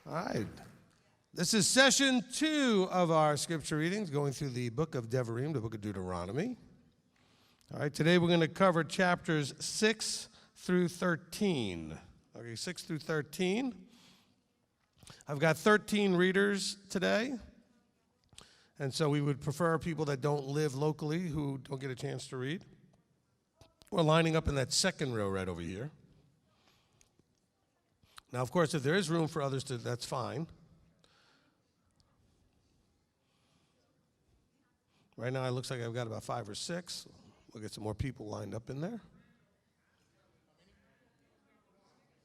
All right. This is session 2 of our scripture readings, going through the book of Devarim, the book of Deuteronomy. All right, today we're going to cover chapters 6 through 13. Okay, 6 through 13. I've got 13 readers today, and so we would prefer people that don't live locally who don't get a chance to read. We're lining up in that second row right over here. Now, of course, if there is room for others to, that's fine. Right now, it looks like I've got about 5 or 6. We'll get some more people lined up in there.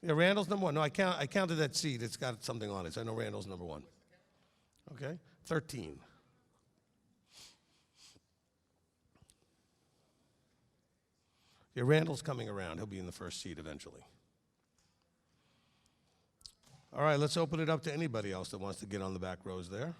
Yeah, Randall's number 1. No, I counted that seat. It's got something on it, so I know Randall's number 1. Okay, 13. Yeah, Randall's coming around. He'll be in the first seat eventually. All right, let's open it up to anybody else that wants to get on the back rows there.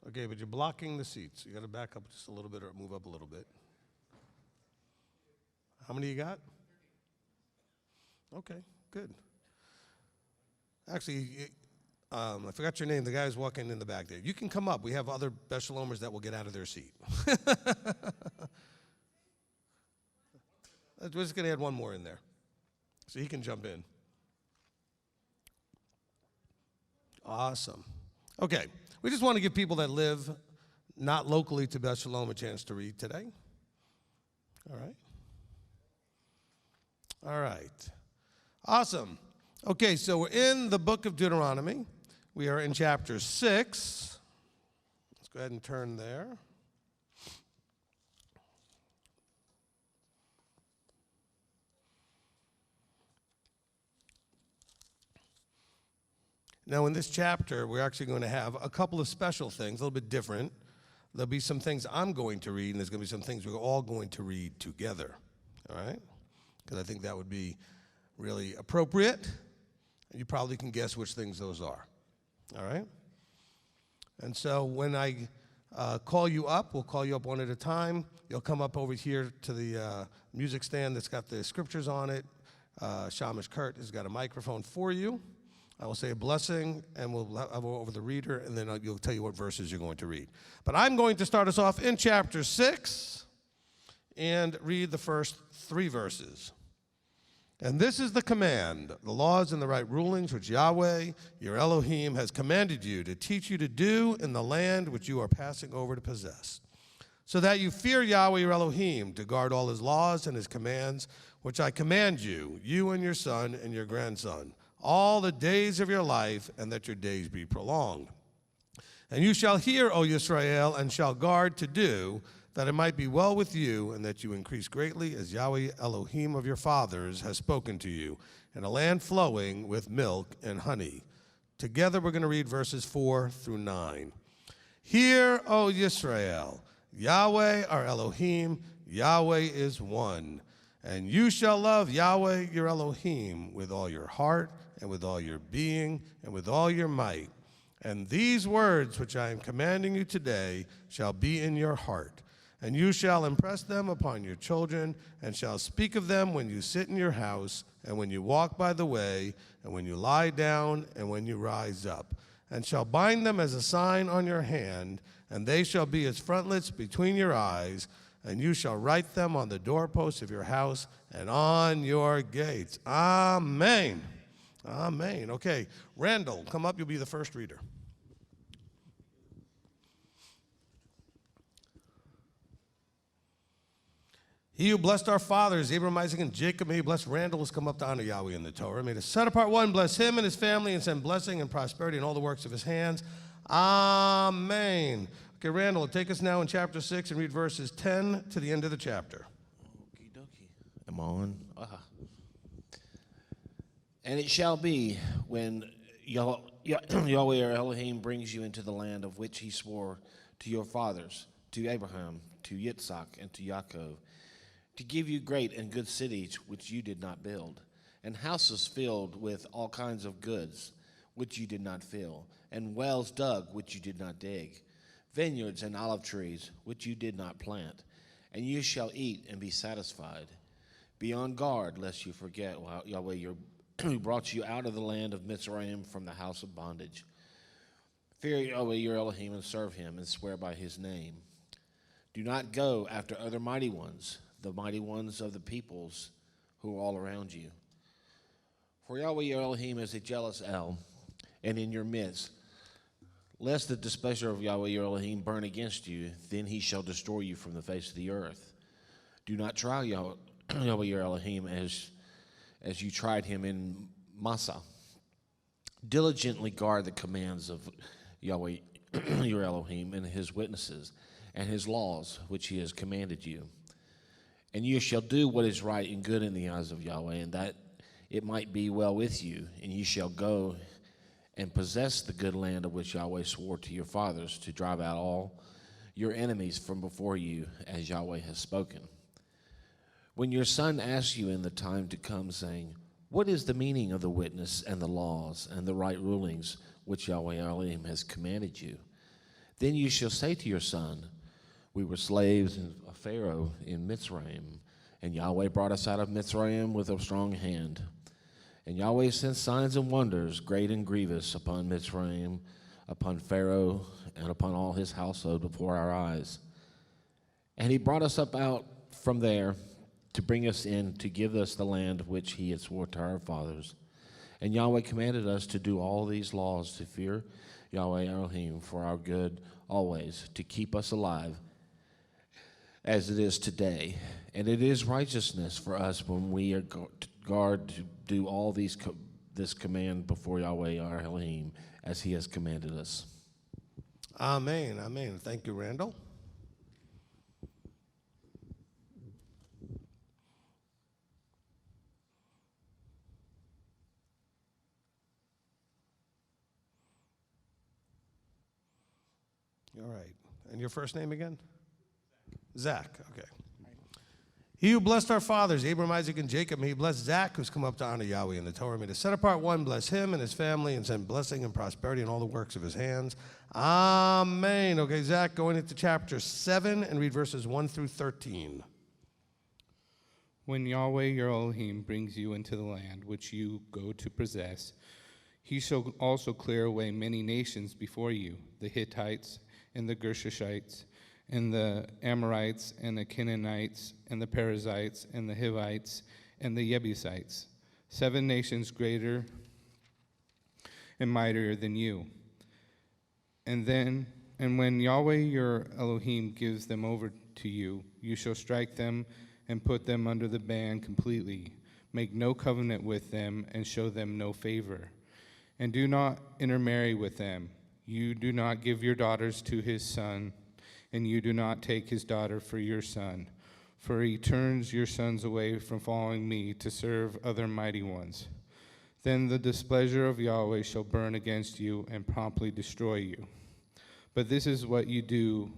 Okay, but you're blocking the seats. You got to back up just a little bit or move up a little bit. How many you got? Okay, good. Actually, I forgot your name. The guy who's walking in the back there. You can come up. We have other Beth Shalomers that will get out of their seat. We're just going to add one more in there, so he can jump in. Awesome. Okay, we just want to give people that live not locally to Beth Shalom a chance to read today. All right. All right. Awesome. Okay, so we're in the book of Deuteronomy. We are in chapter 6. Let's go ahead and turn there. Now, in this chapter, we're actually going to have a couple of special things, a little bit different. There'll be some things I'm going to read, and there's going to be some things we're all going to read together, all right? Because I think that would be really appropriate. And you probably can guess which things those are, all right? And so when I call you up, we'll call you up one at a time. You'll come up over here to the music stand that's got the scriptures on it. Shamish Kurt has got a microphone for you. I will say a blessing, and we'll go over the reader, and then you'll tell you what verses you're going to read. But I'm going to start us off in chapter 6 and read the first 3 verses. And this is the command, the laws and the right rulings which Yahweh, your Elohim, has commanded you to teach you to do in the land which you are passing over to possess, so that you fear Yahweh, your Elohim, to guard all his laws and his commands, which I command you, you and your son and your grandson, all the days of your life, and that your days be prolonged. And you shall hear, O Yisrael, and shall guard to do, that it might be well with you, and that you increase greatly, as Yahweh Elohim of your fathers has spoken to you, in a land flowing with milk and honey. Together we're going to read verses 4 through 9. Hear, O Yisrael, Yahweh our Elohim, Yahweh is one. And you shall love Yahweh your Elohim with all your heart, and with all your being, and with all your might. And these words which I am commanding you today shall be in your heart. And you shall impress them upon your children, and shall speak of them when you sit in your house, and when you walk by the way, and when you lie down, and when you rise up. And shall bind them as a sign on your hand, and they shall be as frontlets between your eyes, and you shall write them on the doorposts of your house and on your gates. Amen. Amen. Okay, Randall, come up. You'll be the first reader. He who blessed our fathers, Abraham, Isaac, and Jacob, may he bless Randall, has come up to honor Yahweh in the Torah. May the set apart one bless him and his family and send blessing and prosperity in all the works of his hands. Amen. Okay, Randall, take us now in chapter 6 and read verses 10 to the end of the chapter. Okie dokie. Am I on? And it shall be when Yahweh or Elohim brings you into the land of which he swore to your fathers, to Abraham, to Yitzhak, and to Yaakov, to give you great and good cities which you did not build, and houses filled with all kinds of goods which you did not fill, and wells dug which you did not dig, vineyards and olive trees which you did not plant, and you shall eat and be satisfied. Be on guard lest you forget Yahweh who brought you out of the land of Mitzrayim from the house of bondage. Fear Yahweh your Elohim and serve him and swear by his name. Do not go after other mighty ones, the mighty ones of the peoples who are all around you. For Yahweh your Elohim is a jealous El, and in your midst, lest the displeasure of Yahweh your Elohim burn against you, then he shall destroy you from the face of the earth. Do not try Yahweh your Elohim as you tried him in Massah. Diligently guard the commands of Yahweh your Elohim and his witnesses and his laws which he has commanded you. And you shall do what is right and good in the eyes of Yahweh, and that it might be well with you, and you shall go and possess the good land of which Yahweh swore to your fathers to drive out all your enemies from before you, as Yahweh has spoken. When your son asks you in the time to come, saying, what is the meaning of the witness and the laws and the right rulings which Yahweh Elohim has commanded you? Then you shall say to your son, we were slaves of Pharaoh in Mitzrayim, and Yahweh brought us out of Mitzrayim with a strong hand. And Yahweh sent signs and wonders, great and grievous, upon Mitzrayim, upon Pharaoh, and upon all his household before our eyes. And he brought us up out from there to bring us in, to give us the land which he had sworn to our fathers. And Yahweh commanded us to do all these laws, to fear Yahweh Elohim for our good always, to keep us alive, as it is today. And it is righteousness for us when we are guard to do all this command before Yahweh our Elohim, as he has commanded us. Amen, amen. Thank you, Randall. All right. And your first name again? Zach. Okay. He who blessed our fathers, Abraham, Isaac, and Jacob, may he bless Zach, who's come up to honor Yahweh in the Torah. May the set apart one bless him and his family and send blessing and prosperity in all the works of his hands. Amen. Okay, Zach, going into chapter 7 and read verses 1 through 13. When Yahweh your Elohim brings you into the land which you go to possess, he shall also clear away many nations before you, the Hittites and the Gershishites, and the Amorites, and the Canaanites, and the Perizzites, and the Hivites, and the Jebusites, 7 nations greater and mightier than you. And when Yahweh your Elohim gives them over to you, you shall strike them and put them under the ban completely. Make no covenant with them, and show them no favor. And do not intermarry with them. You do not give your daughters to his son, and you do not take his daughter for your son, for he turns your sons away from following me to serve other mighty ones. Then the displeasure of Yahweh shall burn against you and promptly destroy you. But this is what you do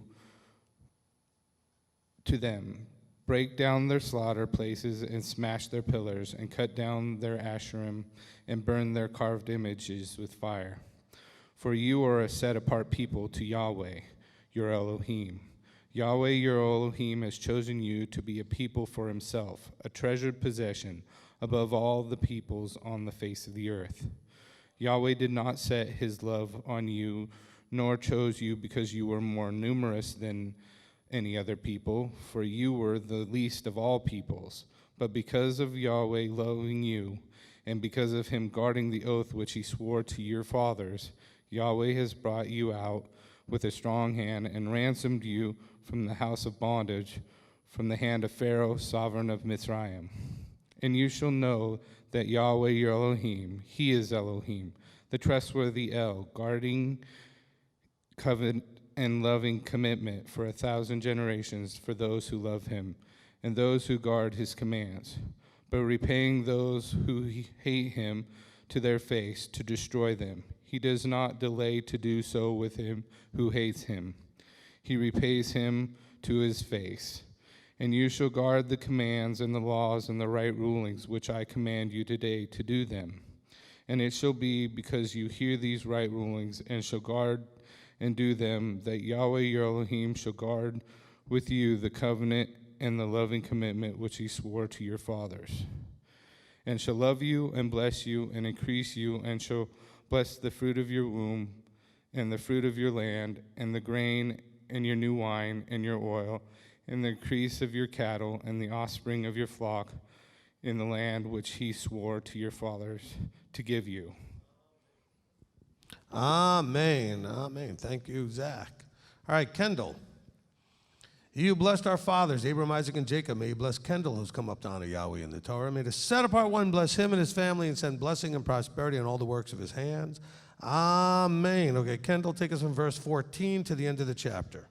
to them. Break down their slaughter places and smash their pillars, and cut down their Asherim and burn their carved images with fire. For you are a set-apart people to Yahweh, your Elohim. Yahweh your Elohim has chosen you to be a people for himself, a treasured possession above all the peoples on the face of the earth. Yahweh did not set his love on you, nor chose you because you were more numerous than any other people, for you were the least of all peoples. But because of Yahweh loving you, and because of him guarding the oath which he swore to your fathers, Yahweh has brought you out with a strong hand and ransomed you from the house of bondage, from the hand of Pharaoh, sovereign of Mitzrayim. And you shall know that Yahweh your Elohim, he is Elohim, the trustworthy El, guarding covenant and loving commitment for 1,000 generations for those who love him and those who guard his commands, but repaying those who hate him to their face to destroy them. He does not delay to do so with him who hates him. he repays him to his face. And you shall guard the commands and the laws and the right rulings which I command you today to do them. And it shall be because you hear these right rulings and shall guard and do them, that Yahweh your Elohim shall guard with you the covenant and the loving commitment which he swore to your fathers, and shall love you and bless you and increase you, and shall bless the fruit of your womb and the fruit of your land and the grain and your new wine and your oil and the increase of your cattle and the offspring of your flock in the land which he swore to your fathers to give you. Amen. Amen. Thank you, Zach. All right, Kendall. He who blessed our fathers, Abraham, Isaac, and Jacob, may he bless Kendall, who's come up to honor Yahweh in the Torah. May the set apart one bless him and his family and send blessing and prosperity on all the works of his hands. Amen. Okay, Kendall, take us from verse 14 to the end of the chapter.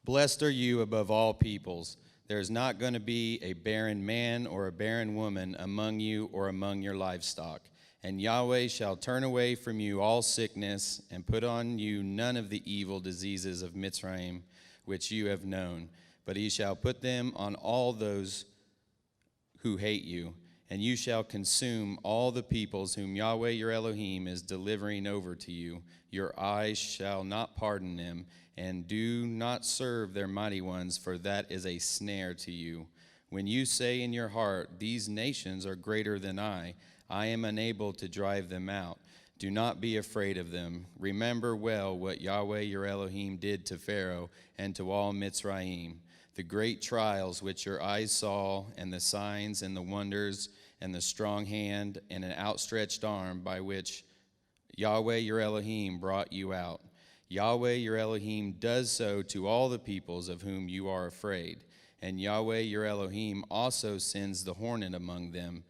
Blessed are you above all peoples. There is not going to be a barren man or a barren woman among you or among your livestock. And Yahweh shall turn away from you all sickness and put on you none of the evil diseases of Mitzrayim, which you have known. But he shall put them on all those who hate you. And you shall consume all the peoples whom Yahweh your Elohim is delivering over to you. Your eyes shall not pardon them, and do not serve their mighty ones, for that is a snare to you. When you say in your heart, these nations are greater than I am unable to drive them out. Do not be afraid of them. Remember well what Yahweh your Elohim did to Pharaoh and to all Mitzrayim, the great trials which your eyes saw, and the signs and the wonders, and the strong hand and an outstretched arm by which Yahweh your Elohim brought you out. Yahweh your Elohim does so to all the peoples of whom you are afraid. And Yahweh your Elohim also sends the hornet among them,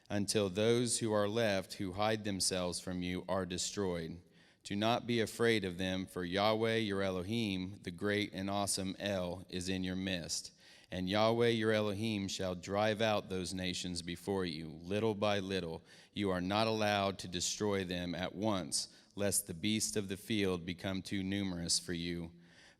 until those who are left who hide themselves from you are destroyed. Do not be afraid of them, for Yahweh your Elohim, the great and awesome El, is in your midst. And Yahweh your Elohim shall drive out those nations before you, little by little. You are not allowed to destroy them at once, lest the beasts of the field become too numerous for you.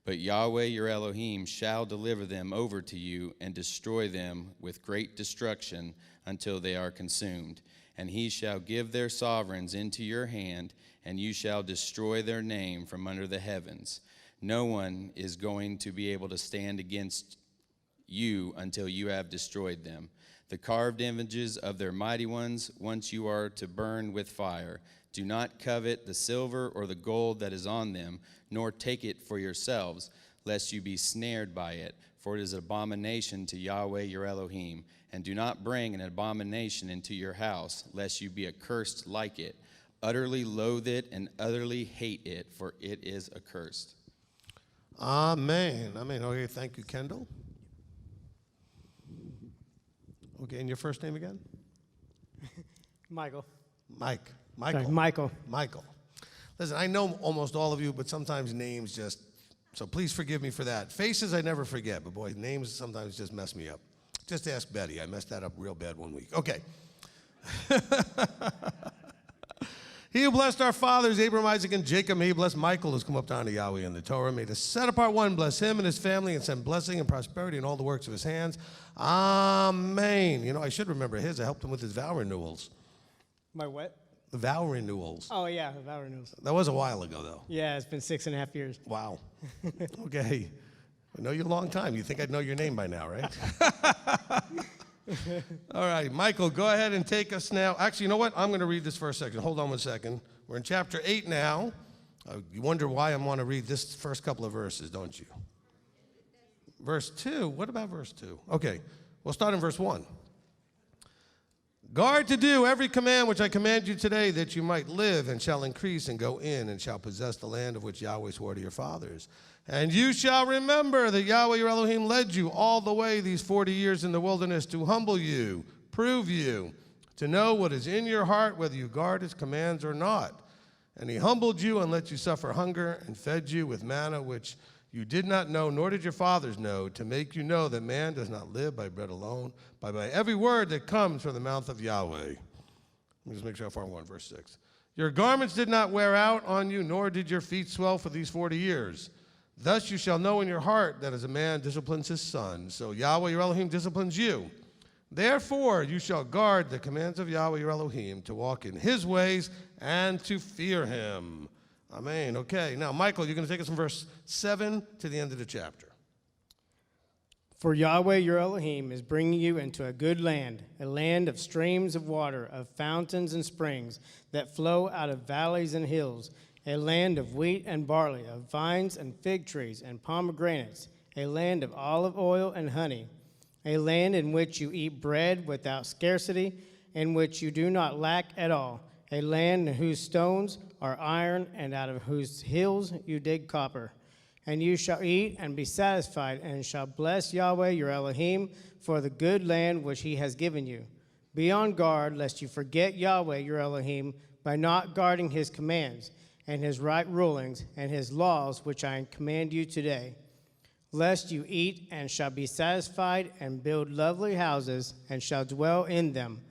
But Yahweh your Elohim shall deliver them over to you and destroy them with great destruction until they are consumed. And he shall give their sovereigns into your hand, and you shall destroy their name from under the heavens. No one is going to be able to stand against you until you have destroyed them. The carved images of their mighty ones, once you are to burn with fire. Do not covet the silver or the gold that is on them, nor take it for yourselves, lest you be snared by it, for it is an abomination to Yahweh your Elohim. And do not bring an abomination into your house, lest you be accursed like it. Utterly loathe it and utterly hate it, for it is accursed. Amen. Amen. Okay, thank you, Kendall. Okay, and your first name again? Michael. Mike. Michael. Sorry, Michael. Michael. Listen, I know almost all of you, but sometimes names just, so please forgive me for that. Faces I never forget, but boy, names sometimes just mess me up. Just ask Betty. I messed that up real bad one week. Okay. He who blessed our fathers, Abraham, Isaac, and Jacob, may he bless Michael, who's come up to honor Yahweh in the Torah. May the set apart one bless him and his family and send blessing and prosperity in all the works of his hands. Amen. You know, I should remember his. I helped him with his vow renewals. My what? The vow renewals. Oh, yeah, the vow renewals. That was a while ago, though. Yeah, it's been 6.5 years. Wow. Okay. I know you a long time. You think I'd know your name by now, right? All right, Michael, go ahead and take us now. Actually, you know what? I'm going to read this first section. Hold on one second. We're in chapter 8 now. You wonder why I want to read this first couple of verses, don't you? Verse 2. What about verse 2? Okay, we'll start in verse 1. Guard to do every command which I command you today, that you might live and shall increase and go in and shall possess the land of which Yahweh swore to your fathers. And you shall remember that Yahweh your Elohim led you all the way these 40 years in the wilderness to humble you, prove you, to know what is in your heart, whether you guard his commands or not. And he humbled you and let you suffer hunger and fed you with manna which you did not know, nor did your fathers know, to make you know that man does not live by bread alone, but by every word that comes from the mouth of Yahweh. Let me just make sure how far I'm going, verse 6. Your garments did not wear out on you, nor did your feet swell for these 40 years. Thus you shall know in your heart that as a man disciplines his son, so Yahweh your Elohim disciplines you. Therefore you shall guard the commands of Yahweh your Elohim to walk in his ways and to fear him. Amen. Okay, now Michael, you're going to take us from verse 7 to the end of the chapter. For Yahweh your Elohim is bringing you into a good land, a land of streams of water, of fountains and springs that flow out of valleys and hills, a land of wheat and barley, of vines and fig trees and pomegranates, a land of olive oil and honey, a land in which you eat bread without scarcity, in which you do not lack at all, a land whose stones are iron and out of whose hills you dig copper. And you shall eat and be satisfied, and shall bless Yahweh your Elohim for the good land which he has given you. Be on guard lest you forget Yahweh your Elohim by not guarding his commands and his right rulings and his laws which I command you today. Lest you eat and shall be satisfied and build lovely houses and shall dwell in them.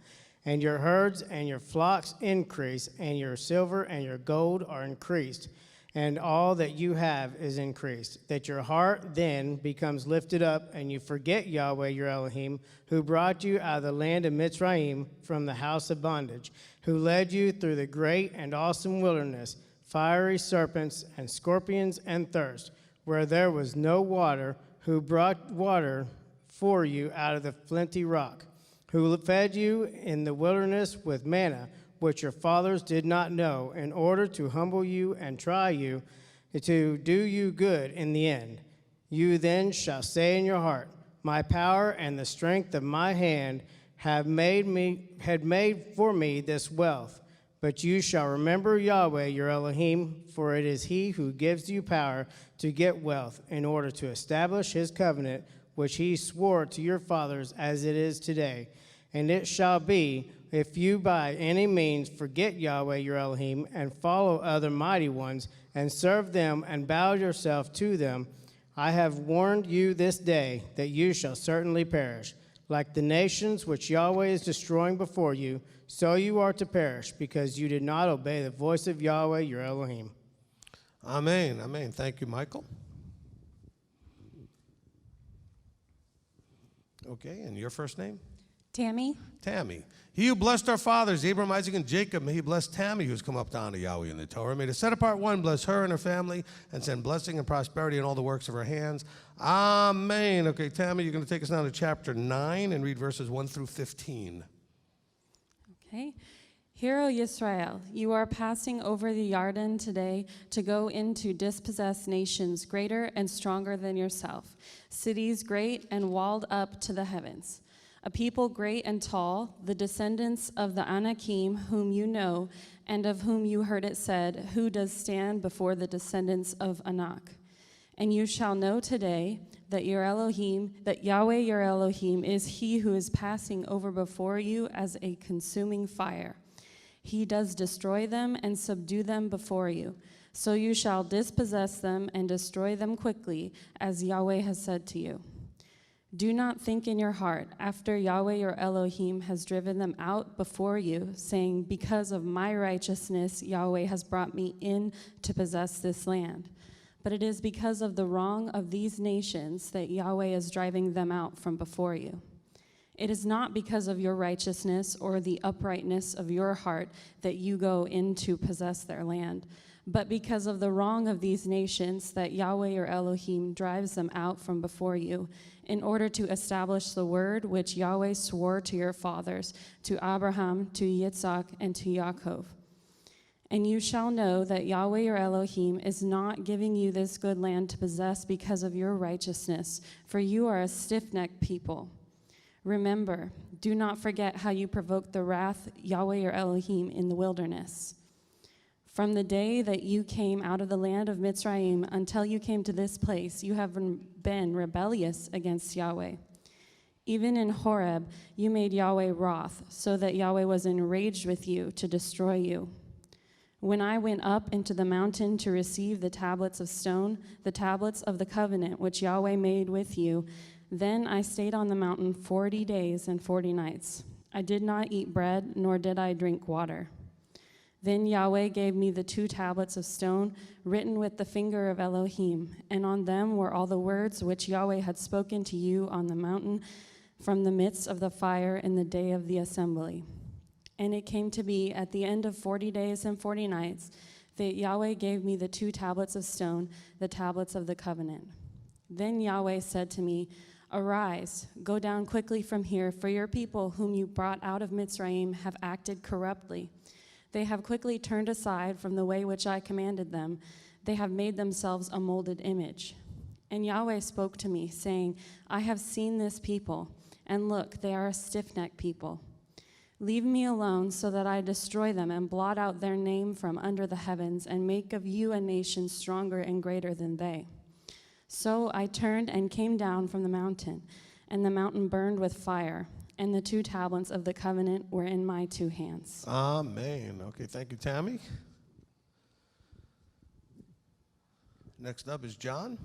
And your herds and your flocks increase, and your silver and your gold are increased, and all that you have is increased, that your heart then becomes lifted up, and you forget Yahweh your Elohim, who brought you out of the land of Mitzrayim from the house of bondage, who led you through the great and awesome wilderness, fiery serpents and scorpions and thirst, where there was no water, who brought water for you out of the flinty rock, who fed you in the wilderness with manna, which your fathers did not know, in order to humble you and try you, to do you good in the end. You then shall say in your heart, my power and the strength of my hand had made for me this wealth. But you shall remember Yahweh your Elohim, for it is he who gives you power to get wealth, in order to establish his covenant, which he swore to your fathers as it is today. And it shall be, if you by any means forget Yahweh your Elohim, and follow other mighty ones, and serve them, and bow yourself to them, I have warned you this day that you shall certainly perish. Like the nations which Yahweh is destroying before you, so you are to perish, because you did not obey the voice of Yahweh your Elohim. Amen. Amen. Thank you, Michael. Okay, and your first name? Tammy. Tammy. He who blessed our fathers, Abraham, Isaac, and Jacob, may he bless Tammy, who's come up to honor Yahweh in the Torah. May the set-apart one bless her and her family and send blessing and prosperity in all the works of her hands. Amen. Okay, Tammy, you're going to take us now to chapter 9 and read verses 1 through 15. Okay. Hear, O Yisrael, you are passing over the Yarden today to go in to dispossess nations greater and stronger than yourself, cities great and walled up to the heavens. A people great and tall, the descendants of the Anakim, whom you know, and of whom you heard it said, who does stand before the descendants of Anak? And you shall know today that your Elohim, that Yahweh your Elohim is he who is passing over before you as a consuming fire. He does destroy them and subdue them before you. So you shall dispossess them and destroy them quickly, as Yahweh has said to you. Do not think in your heart, after Yahweh your Elohim has driven them out before you, saying, because of my righteousness Yahweh has brought me in to possess this land. But it is because of the wrong of these nations that Yahweh is driving them out from before you. It is not because of your righteousness or the uprightness of your heart that you go in to possess their land, but because of the wrong of these nations that Yahweh your Elohim drives them out from before you, in order to establish the word which Yahweh swore to your fathers, to Abraham, to Yitzhak, and to Yaakov. And you shall know that Yahweh your Elohim is not giving you this good land to possess because of your righteousness, for you are a stiff-necked people. Remember, do not forget how you provoked the wrath Yahweh your Elohim in the wilderness. From the day that you came out of the land of Mitzrayim until you came to this place, you have been rebellious against Yahweh. Even in Horeb, you made Yahweh wroth, so that Yahweh was enraged with you to destroy you. When I went up into the mountain to receive the tablets of stone, the tablets of the covenant which Yahweh made with you, then I stayed on the mountain 40 days and 40 nights. I did not eat bread, nor did I drink water. Then Yahweh gave me the 2 tablets of stone written with the finger of Elohim, and on them were all the words which Yahweh had spoken to you on the mountain from the midst of the fire in the day of the assembly. And it came to be at the end of 40 days and 40 nights that Yahweh gave me the 2 tablets of stone, the tablets of the covenant. Then Yahweh said to me, Arise, go down quickly from here, for your people whom you brought out of Mitzrayim have acted corruptly. They have quickly turned aside from the way which I commanded them. They have made themselves a molded image. And Yahweh spoke to me, saying, I have seen this people, and look, they are a stiff-necked people. Leave me alone so that I destroy them and blot out their name from under the heavens and make of you a nation stronger and greater than they. So I turned and came down from the mountain, and the mountain burned with fire, and the 2 tablets of the covenant were in my 2 hands. Amen. Okay, thank you, Tammy. Next up is John.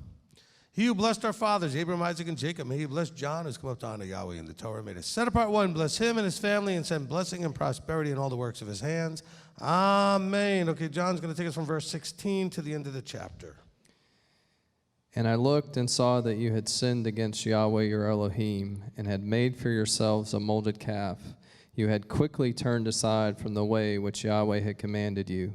He who blessed our fathers, Abraham, Isaac, and Jacob, may he bless John, who's come up to honor Yahweh in the Torah. May the set apart one bless him and his family and send blessing and prosperity in all the works of his hands. Amen. Okay, John's going to take us from verse 16 to the end of the chapter. And I looked and saw that you had sinned against Yahweh your Elohim, and had made for yourselves a molded calf. You had quickly turned aside from the way which Yahweh had commanded you.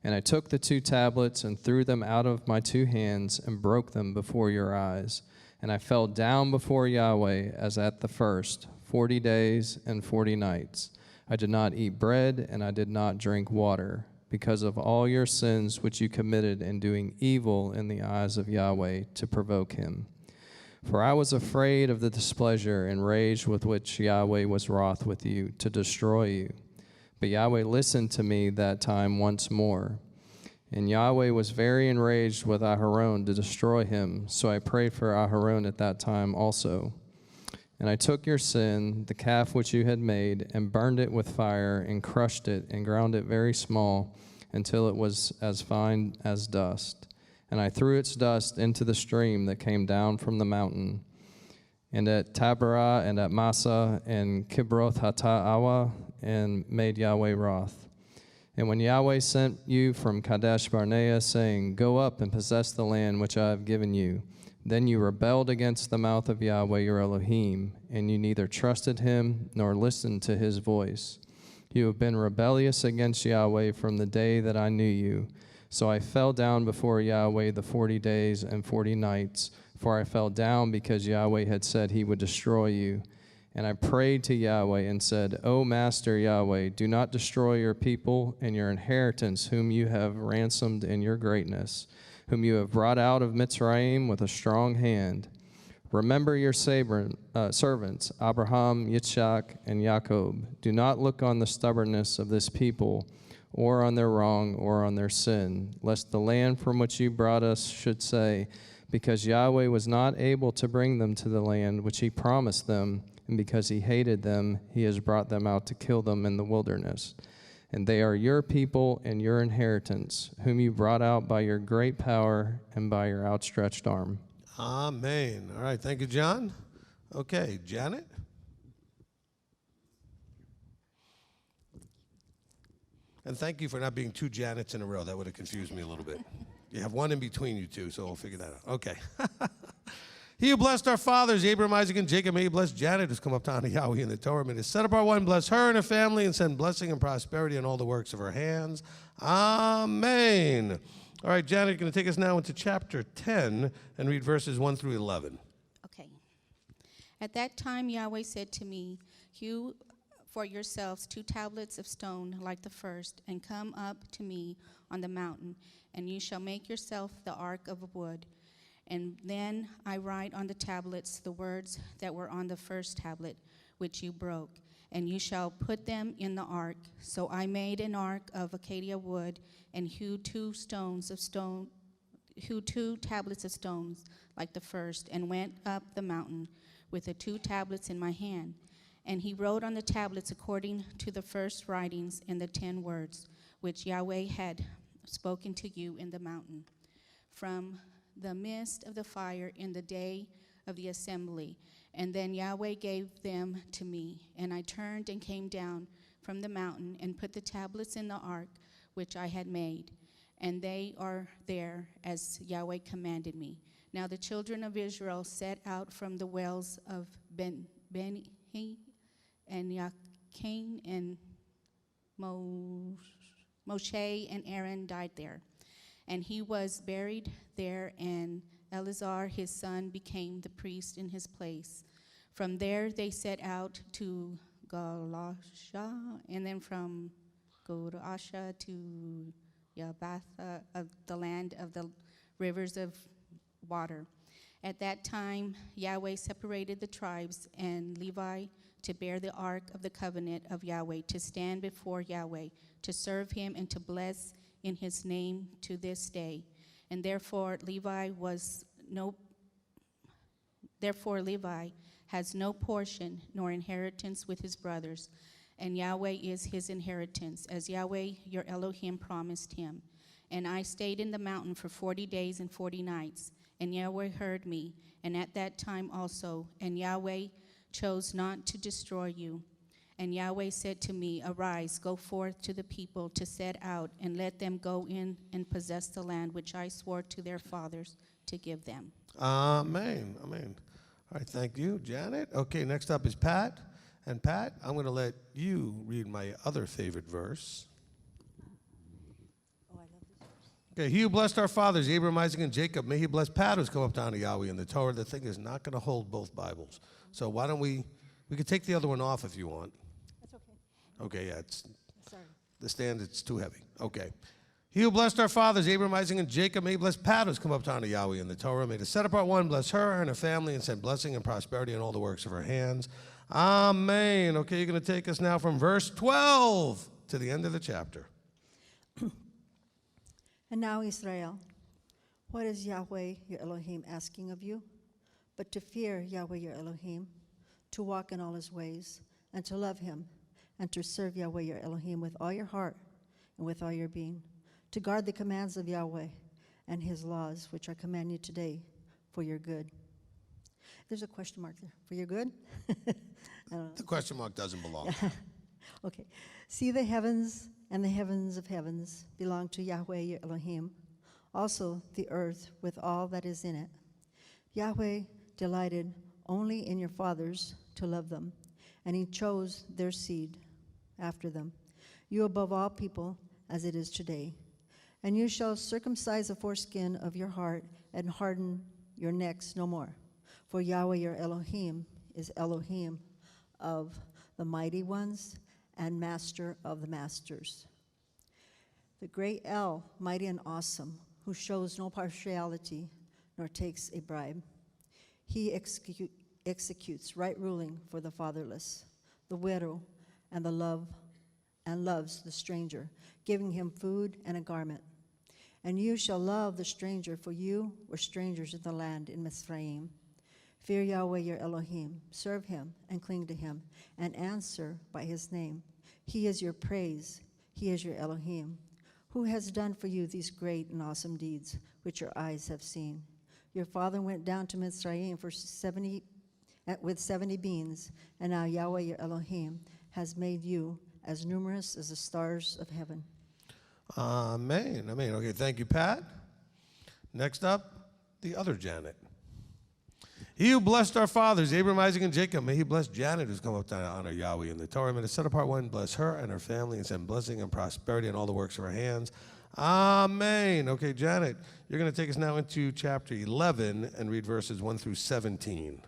And I took the 2 tablets and threw them out of my 2 hands and broke them before your eyes. And I fell down before Yahweh as at the first, 40 days and 40 nights. I did not eat bread, and I did not drink water, because of all your sins which you committed in doing evil in the eyes of Yahweh to provoke him. For I was afraid of the displeasure and rage with which Yahweh was wroth with you to destroy you. But Yahweh listened to me that time once more. And Yahweh was very enraged with Aharon to destroy him, so I prayed for Aharon at that time also. And I took your sin, the calf which you had made, and burned it with fire, and crushed it, and ground it very small, until it was as fine as dust. And I threw its dust into the stream that came down from the mountain. And at Taberah, and at Massa, and Kibroth Hatta'awa, and made Yahweh wroth. And when Yahweh sent you from Kadesh Barnea, saying, Go up and possess the land which I have given you, then you rebelled against the mouth of Yahweh your Elohim, and you neither trusted him nor listened to his voice. You have been rebellious against Yahweh from the day that I knew you. So I fell down before Yahweh the 40 days and 40 nights, for I fell down because Yahweh had said he would destroy you. And I prayed to Yahweh and said, O Master Yahweh, do not destroy your people and your inheritance, whom you have ransomed in your greatness, whom you have brought out of Mitzrayim with a strong hand. Remember your servants, Abraham, Yitzchak, and Jacob. Do not look on the stubbornness of this people, or on their wrong, or on their sin, lest the land from which you brought us should say, because Yahweh was not able to bring them to the land which he promised them, and because he hated them, he has brought them out to kill them in the wilderness. And they are your people and your inheritance, whom you brought out by your great power and by your outstretched arm. Amen. All right, thank you, John. Okay, Janet. And thank you for not being 2 Janets in a row. That would have confused me a little bit. You have one in between you two, so we'll figure that out. Okay. He who blessed our fathers, Abraham, Isaac, and Jacob, may he bless Janet, who's come up to honor Yahweh in the Torah. May the set apart one bless her and her family and send blessing and prosperity in all the works of her hands. Amen. All right, Janet, you're going to take us now into chapter 10 and read verses 1 through 11. Okay. At that time Yahweh said to me, Hew for yourselves 2 tablets of stone like the first, and come up to me on the mountain, and you shall make yourself the ark of wood. And then I write on the tablets the words that were on the first tablet, which you broke, and you shall put them in the ark. So I made an ark of acacia wood, and hewed 2 tablets of stones like the first, and went up the mountain with the 2 tablets in my hand. And he wrote on the tablets according to the first writings in the 10 words, which Yahweh had spoken to you in the mountain, from the midst of the fire in the day of the assembly. And then Yahweh gave them to me, and I turned and came down from the mountain and put the tablets in the ark which I had made, and they are there as Yahweh commanded me. Now the children of Israel set out from the wells of Beni and Yakin, and Moshe and Aaron died there. And he was buried there, and Eleazar his son became the priest in his place. From there they set out to Galasha, and then from Galasha to Yabatha, of the land of the rivers of water. At that time Yahweh separated the tribes and Levi to bear the ark of the covenant of Yahweh, to stand before Yahweh, to serve him, and to bless in his name to this day. And therefore Levi has no portion nor inheritance with his brothers, and Yahweh is his inheritance, as Yahweh your Elohim promised him. And I stayed in the mountain for 40 days and 40 nights, and Yahweh heard me, and at that time also, and Yahweh chose not to destroy you. And Yahweh said to me, Arise, go forth to the people to set out, and let them go in and possess the land which I swore to their fathers to give them. Amen. Amen. All right, thank you, Janet. Okay, next up is Pat. And Pat, I'm going to let you read my other favorite verse. Okay, he who blessed our fathers, Abraham, Isaac, and Jacob, may he bless Pat, who's come up to honor Yahweh in the Torah. The thing is not going to hold both Bibles. So why don't we could take the other one off if you want. That's okay. Okay, yeah, it's Sorry. the stand, it's too heavy. Okay. He who blessed our fathers, Abraham, Isaac, and Jacob, may he bless Pat, who's come up to honor Yahweh in the Torah. May the set apart one bless her and her family, and send blessing and prosperity in all the works of her hands. Amen. Okay, you're going to take us now from verse 12 to the end of the chapter. And now, Israel, what is Yahweh your Elohim asking of you? But to fear Yahweh your Elohim, to walk in all his ways, and to love him, and to serve Yahweh your Elohim with all your heart and with all your being, to guard the commands of Yahweh and his laws, which I command you today for your good. There's a question mark there. For your good? I don't know. The question mark doesn't belong. Okay. See, the heavens and the heavens of heavens belong to Yahweh your Elohim, also the earth with all that is in it. Yahweh delighted only in your fathers to love them, and he chose their seed after them, you above all people, as it is today. And you shall circumcise the foreskin of your heart and harden your necks no more. For Yahweh your Elohim is Elohim of the mighty ones and master of the masters. The great El, mighty and awesome, who shows no partiality nor takes a bribe. He executes right ruling for the fatherless, the widow, and loves the stranger, giving him food and a garment. And you shall love the stranger, for you were strangers in the land in Mizraim. Fear Yahweh your Elohim, serve him and cling to him, and answer by his name. He is your praise, he is your Elohim, who has done for you these great and awesome deeds, which your eyes have seen. Your father went down to Mizraim with 70 beings, and now Yahweh your Elohim has made you as numerous as the stars of heaven. Amen. Amen. Okay, thank you, Pat. Next up, the other Janet. He who blessed our fathers, Abraham, Isaac, and Jacob, may he bless Janet, who's come up to honor Yahweh in the Torah. May the set apart one bless her and her family, and send blessing and prosperity in all the works of her hands. Amen. Okay, Janet, you're going to take us now into chapter 11 and read verses 1 through 17.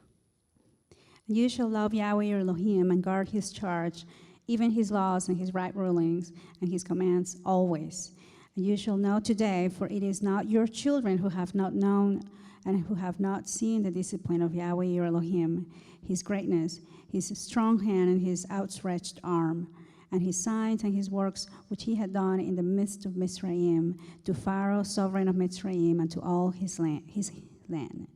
You shall love Yahweh your Elohim and guard his charge, even his laws and his right rulings and his commands always. And you shall know today, for it is not your children who have not known and who have not seen the discipline of Yahweh your Elohim, his greatness, his strong hand and his outstretched arm, and his signs and his works which he had done in the midst of Mizraim, to Pharaoh, sovereign of Mizraim, and to all his land.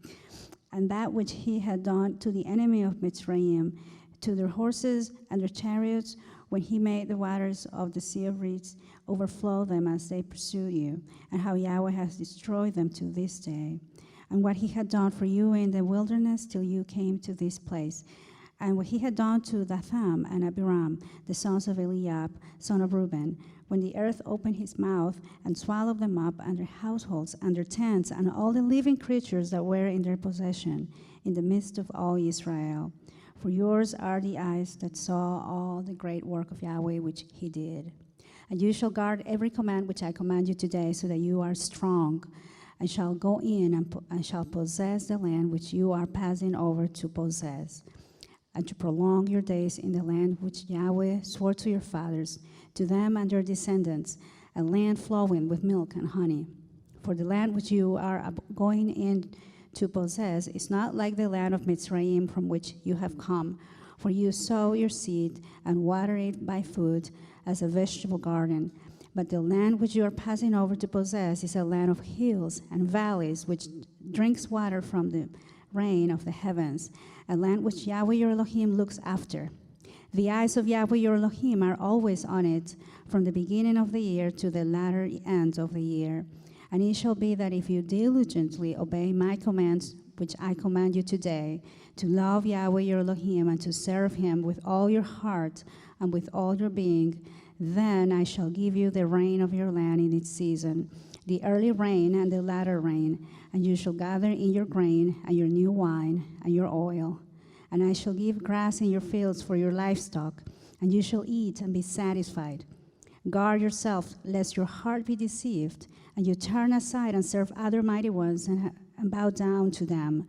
And that which he had done to the enemy of Mizraim, to their horses and their chariots, when he made the waters of the Sea of Reeds overflow them as they pursue you, and how Yahweh has destroyed them to this day. And what he had done for you in the wilderness till you came to this place, And what he had done to Dathan and Abiram, the sons of Eliab, son of Reuben, when the earth opened his mouth and swallowed them up, and their households, and their tents, and all the living creatures that were in their possession, in the midst of all Israel. For yours are the eyes that saw all the great work of Yahweh which he did. And you shall guard every command which I command you today, so that you are strong, and shall go in and shall possess the land which you are passing over to possess, and to prolong your days in the land which Yahweh swore to your fathers, to them and their descendants, a land flowing with milk and honey. For the land which you are going in to possess is not like the land of Mitzrayim from which you have come, for you sow your seed and water it by food as a vegetable garden. But the land which you are passing over to possess is a land of hills and valleys, which drinks water from the rain of the heavens, a land which Yahweh your Elohim looks after. The eyes of Yahweh your Elohim are always on it, from the beginning of the year to the latter end of the year. And it shall be that if you diligently obey my commands, which I command you today, to love Yahweh your Elohim and to serve him with all your heart and with all your being, then I shall give you the rain of your land in its season, the early rain and the latter rain, and you shall gather in your grain and your new wine and your oil. And I shall give grass in your fields for your livestock, and you shall eat and be satisfied. Guard yourself, lest your heart be deceived, and you turn aside and serve other mighty ones and bow down to them.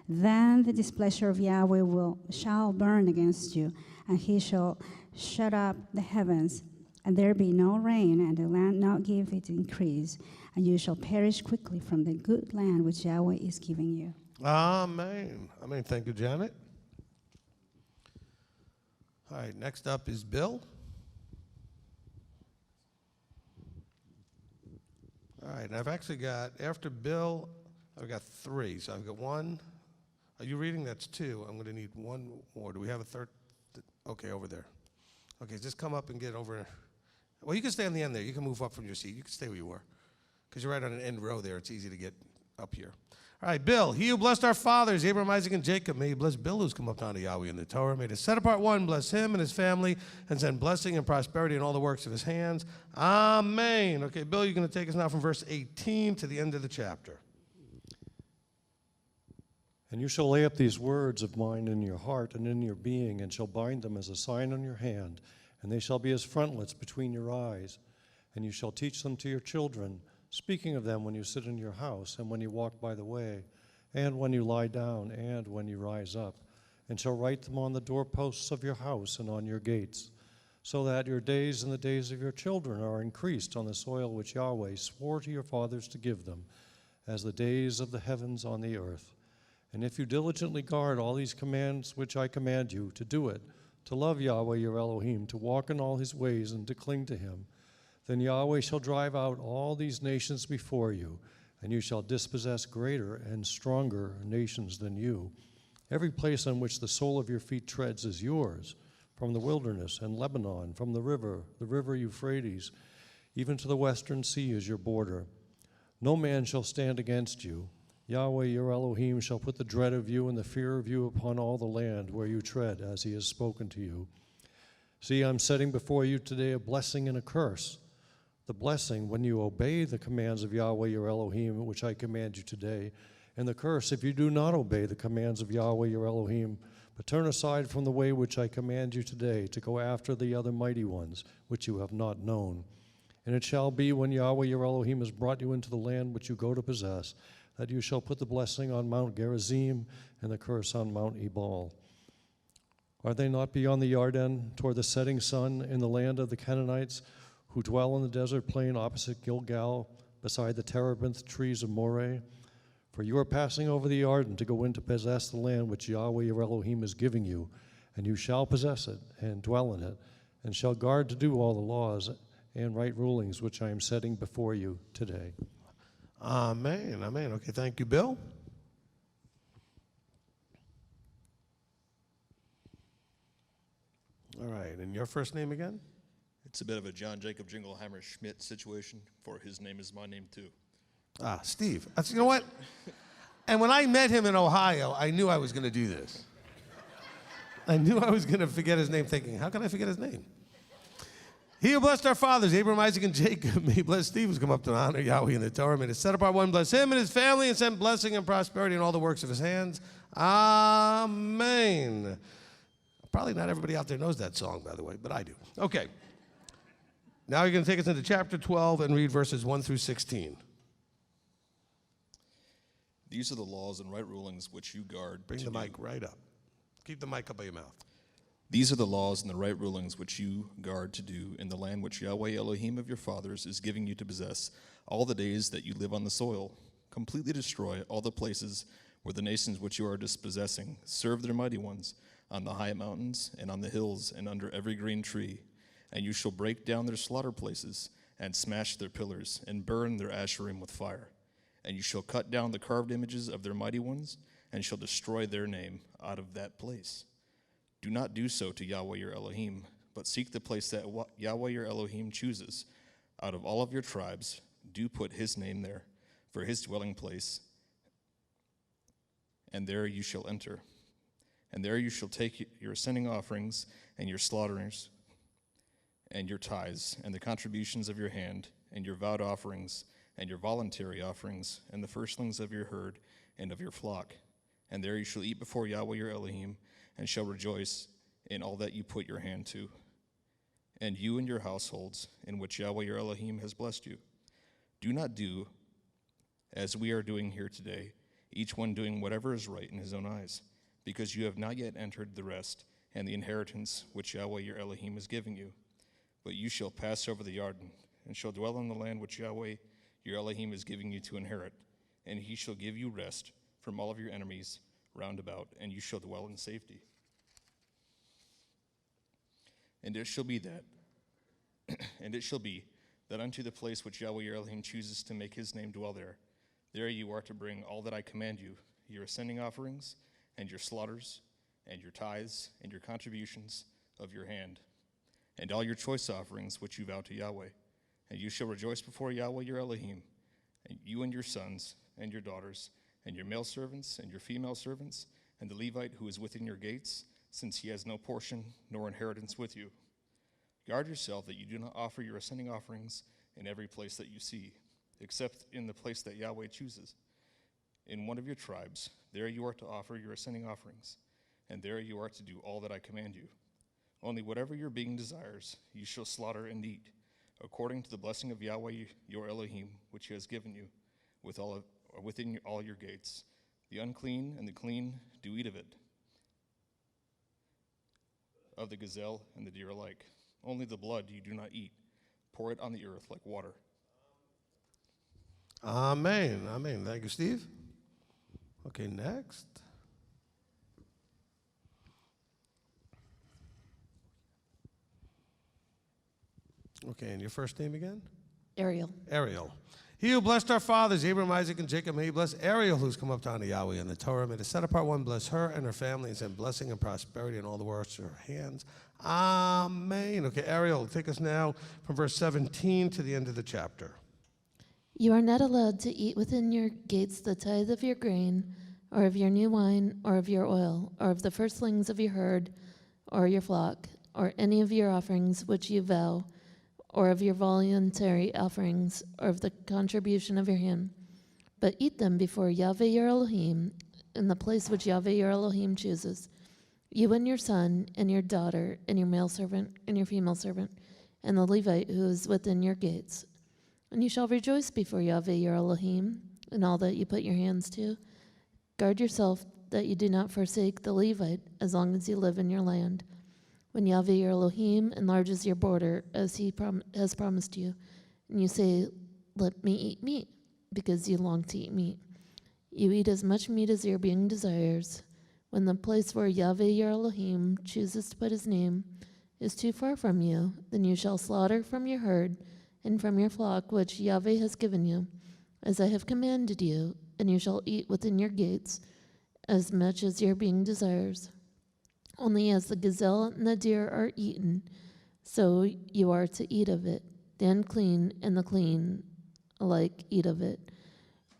Then the displeasure of Yahweh shall burn against you, and he shall shut up the heavens, and there be no rain, and the land not give its increase, and you shall perish quickly from the good land which Yahweh is giving you. Amen. Amen. Thank you, Janet. All right, next up is Bill. All right, and I've actually got, after Bill, I've got three. So I've got one. Are you reading? That's two. I'm going to need one more. Do we have a third? Okay, over there. Okay, just come up and get over. Well, you can stay on the end there. You can move up from your seat. You can stay where you were, because you're right on an end row there. It's easy to get up here. All right, Bill. He who blessed our fathers, Abraham, Isaac, and Jacob, may he bless Bill, who's come up down to Yahweh in the Torah. May the set-apart one bless him and his family, and send blessing and prosperity in all the works of his hands. Amen. Okay, Bill, you're going to take us now from verse 18 to the end of the chapter. And you shall lay up these words of mine in your heart and in your being, and shall bind them as a sign on your hand, and they shall be as frontlets between your eyes. And you shall teach them to your children, speaking of them when you sit in your house, and when you walk by the way, and when you lie down, and when you rise up, and shall write them on the doorposts of your house and on your gates, so that your days and the days of your children are increased on the soil which Yahweh swore to your fathers to give them, as the days of the heavens on the earth. And if you diligently guard all these commands which I command you, to do it, to love Yahweh your Elohim, to walk in all his ways and to cling to him, then Yahweh shall drive out all these nations before you, and you shall dispossess greater and stronger nations than you. Every place on which the sole of your feet treads is yours, from the wilderness and Lebanon, from the river Euphrates, even to the western sea is your border. No man shall stand against you. Yahweh your Elohim shall put the dread of you and the fear of you upon all the land where you tread, as he has spoken to you. See, I'm setting before you today a blessing and a curse. The blessing, when you obey the commands of Yahweh your Elohim, which I command you today, and the curse, if you do not obey the commands of Yahweh your Elohim, but turn aside from the way which I command you today, to go after the other mighty ones, which you have not known. And it shall be, when Yahweh your Elohim has brought you into the land which you go to possess, that you shall put the blessing on Mount Gerizim and the curse on Mount Ebal. Are they not beyond the Yarden, toward the setting sun, in the land of the Canaanites, who dwell in the desert plain opposite Gilgal, beside the terebinth trees of Moreh? For you are passing over the Yarden to go in to possess the land which Yahweh your Elohim is giving you, and you shall possess it and dwell in it, and shall guard to do all the laws and right rulings which I am setting before you today. Amen. Amen. Okay, thank you, Bill. All right, and your first name again? It's a bit of a John Jacob Jingleheimer Schmidt situation, for his name is my name too. Ah, Steve. You know what? And when I met him in Ohio, I knew I was going to do this. I knew I was going to forget his name, thinking, how can I forget his name? He who blessed our fathers, Abraham, Isaac, and Jacob, may he bless Steve, who's come up to honor Yahweh in the Torah. May the set apart one bless him and his family and send blessing and prosperity in all the works of his hands. Amen. Probably not everybody out there knows that song, by the way, but I do. Okay. Now you're going to take us into chapter 12 and read verses 1 through 16. These are the laws and right rulings which you guard. Bring the mic right up. Keep the mic up by your mouth. These are the laws and the right rulings which you guard to do in the land which Yahweh Elohim of your fathers is giving you to possess all the days that you live on the soil. Completely destroy all the places where the nations which you are dispossessing serve their mighty ones, on the high mountains and on the hills and under every green tree. And you shall break down their slaughter places and smash their pillars and burn their asherim with fire. And you shall cut down the carved images of their mighty ones and shall destroy their name out of that place. Do not do so to Yahweh your Elohim, but seek the place that Yahweh your Elohim chooses. Out of all of your tribes, do put his name there for his dwelling place, and there you shall enter. And there you shall take your ascending offerings and your slaughterings and your tithes and the contributions of your hand and your vowed offerings and your voluntary offerings and the firstlings of your herd and of your flock. And there you shall eat before Yahweh your Elohim, and shall rejoice in all that you put your hand to, and you and your households, in which Yahweh your Elohim has blessed you. Do not do as we are doing here today, each one doing whatever is right in his own eyes, because you have not yet entered the rest and the inheritance which Yahweh your Elohim is giving you. But you shall pass over the Jordan, and shall dwell in the land which Yahweh your Elohim is giving you to inherit, and he shall give you rest from all of your enemies round about, and you shall dwell in safety. And it shall be that, unto the place which Yahweh your Elohim chooses to make his name dwell there, there you are to bring all that I command you, your ascending offerings, and your slaughters, and your tithes, and your contributions of your hand, and all your choice offerings which you vow to Yahweh. And you shall rejoice before Yahweh your Elohim, and you and your sons, and your daughters, and your male servants, and your female servants, and the Levite who is within your gates, since he has no portion nor inheritance with you. Guard yourself that you do not offer your ascending offerings in every place that you see, except in the place that Yahweh chooses. In one of your tribes, there you are to offer your ascending offerings, and there you are to do all that I command you. Only whatever your being desires, you shall slaughter and eat, according to the blessing of Yahweh your Elohim, which he has given you, within all your gates. The unclean and the clean do eat of it, of the gazelle and the deer alike. Only the blood you do not eat. Pour it on the earth like water. Amen. Amen. Thank you, Steve. Okay, next. Okay, and your first name again? Ariel. Ariel. He who blessed our fathers, Abraham, Isaac, and Jacob, may he bless Ariel, who's come up to honor Yahweh in the Torah. May the set apart one bless her and her family and send blessing and prosperity in all the works of her hands. Amen. Okay, Ariel, take us now from verse 17 to the end of the chapter. You are not allowed to eat within your gates the tithe of your grain, or of your new wine, or of your oil, or of the firstlings of your herd, or your flock, or any of your offerings which you vow, or of your voluntary offerings, or of the contribution of your hand. But eat them before Yahweh your Elohim, in the place which Yahweh your Elohim chooses. You and your son, and your daughter, and your male servant, and your female servant, and the Levite who is within your gates. And you shall rejoice before Yahweh your Elohim, in all that you put your hands to. Guard yourself that you do not forsake the Levite, as long as you live in your land. When Yahweh your Elohim enlarges your border, as he has promised you, and you say, let me eat meat, because you long to eat meat. You eat as much meat as your being desires. When the place where Yahweh your Elohim chooses to put his name is too far from you, then you shall slaughter from your herd and from your flock which Yahweh has given you, as I have commanded you, and you shall eat within your gates as much as your being desires. Only as the gazelle and the deer are eaten, so you are to eat of it. The unclean and the clean alike eat of it.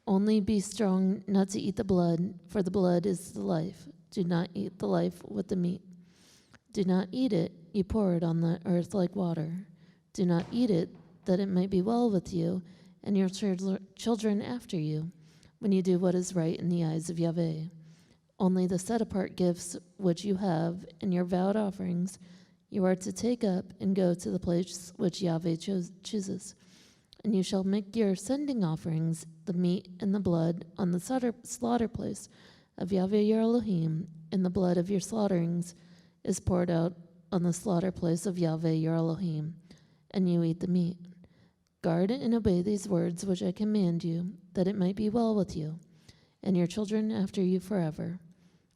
Only be strong not to eat the blood, for the blood is the life. Do not eat the life with the meat. Do not eat it, you pour it on the earth like water. Do not eat it, that it might be well with you and your children after you, when you do what is right in the eyes of Yahweh. Only the set-apart gifts which you have and your vowed offerings you are to take up and go to the place which Yahweh chooses. And you shall make your sending offerings, the meat and the blood, on the slaughter place of Yahweh your Elohim, and the blood of your slaughterings is poured out on the slaughter place of Yahweh your Elohim, and you eat the meat. Guard and obey these words which I command you, that it might be well with you, and your children after you forever,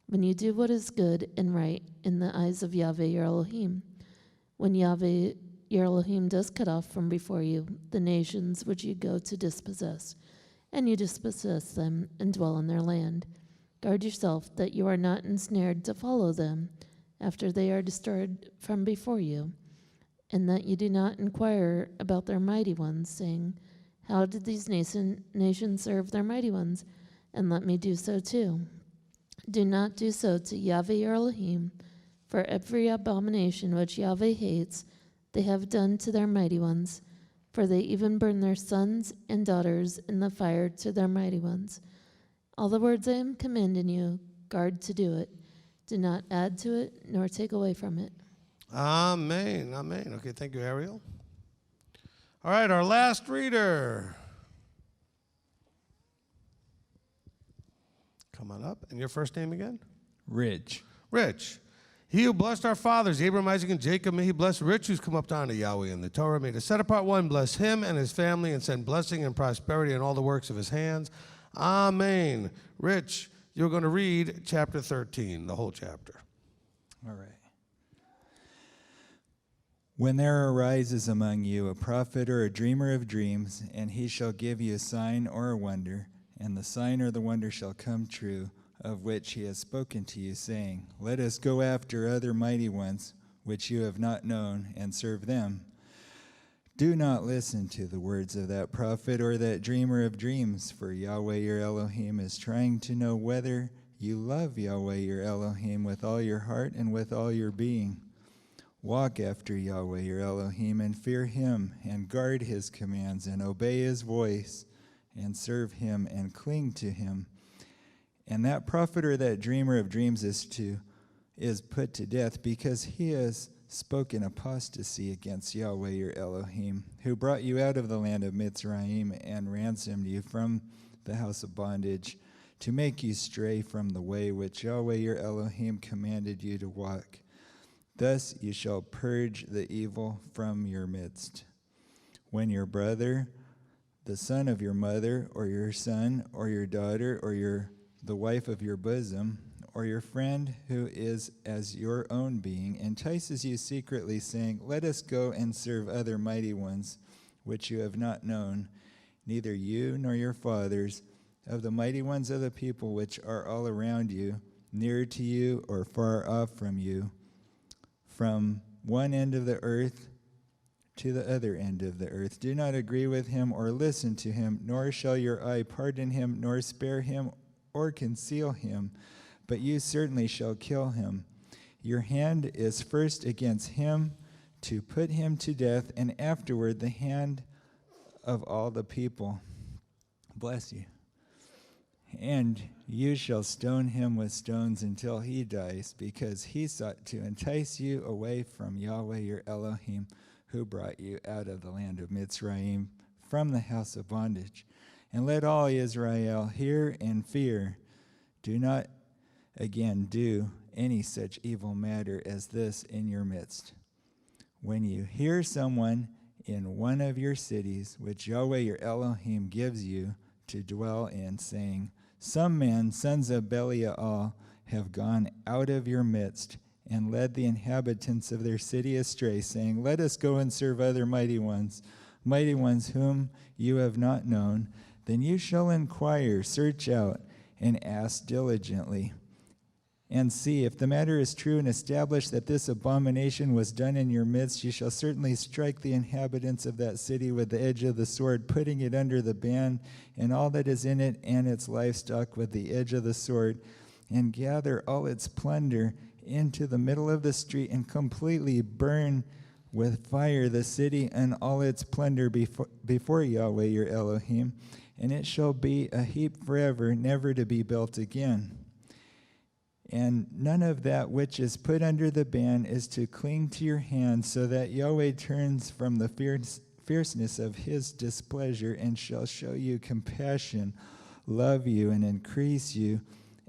when you do what is good and right in the eyes of Yahweh your Elohim. When Yahweh your Elohim does cut off from before you the nations which you go to dispossess, and you dispossess them and dwell in their land. Guard yourself that you are not ensnared to follow them after they are destroyed from before you, and that you do not inquire about their mighty ones, saying, how did these nations serve their mighty ones? And let me do so too. Do not do so to Yahweh your Elohim, for every abomination which Yahweh hates they have done to their mighty ones, for they even burn their sons and daughters in the fire to their mighty ones. All the words I am commanding you, guard to do it. Do not add to it, nor take away from it. Amen. Amen. Okay, thank you, Ariel. All right, our last reader. Come on up. And your first name again? Rich. Rich. He who blessed our fathers, Abraham, Isaac, and Jacob, may he bless Rich, who's come up to honor Yahweh in the Torah. May the set-apart one bless him and his family and send blessing and prosperity in all the works of his hands. Amen. Rich, you're going to read chapter 13, the whole chapter. All right. When there arises among you a prophet or a dreamer of dreams, and he shall give you a sign or a wonder, and the sign or the wonder shall come true, of which he has spoken to you, saying, let us go after other mighty ones, which you have not known, and serve them. Do not listen to the words of that prophet or that dreamer of dreams, for Yahweh your Elohim is trying to know whether you love Yahweh your Elohim with all your heart and with all your being. Walk after Yahweh your Elohim and fear him, and guard his commands, and obey his voice, and serve him and cling to him. And that prophet or that dreamer of dreams is put to death, because he has spoken apostasy against Yahweh your Elohim, who brought you out of the land of Mitzrayim and ransomed you from the house of bondage, to make you stray from the way which Yahweh your Elohim commanded you to walk. Thus you shall purge the evil from your midst. When your brother, the son of your mother, or your son, or your daughter, or the wife of your bosom, or your friend who is as your own being, entices you secretly, saying, let us go and serve other mighty ones, which you have not known, neither you nor your fathers, of the mighty ones of the people which are all around you, near to you or far off from you, from one end of the earth to the other end of the earth. Do not agree with him or listen to him, nor shall your eye pardon him, nor spare him or conceal him, but you certainly shall kill him. Your hand is first against him to put him to death, and afterward the hand of all the people. Bless you. And you shall stone him with stones until he dies, because he sought to entice you away from Yahweh your Elohim, who brought you out of the land of Mitzrayim from the house of bondage. And let all Israel hear and fear. Do not again do any such evil matter as this in your midst. When you hear someone in one of your cities, which Yahweh your Elohim gives you to dwell in, saying, some men, sons of Belial, have gone out of your midst and led the inhabitants of their city astray, saying, let us go and serve other mighty ones whom you have not known, then you shall inquire, search out, and ask diligently, and see if the matter is true, and establish that this abomination was done in your midst. You shall certainly strike the inhabitants of that city with the edge of the sword, putting it under the ban, and all that is in it and its livestock with the edge of the sword, and gather all its plunder into the middle of the street and completely burn with fire the city and all its plunder before Yahweh your Elohim, and it shall be a heap forever, never to be built again. And none of that which is put under the ban is to cling to your hand, so that Yahweh turns from the fierceness of his displeasure and shall show you compassion, love you, and increase you,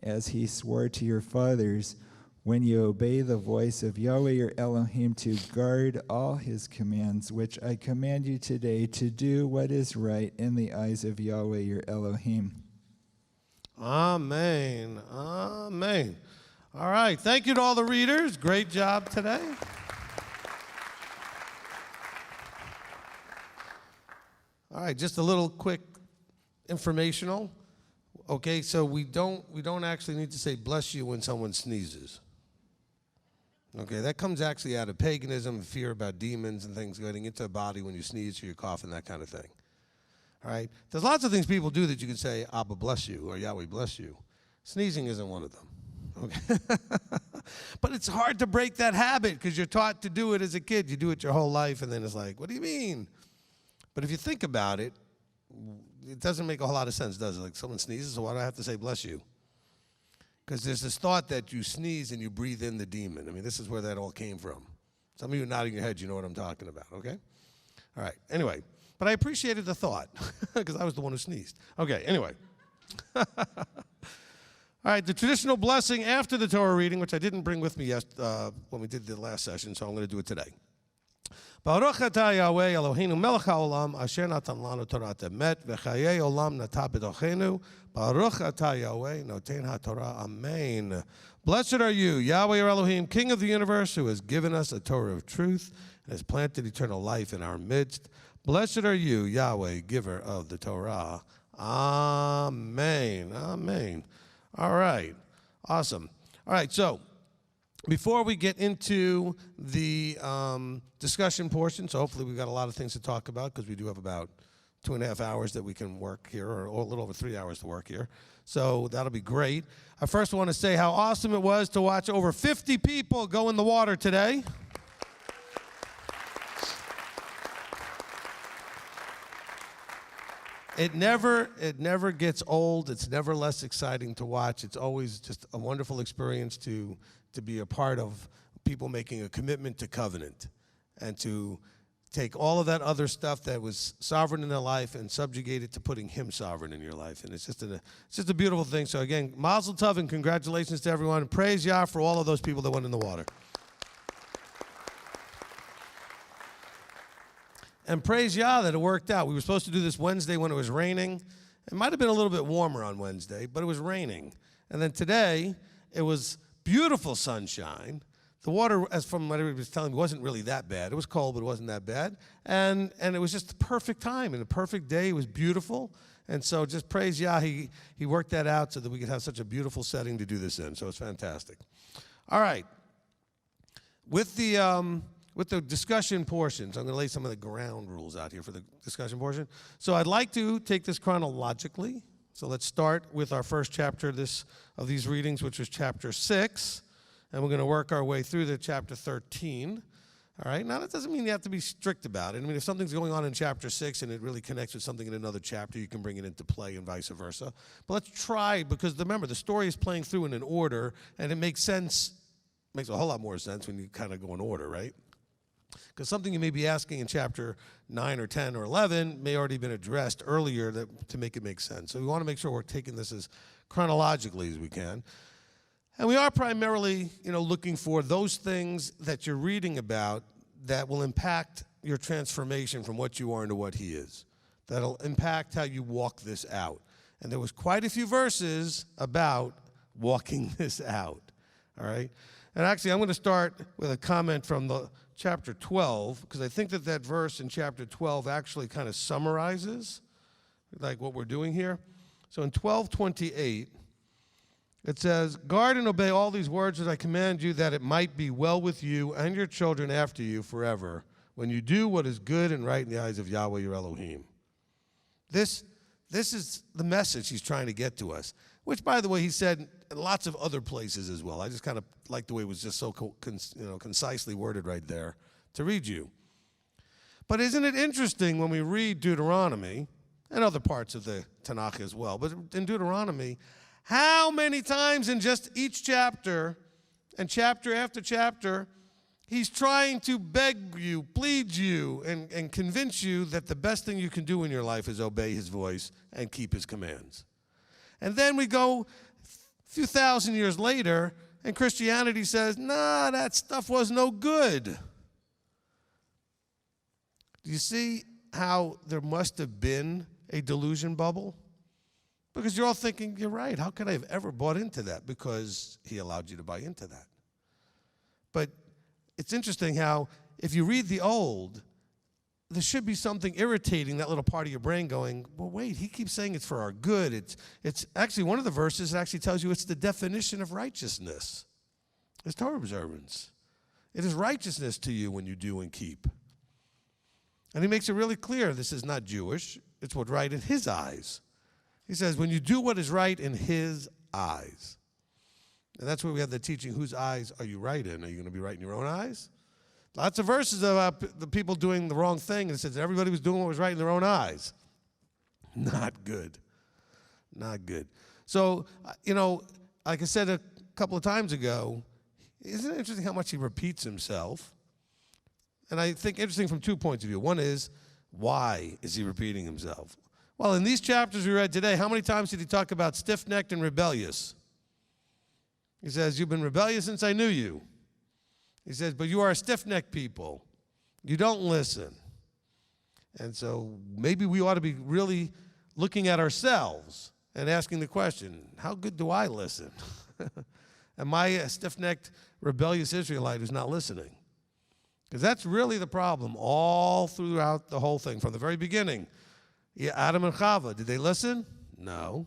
as he swore to your fathers, when you obey the voice of Yahweh your Elohim to guard all his commands, which I command you today, to do what is right in the eyes of Yahweh your Elohim. Amen. Amen. All right. Thank you to all the readers. Great job today. All right, just a little quick informational. Okay, so we don't actually need to say bless you when someone sneezes. Okay, that comes actually out of paganism, fear about demons and things getting into the body when you sneeze or you cough and that kind of thing. All right, there's lots of things people do that you can say Abba bless you or Yahweh bless you. Sneezing isn't one of them. Okay, but it's hard to break that habit because you're taught to do it as a kid. You do it your whole life, and then it's like, what do you mean? But if you think about it, it doesn't make a whole lot of sense, does it? Like someone sneezes, so why do I have to say bless you? Because there's this thought that you sneeze and you breathe in the demon. I mean, this is where that all came from. Some of you nodding your heads, you know what I'm talking about, okay? All right, anyway. But I appreciated the thought because I was the one who sneezed. Okay, anyway. All right, the traditional blessing after the Torah reading, which I didn't bring with me when we did the last session, so I'm going to do it today. Baruch atah Yahweh Eloheinu melech haolam asher natan lanu Torah emet v'chayei olam nata b'tochenu. Baruch atah Yahweh noten haTorah. Amen. Blessed are you, Yahweh your Elohim, King of the universe, who has given us a Torah of truth and has planted eternal life in our midst. Blessed are you, Yahweh, giver of the Torah. Amen. Amen. All right. Awesome. All right, so before we get into the discussion portion, so hopefully we've got a lot of things to talk about because we do have about 2.5 hours that we can work here, or a little over 3 hours to work here. So that'll be great. I first want to say how awesome it was to watch over 50 people go in the water today. It never gets old. It's never less exciting to watch. It's always just a wonderful experience to be a part of people making a commitment to covenant and to take all of that other stuff that was sovereign in their life and subjugate it to putting him sovereign in your life. And it's just a beautiful thing. So again, mazel tov and congratulations to everyone. Praise Yah for all of those people that went in the water. And praise Yah that it worked out. We were supposed to do this Wednesday when it was raining. It might have been a little bit warmer on Wednesday, but it was raining. And then today, it was beautiful sunshine. The water, as from what everybody was telling me, wasn't really that bad. It was cold, but it wasn't that bad. And it was just the perfect time and the perfect day. It was beautiful. And so just praise Yah, he worked that out so that we could have such a beautiful setting to do this in. So it's fantastic. All right. With the discussion portions, I'm going to lay some of the ground rules out here for the discussion portion. So I'd like to take this chronologically. So let's start with our first chapter of these readings, which was chapter 6. And we're going to work our way through to chapter 13. All right? Now, that doesn't mean you have to be strict about it. I mean, if something's going on in chapter 6 and it really connects with something in another chapter, you can bring it into play and vice versa. But let's try, because remember, the story is playing through in an order, and it makes sense, makes a whole lot more sense when you kind of go in order, right? Because something you may be asking in chapter 9 or 10 or 11 may already been addressed earlier to make it make sense. So we want to make sure we're taking this as chronologically as we can. And we are primarily, looking for those things that you're reading about that will impact your transformation from what you are into what he is. That'll impact how you walk this out. And there was quite a few verses about walking this out, all right? And actually, I'm going to start with a comment from the chapter 12, because I think that verse in chapter 12 actually kind of summarizes like what we're doing here. So in 12:28, it says, "Guard and obey all these words that I command you, that it might be well with you and your children after you forever, when you do what is good and right in the eyes of Yahweh your Elohim." This This is the message he's trying to get to us, which, by the way, he said in lots of other places as well. I just kind of like the way it was just so concisely worded right there to read you. But isn't it interesting when we read Deuteronomy, and other parts of the Tanakh as well, but in Deuteronomy, how many times in just each chapter, and chapter after chapter, he's trying to beg you, plead you, and convince you that the best thing you can do in your life is obey his voice and keep his commands. And then we go a few thousand years later, and Christianity says, nah, that stuff was no good. Do you see how there must have been a delusion bubble? Because you're all thinking, you're right, how could I have ever bought into that? Because he allowed you to buy into that. But it's interesting how if you read the Old, there should be something irritating that little part of your brain going, well, wait, he keeps saying it's for our good. It's actually one of the verses that actually tells you it's the definition of righteousness. It's Torah observance. It is righteousness to you when you do and keep. And he makes it really clear this is not Jewish. It's what's right in his eyes. He says, when you do what is right in his eyes. And that's where we have the teaching, whose eyes are you right in? Are you going to be right in your own eyes? Lots of verses about the people doing the wrong thing, and it says everybody was doing what was right in their own eyes. Not good. Not good. So, like I said a couple of times ago, isn't it interesting how much he repeats himself? And I think interesting from 2 points of view. One is, why is he repeating himself? Well, in these chapters we read today, how many times did he talk about stiff-necked and rebellious? He says, you've been rebellious since I knew you. He says, but you are a stiff-necked people. You don't listen. And so maybe we ought to be really looking at ourselves and asking the question, how good do I listen? Am I a stiff-necked, rebellious Israelite who's not listening? Because that's really the problem all throughout the whole thing, from the very beginning. Yeah, Adam and Chava, did they listen? No.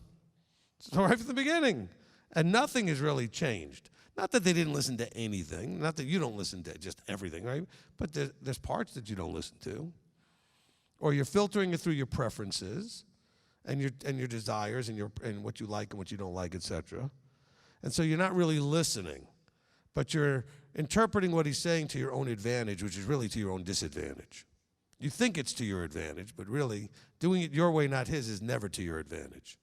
So right from the beginning. And nothing has really changed. Not that they didn't listen to anything. Not that you don't listen to just everything, right? But there's parts that you don't listen to. Or you're filtering it through your preferences and your desires and what you like and what you don't like, etc. And so you're not really listening. But you're interpreting what he's saying to your own advantage, which is really to your own disadvantage. You think it's to your advantage, but really doing it your way, not his, is never to your advantage.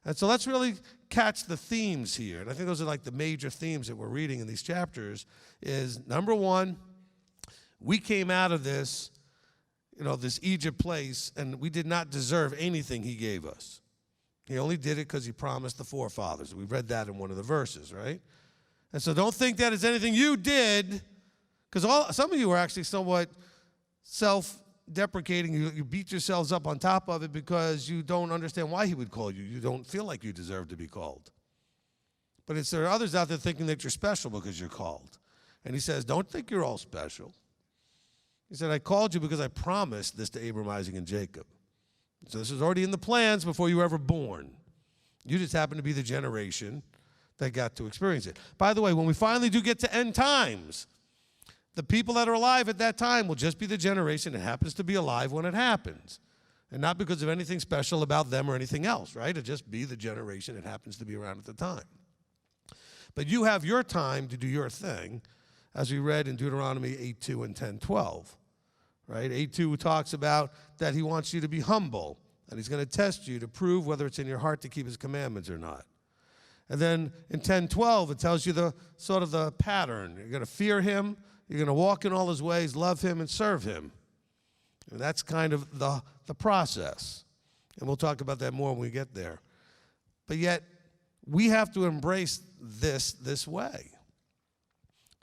And so let's really catch the themes here. And I think those are like the major themes that we're reading in these chapters is, number one, we came out of this, this Egypt place, and we did not deserve anything he gave us. He only did it because he promised the forefathers. We read that in one of the verses, right? And so don't think that it's anything you did, because some of you are actually somewhat self-deprecating. You beat yourselves up on top of it because you don't understand why he would call you. You don't feel like you deserve to be called. But there are others out there thinking that you're special because you're called. And he says, don't think you're all special. He said, I called you because I promised this to Abraham, Isaac, and Jacob. So this was already in the plans before you were ever born. You just happened to be the generation that got to experience it. By the way, when we finally do get to end times, the people that are alive at that time will just be the generation that happens to be alive when it happens. And not because of anything special about them or anything else, right? It'll just be the generation that happens to be around at the time. But you have your time to do your thing, as we read in Deuteronomy 8:2 and 10:12, right? 8:2 talks about that he wants you to be humble, and he's going to test you to prove whether it's in your heart to keep his commandments or not. And then in 10:12, it tells you the sort of the pattern. You're going to fear him, you're going to walk in all his ways, love him, and serve him. And that's kind of the process. And we'll talk about that more when we get there. But yet, we have to embrace this way.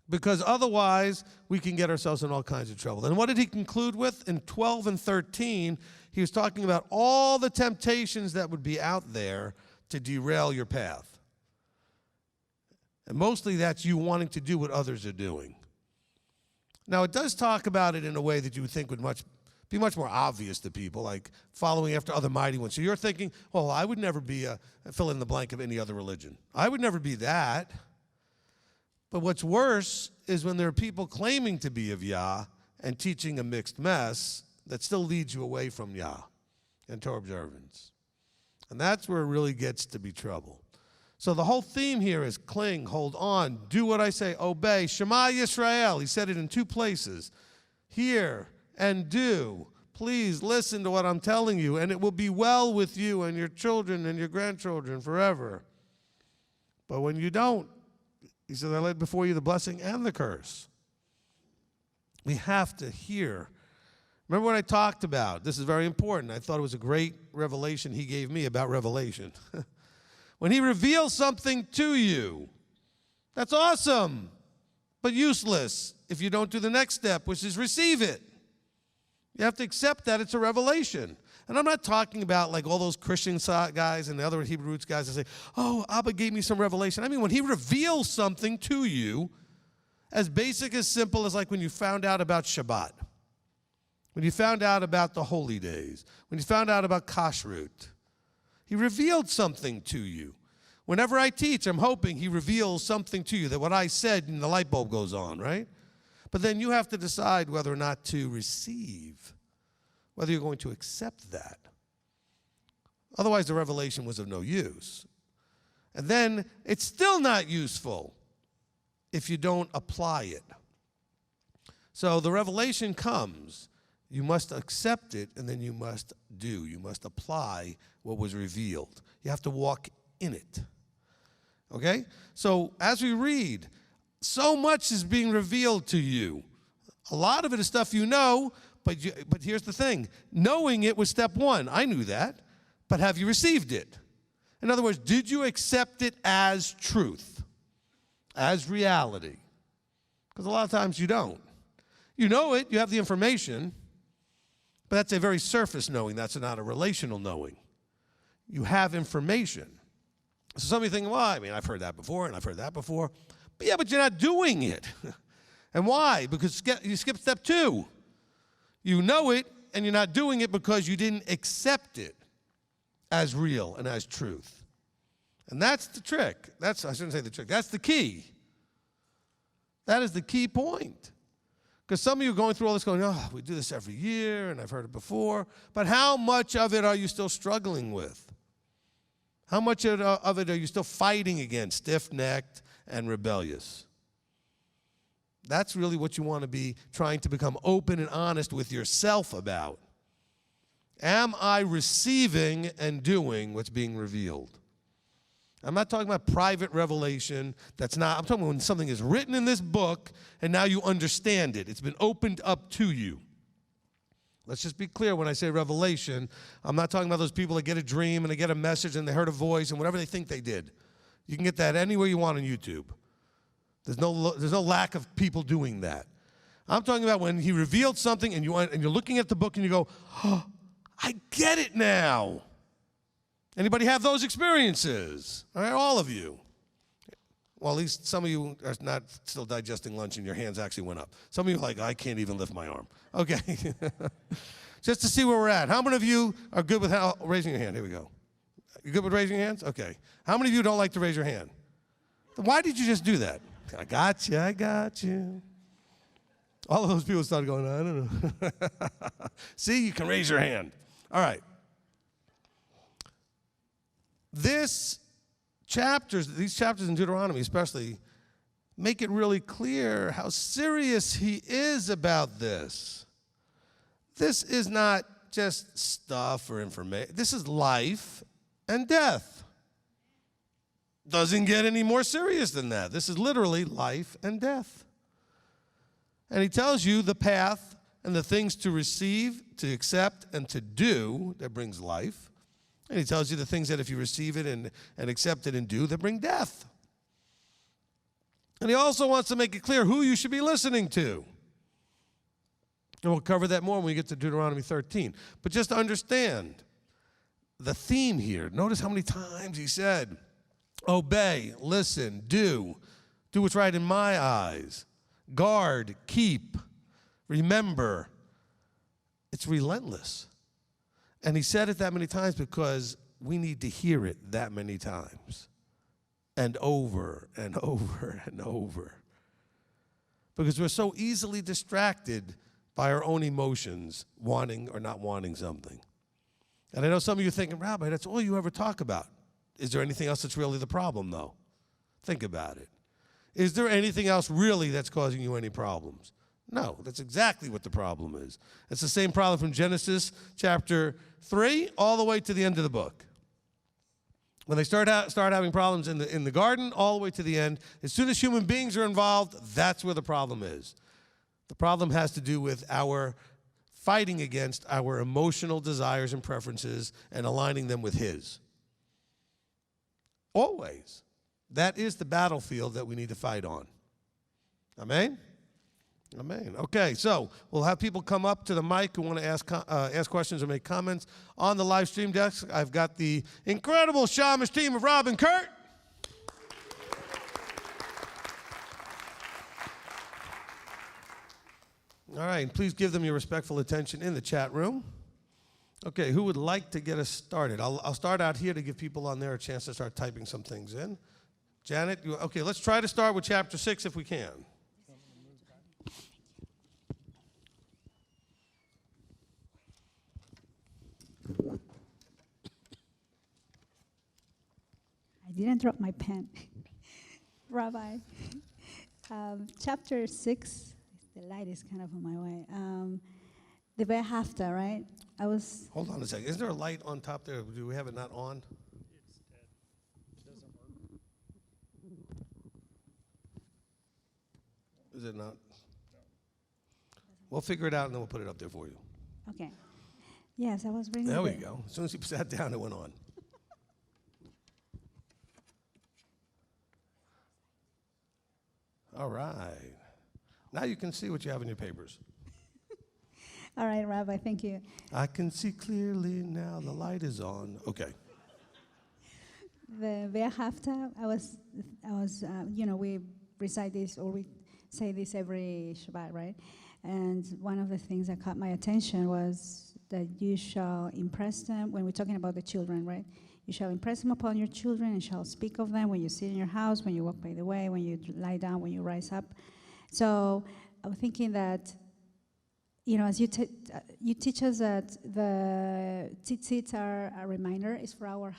Because otherwise, we can get ourselves in all kinds of trouble. And what did he conclude with? In 12 and 13, he was talking about all the temptations that would be out there to derail your path. And mostly that's you wanting to do what others are doing. Now, it does talk about it in a way that you would think would be much more obvious to people, like following after other mighty ones. So you're thinking, well, I would never be a fill in the blank of any other religion. I would never be that. But what's worse is when there are people claiming to be of Yah and teaching a mixed mess that still leads you away from Yah and Torah observance. And that's where it really gets to be trouble. So the whole theme here is cling, hold on, do what I say, obey. Shema Yisrael, he said it in 2 places. Hear and do. Please listen to what I'm telling you, and it will be well with you and your children and your grandchildren forever. But when you don't, he said, I laid before you the blessing and the curse. We have to hear. Remember what I talked about? This is very important. I thought it was a great revelation he gave me about revelation. When he reveals something to you, that's awesome, but useless if you don't do the next step, which is receive it. You have to accept that it's a revelation. And I'm not talking about like all those Christian guys and the other Hebrew roots guys that say, oh, Abba gave me some revelation. I mean, when he reveals something to you, as basic, as simple as like when you found out about Shabbat, when you found out about the holy days, when you found out about kashrut, he revealed something to you. Whenever I teach, I'm hoping he reveals something to you, that what I said and the light bulb goes on, right? But then you have to decide whether or not to receive, whether you're going to accept that. Otherwise, the revelation was of no use. And then it's still not useful if you don't apply it. So the revelation comes. You must accept it, and then you must do. You must apply what was revealed. You have to walk in it. Okay? So as we read, so much is being revealed to you. A lot of it is stuff you know, but here's the thing. Knowing it was step one. I knew that, but have you received it? In other words, did you accept it as truth, as reality? Because a lot of times you don't. You know it, you have the information, but that's a very surface knowing. That's not a relational knowing. You have information. So some of you think, well, I mean, I've heard that before, and I've heard that before. But yeah, but you're not doing it. And why? Because you skipped step 2. You know it, and you're not doing it because you didn't accept it as real and as truth. And that's the trick. I shouldn't say the trick. That's the key. That is the key point. Because some of you are going through all this going, oh, we do this every year, and I've heard it before. But how much of it are you still struggling with? How much of it are you still fighting against, stiff-necked and rebellious? That's really what you want to be trying to become open and honest with yourself about. Am I receiving and doing what's being revealed? I'm not talking about private revelation. I'm talking about when something is written in this book and now you understand it. It's been opened up to you. Let's just be clear when I say revelation. I'm not talking about those people that get a dream and they get a message and they heard a voice and whatever they think they did. You can get that anywhere you want on YouTube. There's no lack of people doing that. I'm talking about when he revealed something and you're looking at the book and you go, oh, I get it now. Anybody have those experiences? All right, all of you. Well, at least some of you are not still digesting lunch and your hands actually went up. Some of you are like, I can't even lift my arm. Okay. Just to see where we're at. How many of you are good with raising your hand? Here we go. You good with raising your hands? Okay. How many of you don't like to raise your hand? Why did you just do that? I got you. All of those people started going, I don't know. See, you can raise your hand. All right. These chapters in Deuteronomy especially, make it really clear how serious he is about this. This is not just stuff or information. This is life and death. Doesn't get any more serious than that. This is literally life and death. And he tells you the path and the things to receive, to accept, and to do that brings life. And he tells you the things that if you receive it and accept it and do, that bring death. And he also wants to make it clear who you should be listening to. And we'll cover that more when we get to Deuteronomy 13. But just to understand the theme here, notice how many times he said, obey, listen, do what's right in my eyes, guard, keep, remember. It's relentless. And he said it that many times because we need to hear it that many times. And over and over and over. Because we're so easily distracted by our own emotions, wanting or not wanting something. And I know some of you are thinking, Rabbi, that's all you ever talk about. Is there anything else that's really the problem, though? Think about it. Is there anything else really that's causing you any problems? No, that's exactly what the problem is. It's the same problem from Genesis chapter 3 all the way to the end of the book. When they start having problems in the garden, all the way to the end, as soon as human beings are involved, that's where the problem is. The problem has to do with our fighting against our emotional desires and preferences and aligning them with His. Always. That is the battlefield that we need to fight on. Amen? Amen. Okay, so we'll have people come up to the mic who want to ask questions or make comments. On the live stream desk, I've got the incredible Shamish team of Rob and Kurt. All right, please give them your respectful attention in the chat room. Okay, who would like to get us started? I'll start out here to give people on there a chance to start typing some things in. Janet, okay, let's try to start with chapter 6 if we can. I didn't drop my pen. Rabbi, chapter 6, the light is kind of on my way. The Behafta, right? Hold on a second. Is there a light on top there? Do we have it not on? It's dead. It doesn't work. Is it not? We'll figure it out and then we'll put it up there for you. Okay. Yes, I was reading. There we go. As soon as you sat down, it went on. All right. Now you can see what you have in your papers. All right, Rabbi, thank you. I can see clearly now. The light is on. Okay. The Behafta, we recite this or we say this every Shabbat, right? And one of the things that caught my attention was that you shall impress them, when we're talking about the children, right? You shall impress them upon your children and shall speak of them when you sit in your house, when you walk by the way, when you lie down, when you rise up. So I was thinking that, as you teach us that the tzitzit are a reminder, is for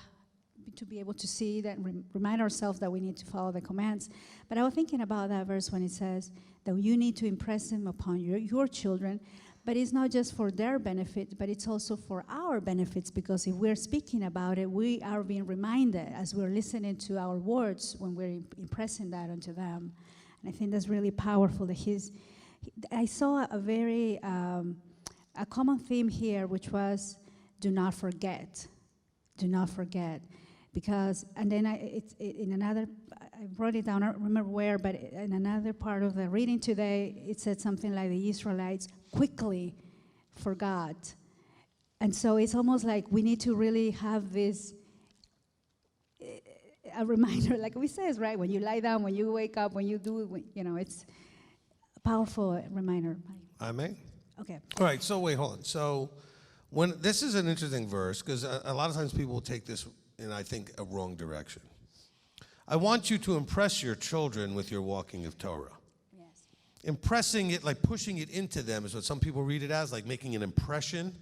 to be able to see that, remind ourselves that we need to follow the commands. But I was thinking about that verse when it says that you need to impress them upon your children, but it's not just for their benefit, but it's also for our benefits, because if we're speaking about it, we are being reminded as we're listening to our words when we're impressing that onto them. And I think that's really powerful. I saw a very a common theme here, which was do not forget. Do not forget. Because, and then I wrote it down, I don't remember where, but in another part of the reading today, it said something like the Israelites quickly forgot. And so it's almost like we need to really have this, a reminder, like we says, right? When you lie down, when you wake up, when you do, it's a powerful reminder. Amen. Okay. All right, so wait, hold on. So this is an interesting verse, because a lot of times people will take this in, I think, a wrong direction. I want you to impress your children with your walking of Torah. Yes. Impressing it, like pushing it into them, is what some people read it as, like making an impression.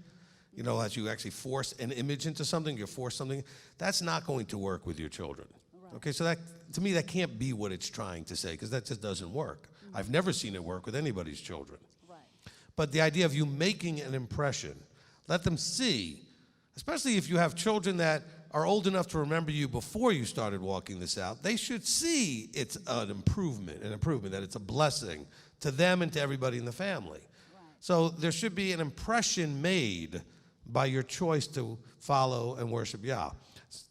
As you actually force an image into something, you force something. That's not going to work with your children. Right. Okay, so that, to me, that can't be what it's trying to say, because that just doesn't work. Mm-hmm. I've never seen it work with anybody's children. Right. But the idea of you making an impression, let them see, especially if you have children that are old enough to remember you before you started walking this out, they should see it's an improvement, that it's a blessing to them and to everybody in the family. Right. So there should be an impression made by your choice to follow and worship Yah.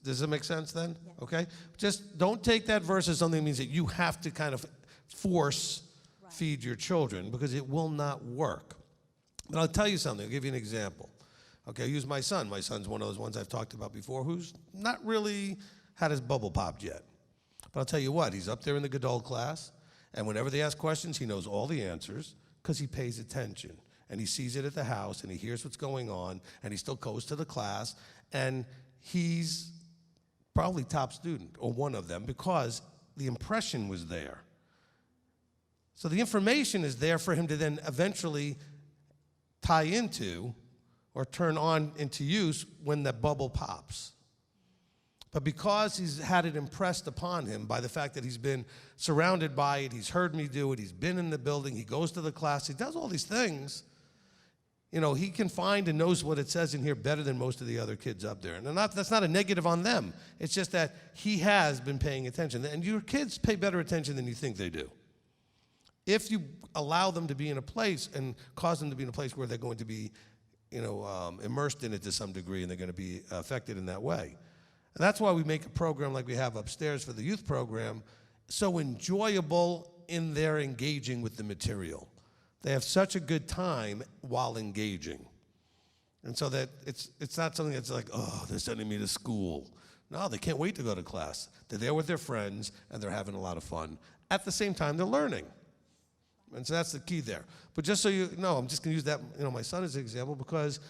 Does that make sense then? Yeah. Okay? Just don't take that verse as something that means that you have to kind of force feed your children, because it will not work. But I'll tell you something. I'll give you an example. Okay, I'll use my son. My son's one of those ones I've talked about before who's not really had his bubble popped yet. But I'll tell you what, he's up there in the Gadol class, and whenever they ask questions, he knows all the answers because he pays attention. And he sees it at the house, and he hears what's going on, and he still goes to the class, and he's probably top student, or one of them, because the impression was there. So the information is there for him to then eventually tie into or turn on into use when that bubble pops. But because he's had it impressed upon him by the fact that he's been surrounded by it, he's heard me do it, he's been in the building, he goes to the class, he does all these things, he can find and knows what it says in here better than most of the other kids up there. And that's not a negative on them. It's just that he has been paying attention. And your kids pay better attention than you think they do. If you allow them to be in a place and cause them to be in a place where they're going to be, immersed in it to some degree and they're going to be affected in that way. And that's why we make a program like we have upstairs for the youth program so enjoyable in their engaging with the material. They have such a good time while engaging. And so that it's not something that's like, oh, they're sending me to school. No, they can't wait to go to class. They're there with their friends, and they're having a lot of fun. At the same time, they're learning. And so that's the key there. But just so you know, I'm just going to use that, my son as an example because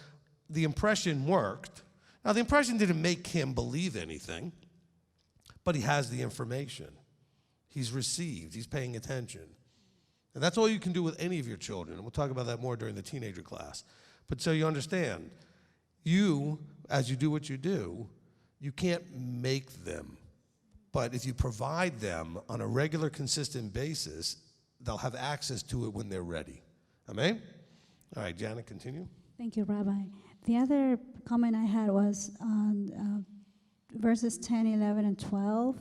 the impression worked. Now, the impression didn't make him believe anything, but he has the information. He's received. He's paying attention. And that's all you can do with any of your children. And we'll talk about that more during the teenager class. But so you understand, you, as you do what you do, you can't make them. But if you provide them on a regular, consistent basis, they'll have access to it when they're ready. Amen? All right, Janet, continue. Thank you, Rabbi. The other comment I had was on verses 10, 11, and 12.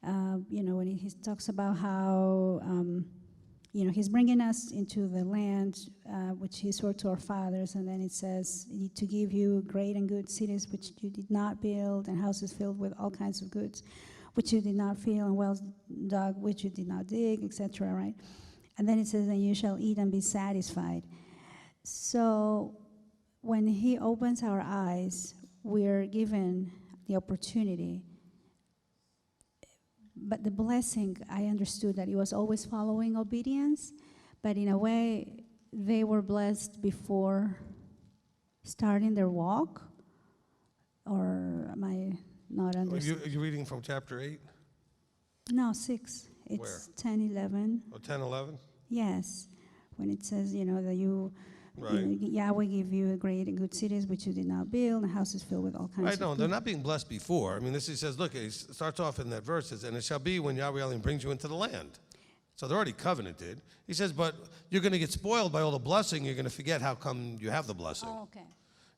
When he talks about how, he's bringing us into the land which he swore to our fathers, and then it says, to give you great and good cities which you did not build, and houses filled with all kinds of goods which you did not fill, and wells dug which you did not dig, etc., right? And then it says, and you shall eat and be satisfied. So when he opens our eyes, we're given the opportunity. But the blessing, I understood that it was always following obedience, but in a way, they were blessed before starting their walk, or am I not understanding? Are you reading from chapter 8? No, 6. It's Where? 10, 11. Oh, 10, 11? Yes, when it says, that you, Right. Yahweh give you great and good cities which you did not build, and houses filled with all kinds Right, of no, good. they're not being blessed before. I mean, he says, look, he starts off in that verse, says, and it shall be when Yahweh Elohim brings you into the land. So they're already covenanted. He says, but you're going to get spoiled by all the blessing. You're going to forget how come you have the blessing. Oh, okay.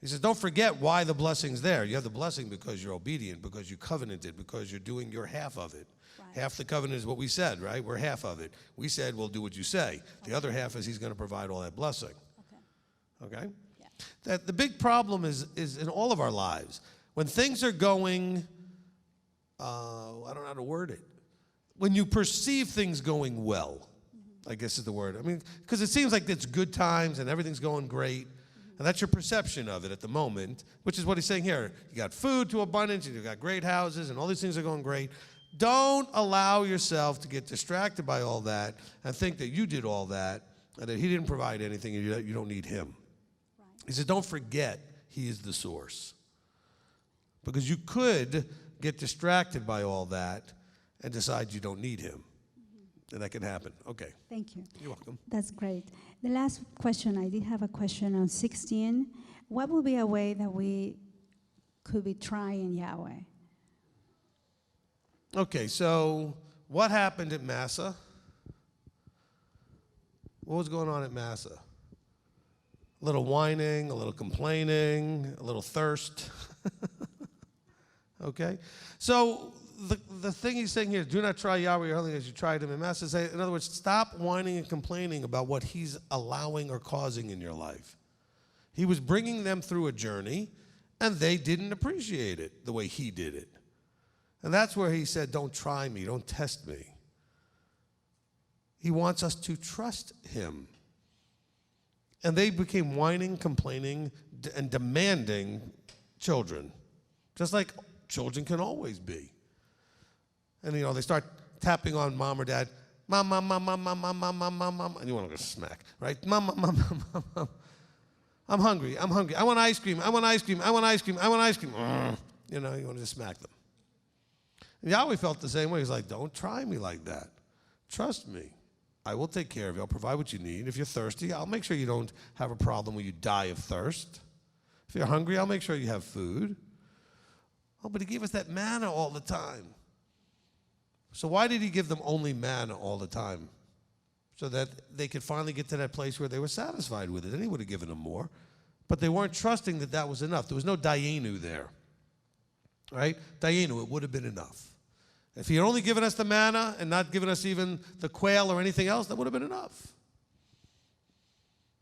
He says, don't forget why the blessing's there. You have the blessing because you're obedient, because you covenanted, because you're doing your half of it. Right. Half the covenant is what we said, right? We're half of it. We said, we'll do what you say. The other half is he's going to provide all that blessing. Okay? Yeah. That the big problem is in all of our lives. When things are going, I don't know how to word it. When you perceive things going well, I guess is the word. I mean, because it seems like it's good times and everything's going great. And that's your perception of it at the moment, which is what he's saying here. You got food to abundance, and you got great houses, and all these things are going great. Don't allow yourself to get distracted by all that and think that you did all that and that he didn't provide anything and you don't need him. Right. He said, don't forget he is the source. Because you could get distracted by all that and decide you don't need him. And that can happen. Okay. Thank you. You're welcome. That's great. The last question, I did have a question on 16. What would be a way that we could be trying Yahweh? Okay, so what happened at Massa? What was going on at Massa? A little whining, a little complaining, a little thirst. Okay? So the thing he's saying here, do not try Yahweh your Elohim as you tried him in Massa. In other words, stop whining and complaining about what he's allowing or causing in your life. He was bringing them through a journey, and they didn't appreciate it the way he did it. And that's where he said, don't try me, don't test me. He wants us to trust him. And they became whining, complaining, and demanding children, just like children can always be. And, they start tapping on mom or dad, mom, mom, mom, mom, mom, mom, mom, mom, mom, mom, and you want to go smack, right? Mom, mom, mom, mom, mom, mom. I'm hungry, I want ice cream, I want ice cream, I want ice cream, I want ice cream. You want to just smack them. And Yahweh felt the same way. He's like, don't try me like that. Trust me. I will take care of you. I'll provide what you need. If you're thirsty, I'll make sure you don't have a problem where you die of thirst. If you're hungry, I'll make sure you have food. Oh, but he gave us that manna all the time. So why did he give them only manna all the time? So that they could finally get to that place where they were satisfied with it. And he would have given them more. But they weren't trusting that that was enough. There was no dayenu there. Right? Dayenu, it would have been enough. If he had only given us the manna and not given us even the quail or anything else, that would have been enough.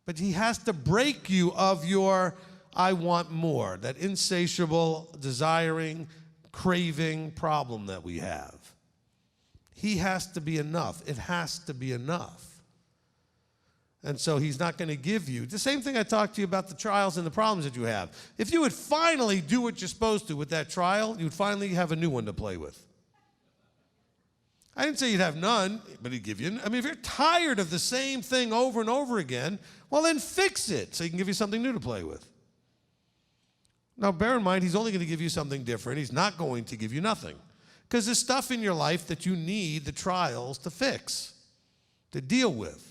But he has to break you of your I want more, that insatiable, desiring, craving problem that we have. He has to be enough. It has to be enough. And so he's not going to give you. The same thing I talked to you about the trials and the problems that you have. If you would finally do what you're supposed to with that trial, you'd finally have a new one to play with. I didn't say you'd have none, but he'd give you. I mean, if you're tired of the same thing over and over again, well, then fix it so he can give you something new to play with. Now, bear in mind, he's only going to give you something different. He's not going to give you nothing. Because there's stuff in your life that you need the trials to fix, to deal with.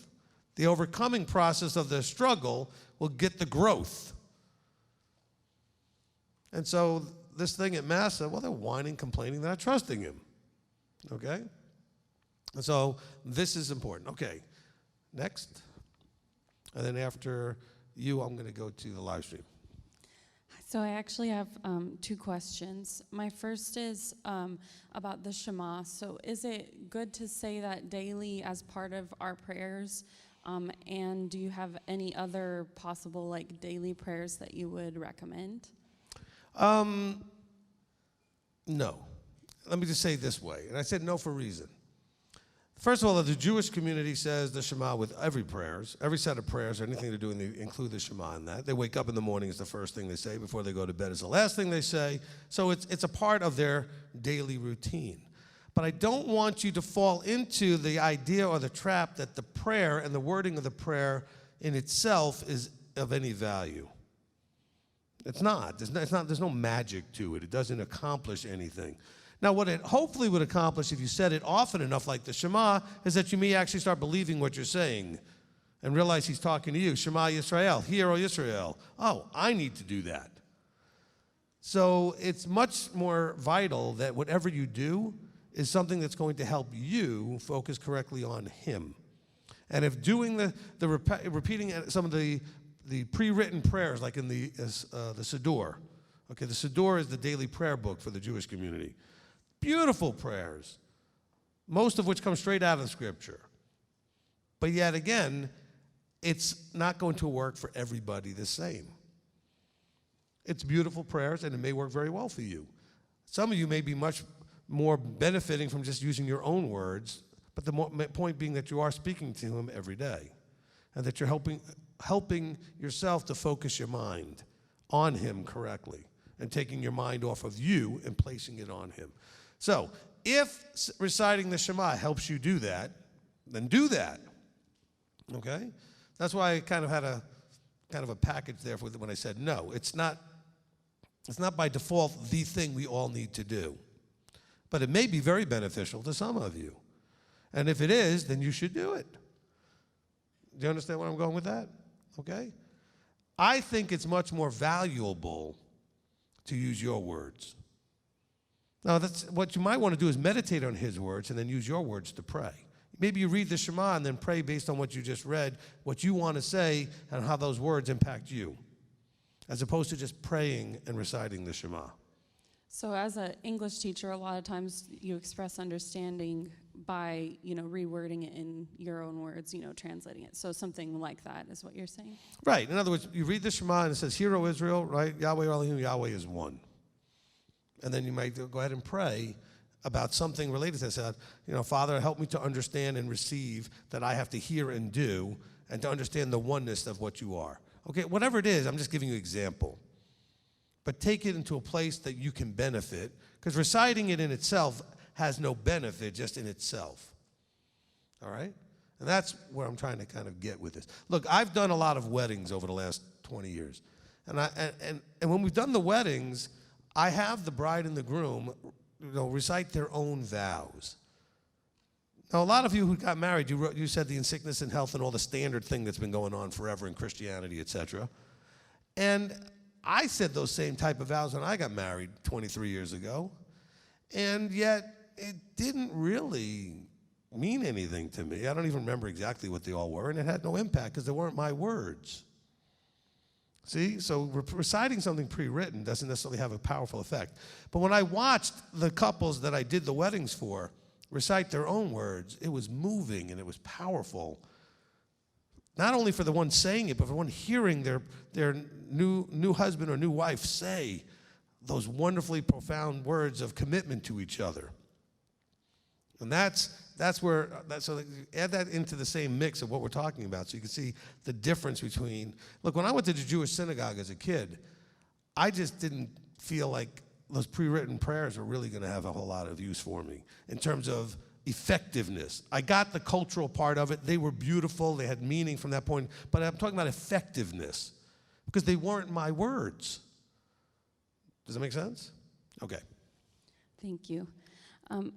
The overcoming process of the struggle will get the growth. And so this thing at Massa, well, they're whining, complaining, they're not trusting him. Okay? And so this is important. Okay, next. And then after you, I'm going to go to the live stream. So I actually have two questions. My first is about the Shema. So is it good to say that daily as part of our prayers? And do you have any other possible like daily prayers that you would recommend? No. Let me just say it this way. And I said no for a reason. First of all, the Jewish community says the Shema with every prayers, every set of prayers or anything to do, and they include the Shema in that. They wake up in the morning, it's the first thing they say. Before they go to bed, it's the last thing they say. So it's a part of their daily routine. But I don't want you to fall into the idea or the trap that the prayer and the wording of the prayer in itself is of any value. It's not. There's no magic to it. It doesn't accomplish anything. Now, what it hopefully would accomplish if you said it often enough like the Shema is that you may actually start believing what you're saying and realize he's talking to you. Shema Yisrael, Hear, O Yisrael. Oh, I need to do that. So it's much more vital that whatever you do is something that's going to help you focus correctly on him. And if doing repeating some of the pre-written prayers, like in the Siddur, okay, the Siddur is the daily prayer book for the Jewish community. Beautiful prayers, most of which come straight out of Scripture. But yet again, it's not going to work for everybody the same. It's beautiful prayers, and it may work very well for you. Some of you may be much more benefiting from just using your own words, but the point being that you are speaking to him every day, and that you're helping yourself to focus your mind on him correctly, and taking your mind off of you and placing it on him. So, if reciting the Shema helps you do that, then do that. Okay? That's why I kind of had a package there when I said no. It's not by default the thing we all need to do. But it may be very beneficial to some of you. And if it is, then you should do it. Do you understand where I'm going with that? Okay? I think it's much more valuable to use your words. Now, that's what you might want to do is meditate on his words and then use your words to pray. Maybe you read the Shema and then pray based on what you just read, what you want to say, and how those words impact you, as opposed to just praying and reciting the Shema. So as an English teacher, a lot of times you express understanding by, rewording it in your own words, translating it. So something like that is what you're saying? Right. In other words, you read the Shema and it says, Hear, O Israel, right? Yahweh Elohim, Yahweh is one. And then you might go ahead and pray about something related to that. Father, help me to understand and receive that I have to hear and do, and to understand the oneness of what you are. Okay, whatever it is, I'm just giving you an example. But take it into a place that you can benefit, because reciting it in itself has no benefit just in itself. All right? And that's where I'm trying to kind of get with this. Look, I've done a lot of weddings over the last 20 years. And when we've done the weddings, I have the bride and the groom recite their own vows. Now, a lot of you who got married, you said the in sickness and health and all the standard thing that's been going on forever in Christianity, etc. And I said those same type of vows when I got married 23 years ago, and yet it didn't really mean anything to me. I don't even remember exactly what they all were, and it had no impact because they weren't my words. See, so reciting something pre-written doesn't necessarily have a powerful effect. But when I watched the couples that I did the weddings for recite their own words, it was moving and it was powerful. Not only for the one saying it, but for one hearing their new husband or new wife say those wonderfully profound words of commitment to each other. And so add that into the same mix of what we're talking about so you can see the difference between, look, when I went to the Jewish synagogue as a kid, I just didn't feel like those pre-written prayers were really going to have a whole lot of use for me in terms of effectiveness. I got the cultural part of it. They were beautiful. They had meaning from that point. But I'm talking about effectiveness because they weren't my words. Does that make sense? Okay. Thank you.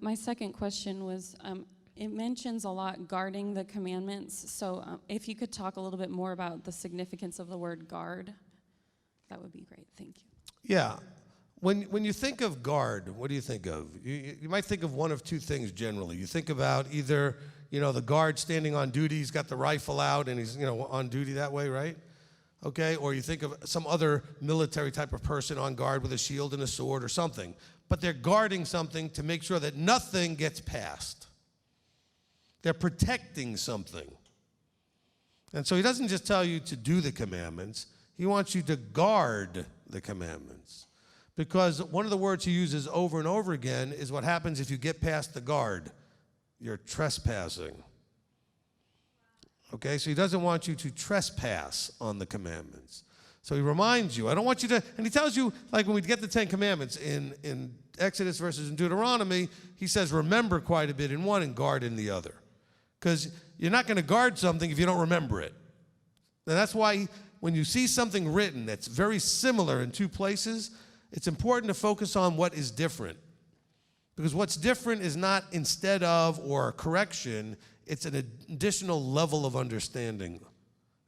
My second question was, it mentions a lot guarding the commandments. So if you could talk a little bit more about the significance of the word guard, that would be great. Thank you. Yeah. When you think of guard, what do you think of? You might think of one of two things generally. You think about either, the guard standing on duty, he's got the rifle out and he's, on duty that way, right? Okay, or you think of some other military type of person on guard with a shield and a sword or something. But they're guarding something to make sure that nothing gets past. They're protecting something. And so he doesn't just tell you to do the commandments, he wants you to guard the commandments. Because one of the words he uses over and over again is what happens if you get past the guard. You're trespassing. Okay, so he doesn't want you to trespass on the commandments. So he reminds you, I don't want you to, and he tells you, like when we get the 10 Commandments in Exodus versus in Deuteronomy, he says remember quite a bit in one and guard in the other. Because you're not going to guard something if you don't remember it. And that's why when you see something written that's very similar in two places, it's important to focus on what is different. Because what's different is not instead of or a correction, it's an additional level of understanding.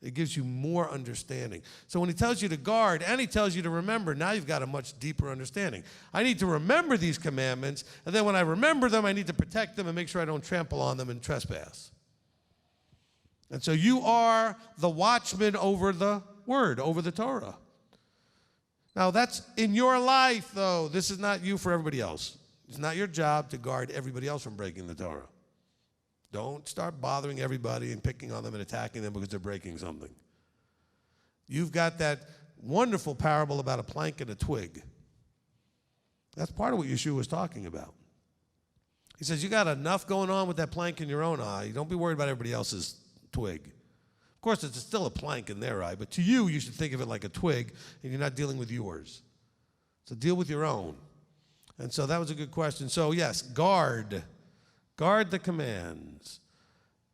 It gives you more understanding. So when he tells you to guard and he tells you to remember, now you've got a much deeper understanding. I need to remember these commandments, and then when I remember them, I need to protect them and make sure I don't trample on them and trespass. And so you are the watchman over the word, over the Torah. Now that's in your life, though. This is not you for everybody else. It's not your job to guard everybody else from breaking the Torah. Don't start bothering everybody and picking on them and attacking them because they're breaking something. You've got that wonderful parable about a plank and a twig. That's part of what Yeshua was talking about. He says, you got enough going on with that plank in your own eye. Don't be worried about everybody else's twig. Of course, it's still a plank in their eye, but to you, you should think of it like a twig, and you're not dealing with yours. So deal with your own. And so that was a good question. So yes, guard the commands.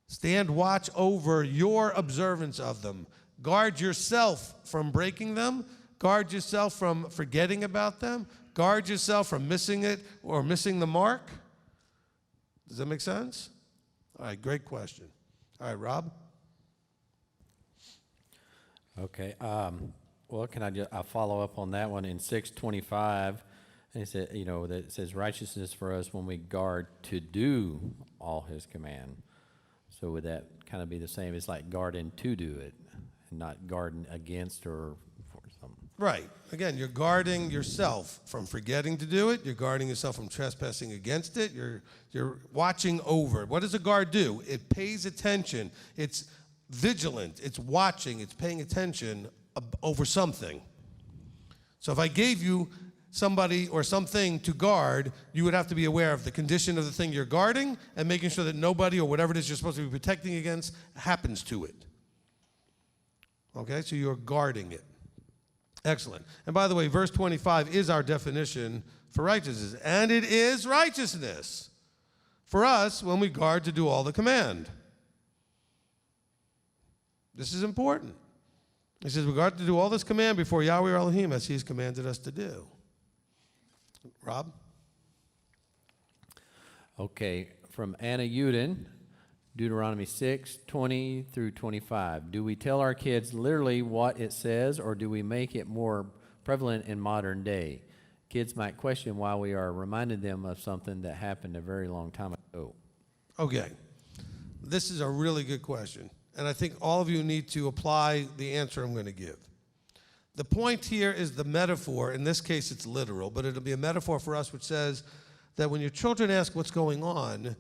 Stand watch over your observance of them. Guard yourself from breaking them. Guard yourself from forgetting about them. Guard yourself from missing it or missing the mark. Does that make sense? All right, great question. All right, Rob? Okay. Well, can I follow up on that one in 6:25? And it said, that it says righteousness for us when we guard to do all his command. So would that kind of be the same? It's like guarding to do it, and not guarding against or for something. Right. Again, you're guarding yourself from forgetting to do it. You're guarding yourself from trespassing against it. You're watching over it. What does a guard do? It pays attention. It's vigilant. It's watching. It's paying attention over something. So if I gave you somebody or something to guard, you would have to be aware of the condition of the thing you're guarding and making sure that nobody or whatever it is you're supposed to be protecting against happens to it. Okay, so you're guarding it. Excellent. And by the way, verse 25 is our definition for righteousness. And it is righteousness for us when we guard to do all the command. This is important. He says we guard to do all this command before Yahweh Elohim as he's commanded us to do. Rob? Okay, from Anna Uden, Deuteronomy 6:20 through 25. Do we tell our kids literally what it says, or do we make it more prevalent in modern day. Kids might question why we are reminding them of something that happened a very long time ago. Okay. This is a really good question. And I think all of you need to apply the answer I'm going to give. The point here is the metaphor. In this case, it's literal, but it'll be a metaphor for us which says that when your children ask what's going on,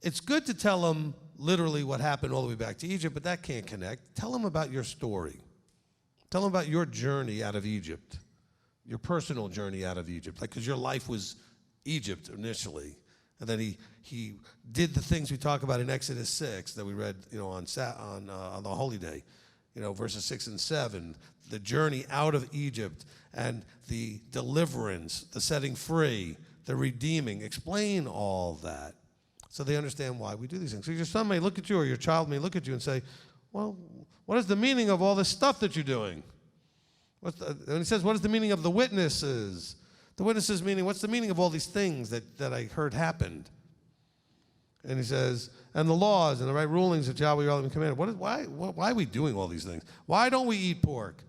it's good to tell them literally what happened all the way back to Egypt, but that can't connect. Tell them about your story. Tell them about your journey out of Egypt, your personal journey out of Egypt, because your life was Egypt initially. And then he did the things we talk about in Exodus 6 that we read, on the Holy Day, verses 6 and 7, the journey out of Egypt and the deliverance, the setting free, the redeeming. Explain all that so they understand why we do these things. So your son may look at you or your child may look at you and say, well, what is the meaning of all this stuff that you're doing? And he says, what is the meaning of the witnesses? The witnesses meaning, what's the meaning of all these things that I heard happened? And he says, and the laws and the right rulings that Yahweh your Elohim commanded. Why are we doing all these things? Why don't we eat pork?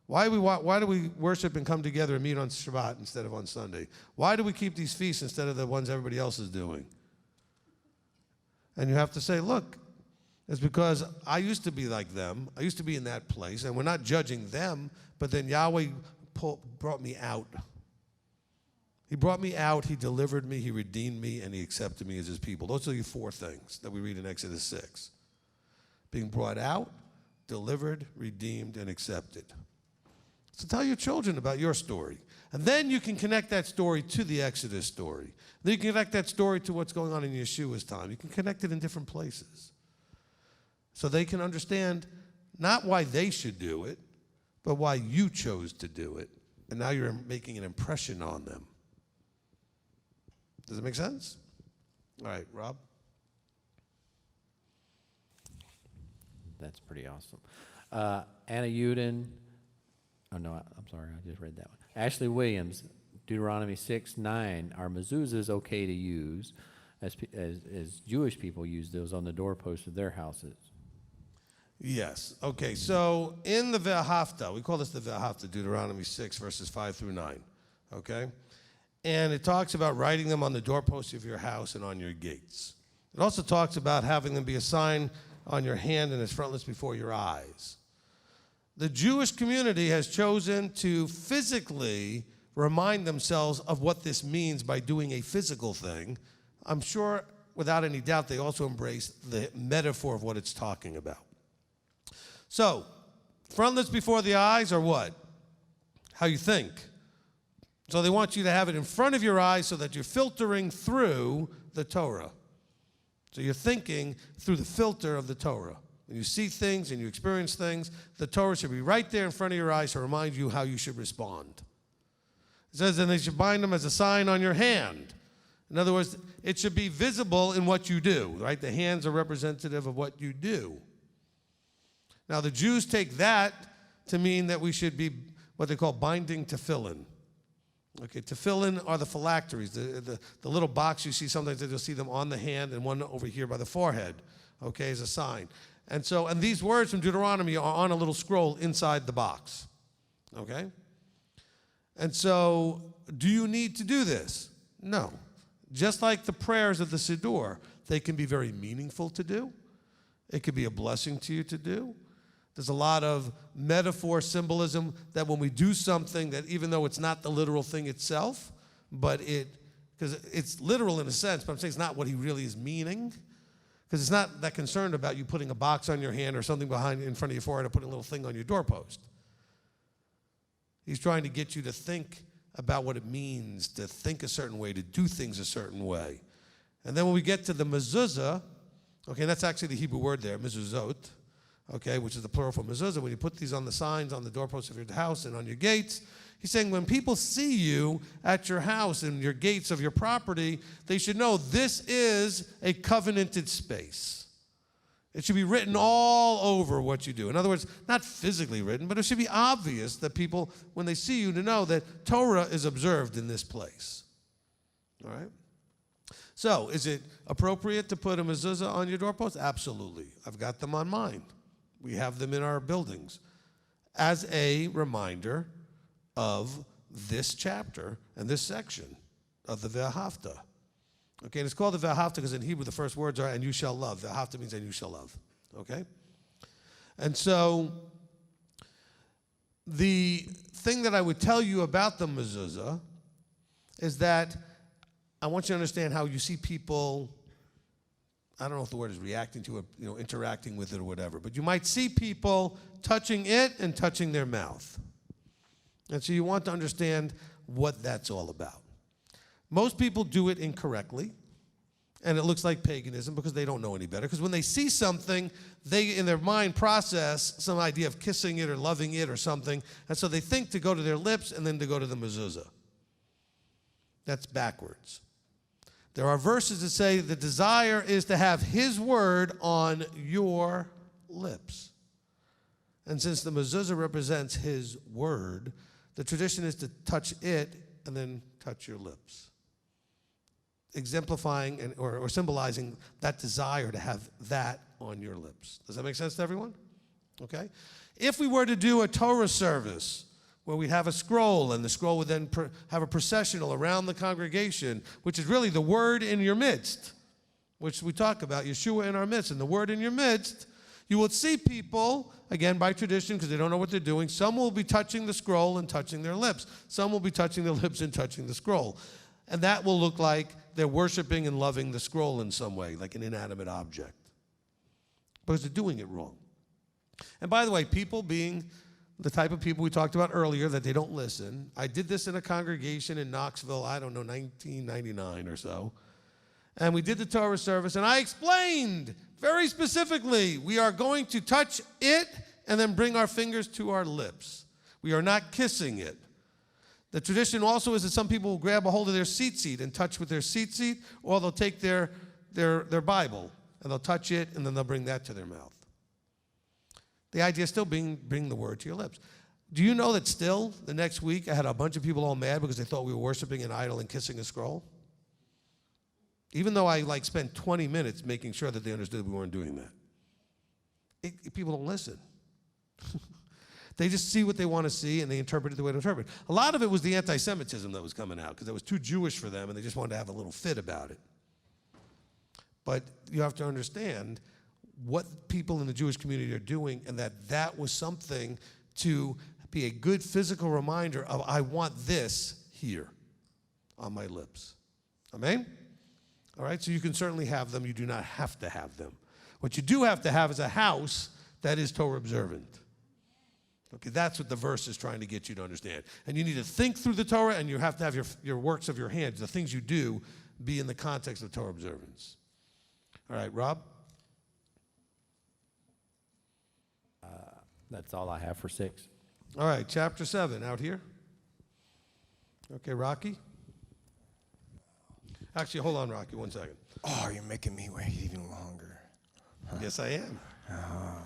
Why do we worship and come together and meet on Shabbat instead of on Sunday? Why do we keep these feasts instead of the ones everybody else is doing? And you have to say, look, it's because I used to be like them. I used to be in that place. And we're not judging them, but then Yahweh brought me out. He brought me out, he delivered me, he redeemed me, and he accepted me as his people. Those are the 4 things that we read in Exodus 6. Being brought out, delivered, redeemed, and accepted. So tell your children about your story. And then you can connect that story to the Exodus story. Then you can connect that story to what's going on in Yeshua's time. You can connect it in different places. So they can understand not why they should do it, but why you chose to do it. And now you're making an impression on them. Does it make sense? All right, Rob? That's pretty awesome. Anna Uden, I'm sorry, I just read that one. Ashley Williams, Deuteronomy 6:9. Are mezuzahs okay to use as Jewish people use those on the doorposts of their houses? Yes. Okay, so in the Ve'ahavta, we call this the Ve'ahavta, Deuteronomy 6, verses 5 through 9. Okay? And it talks about writing them on the doorposts of your house and on your gates. It also talks about having them be a sign on your hand and as frontlets before your eyes. The Jewish community has chosen to physically remind themselves of what this means by doing a physical thing. I'm sure, without any doubt, they also embrace the metaphor of what it's talking about. So, frontlets before the eyes are what? How you think. So they want you to have it in front of your eyes so that you're filtering through the Torah. So you're thinking through the filter of the Torah. When you see things and you experience things, the Torah should be right there in front of your eyes to remind you how you should respond. It says, and they should bind them as a sign on your hand. In other words, it should be visible in what you do, right? The hands are representative of what you do. Now, the Jews take that to mean that we should be what they call binding tefillin. Okay, tefillin are the phylacteries, the little box you see sometimes that you'll see them on the hand and one over here by the forehead, okay, as a sign. And these words from Deuteronomy are on a little scroll inside the box, okay? And so, do you need to do this? No. Just like the prayers of the Siddur, they can be very meaningful to do. It could be a blessing to you to do. There's a lot of metaphor, symbolism, that when we do something that even though it's not the literal thing itself, but because it's literal in a sense, but I'm saying it's not what he really is meaning. Because it's not that concerned about you putting a box on your hand or something in front of your forehead or putting a little thing on your doorpost. He's trying to get you to think about what it means to think a certain way, to do things a certain way. And then when we get to the mezuzah, okay, that's actually the Hebrew word there, mezuzot, okay, which is the plural for mezuzah. When you put these on the signs on the doorposts of your house and on your gates, he's saying when people see you at your house and your gates of your property, they should know this is a covenanted space. It should be written all over what you do. In other words, not physically written, but it should be obvious that people, when they see you, to know that Torah is observed in this place. All right? So, is it appropriate to put a mezuzah on your doorpost? Absolutely. I've got them on mine. We have them in our buildings as a reminder of this chapter and this section of the Ve'ahavta. Okay, and it's called the Ve'ahavta because in Hebrew the first words are, and you shall love. Ve'ahavta means, and you shall love. Okay? And so, the thing that I would tell you about the mezuzah is that I want you to understand how you see people, I don't know if the word is reacting to it, interacting with it or whatever, but you might see people touching it and touching their mouth. And so you want to understand what that's all about. Most people do it incorrectly, and it looks like paganism because they don't know any better. Because when they see something, they, in their mind, process some idea of kissing it or loving it or something, and so they think to go to their lips and then to go to the mezuzah. That's backwards. There are verses that say the desire is to have His word on your lips. And since the mezuzah represents His word, the tradition is to touch it and then touch your lips, exemplifying or symbolizing that desire to have that on your lips. Does that make sense to everyone? Okay. If we were to do a Torah service where we have a scroll, and the scroll would then have a processional around the congregation, which is really the word in your midst, which we talk about, Yeshua in our midst, and the word in your midst, you will see people, again, by tradition, because they don't know what they're doing, some will be touching the scroll and touching their lips. Some will be touching their lips and touching the scroll. And that will look like they're worshiping and loving the scroll in some way, like an inanimate object, because they're doing it wrong. And by the way, people being the type of people we talked about earlier, that they don't listen. I did this in a congregation in Knoxville, 1999 or so. And we did the Torah service, and I explained very specifically, we are going to touch it and then bring our fingers to our lips. We are not kissing it. The tradition also is that some people will grab a hold of their seat and touch with their seat, or they'll take their Bible and they'll touch it and then they'll bring that to their mouth. The idea is still bring the word to your lips. Do you know that still the next week I had a bunch of people all mad because they thought we were worshiping an idol and kissing a scroll? Even though I spent 20 minutes making sure that they understood we weren't doing that. People don't listen. They just see what they want to see and they interpret it the way to interpret it. A lot of it was the anti-Semitism that was coming out because it was too Jewish for them and they just wanted to have a little fit about it. But you have to understand what people in the Jewish community are doing, and that was something to be a good physical reminder of, I want this here on my lips. Amen? All right, so you can certainly have them. You do not have to have them. What you do have to have is a house that is Torah observant. Okay, that's what the verse is trying to get you to understand. And you need to think through the Torah, and you have to have your works of your hands, the things you do, be in the context of Torah observance. All right, Rob? That's all I have for 6. All right, chapter 7, out here. Okay, Rocky? Actually, hold on, Rocky, 1 second. Oh, you're making me wait even longer. Yes, I am. Oh,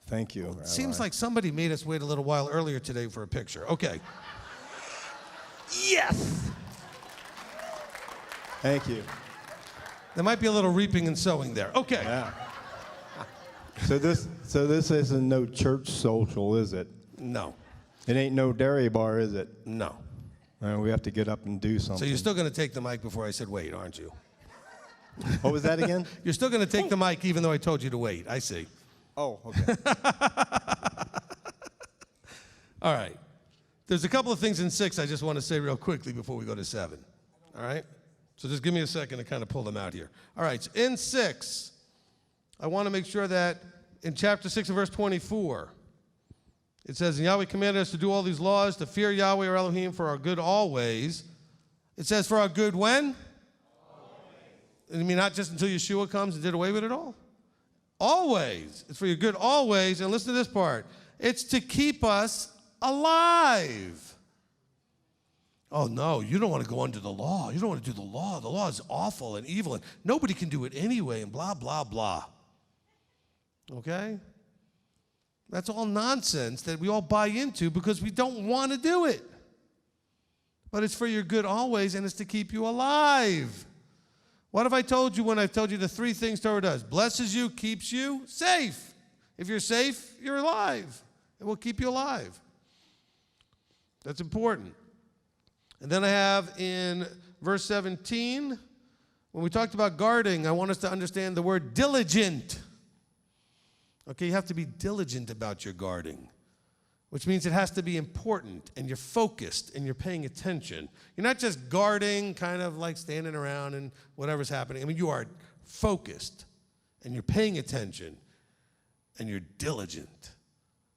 thank you. Well, it seems like somebody made us wait a little while earlier today for a picture. Okay. Yes! Thank you. There might be a little reaping and sowing there. Okay. Yeah. So this isn't no church social, is it? No. It ain't no dairy bar, is it? No. We have to get up and do something. So you're still going to take the mic before I said wait, aren't you? What was that again? You're still going to take the mic even though I told you to wait. I see. Oh, okay. All right. There's a couple of things in 6 I just want to say real quickly before we go to 7. All right? So just give me a second to kind of pull them out here. All right. So in 6, I want to make sure that in chapter 6 and verse 24, it says, and Yahweh commanded us to do all these laws, to fear Yahweh our Elohim for our good always. It says for our good when? Always. I mean, not just until Yeshua comes and did away with it all? Always. It's for your good always. And listen to this part. It's to keep us alive. Oh, no, you don't want to go under the law. You don't want to do the law. The law is awful and evil, and nobody can do it anyway, and blah, blah, blah. Okay? That's all nonsense that we all buy into because we don't want to do it. But it's for your good always, and it's to keep you alive. What have I told you when I've told you the 3 things Torah does? Blesses you, keeps you safe. If you're safe, you're alive. It will keep you alive. That's important. And then I have in verse 17, when we talked about guarding, I want us to understand the word diligent. Okay, you have to be diligent about your guarding, which means it has to be important, and you're focused, and you're paying attention. You're not just guarding, kind of like standing around and whatever's happening. I mean, you are focused, and you're paying attention, and you're diligent.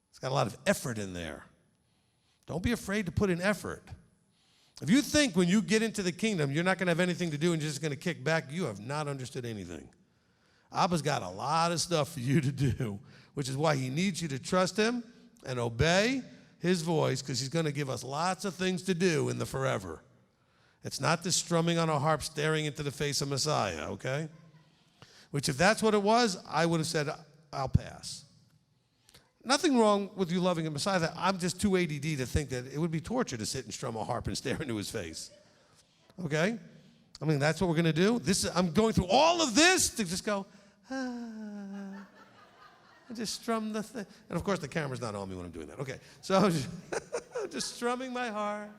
It's got a lot of effort in there. Don't be afraid to put in effort. If you think when you get into the kingdom you're not going to have anything to do and you're just going to kick back, you have not understood anything. Abba's got a lot of stuff for you to do, which is why he needs you to trust him and obey his voice, because he's going to give us lots of things to do in the forever. It's not this strumming on a harp staring into the face of Messiah, okay? Which if that's what it was, I would have said, I'll pass. Nothing wrong with you loving a Messiah. I'm just too ADD to think that it would be torture to sit and strum a harp and stare into his face. Okay? I mean, that's what we're going to do. I'm going through all of this to just go, and just strum the thing. And of course, the camera's not on me when I'm doing that. Okay, so I'm just strumming my harp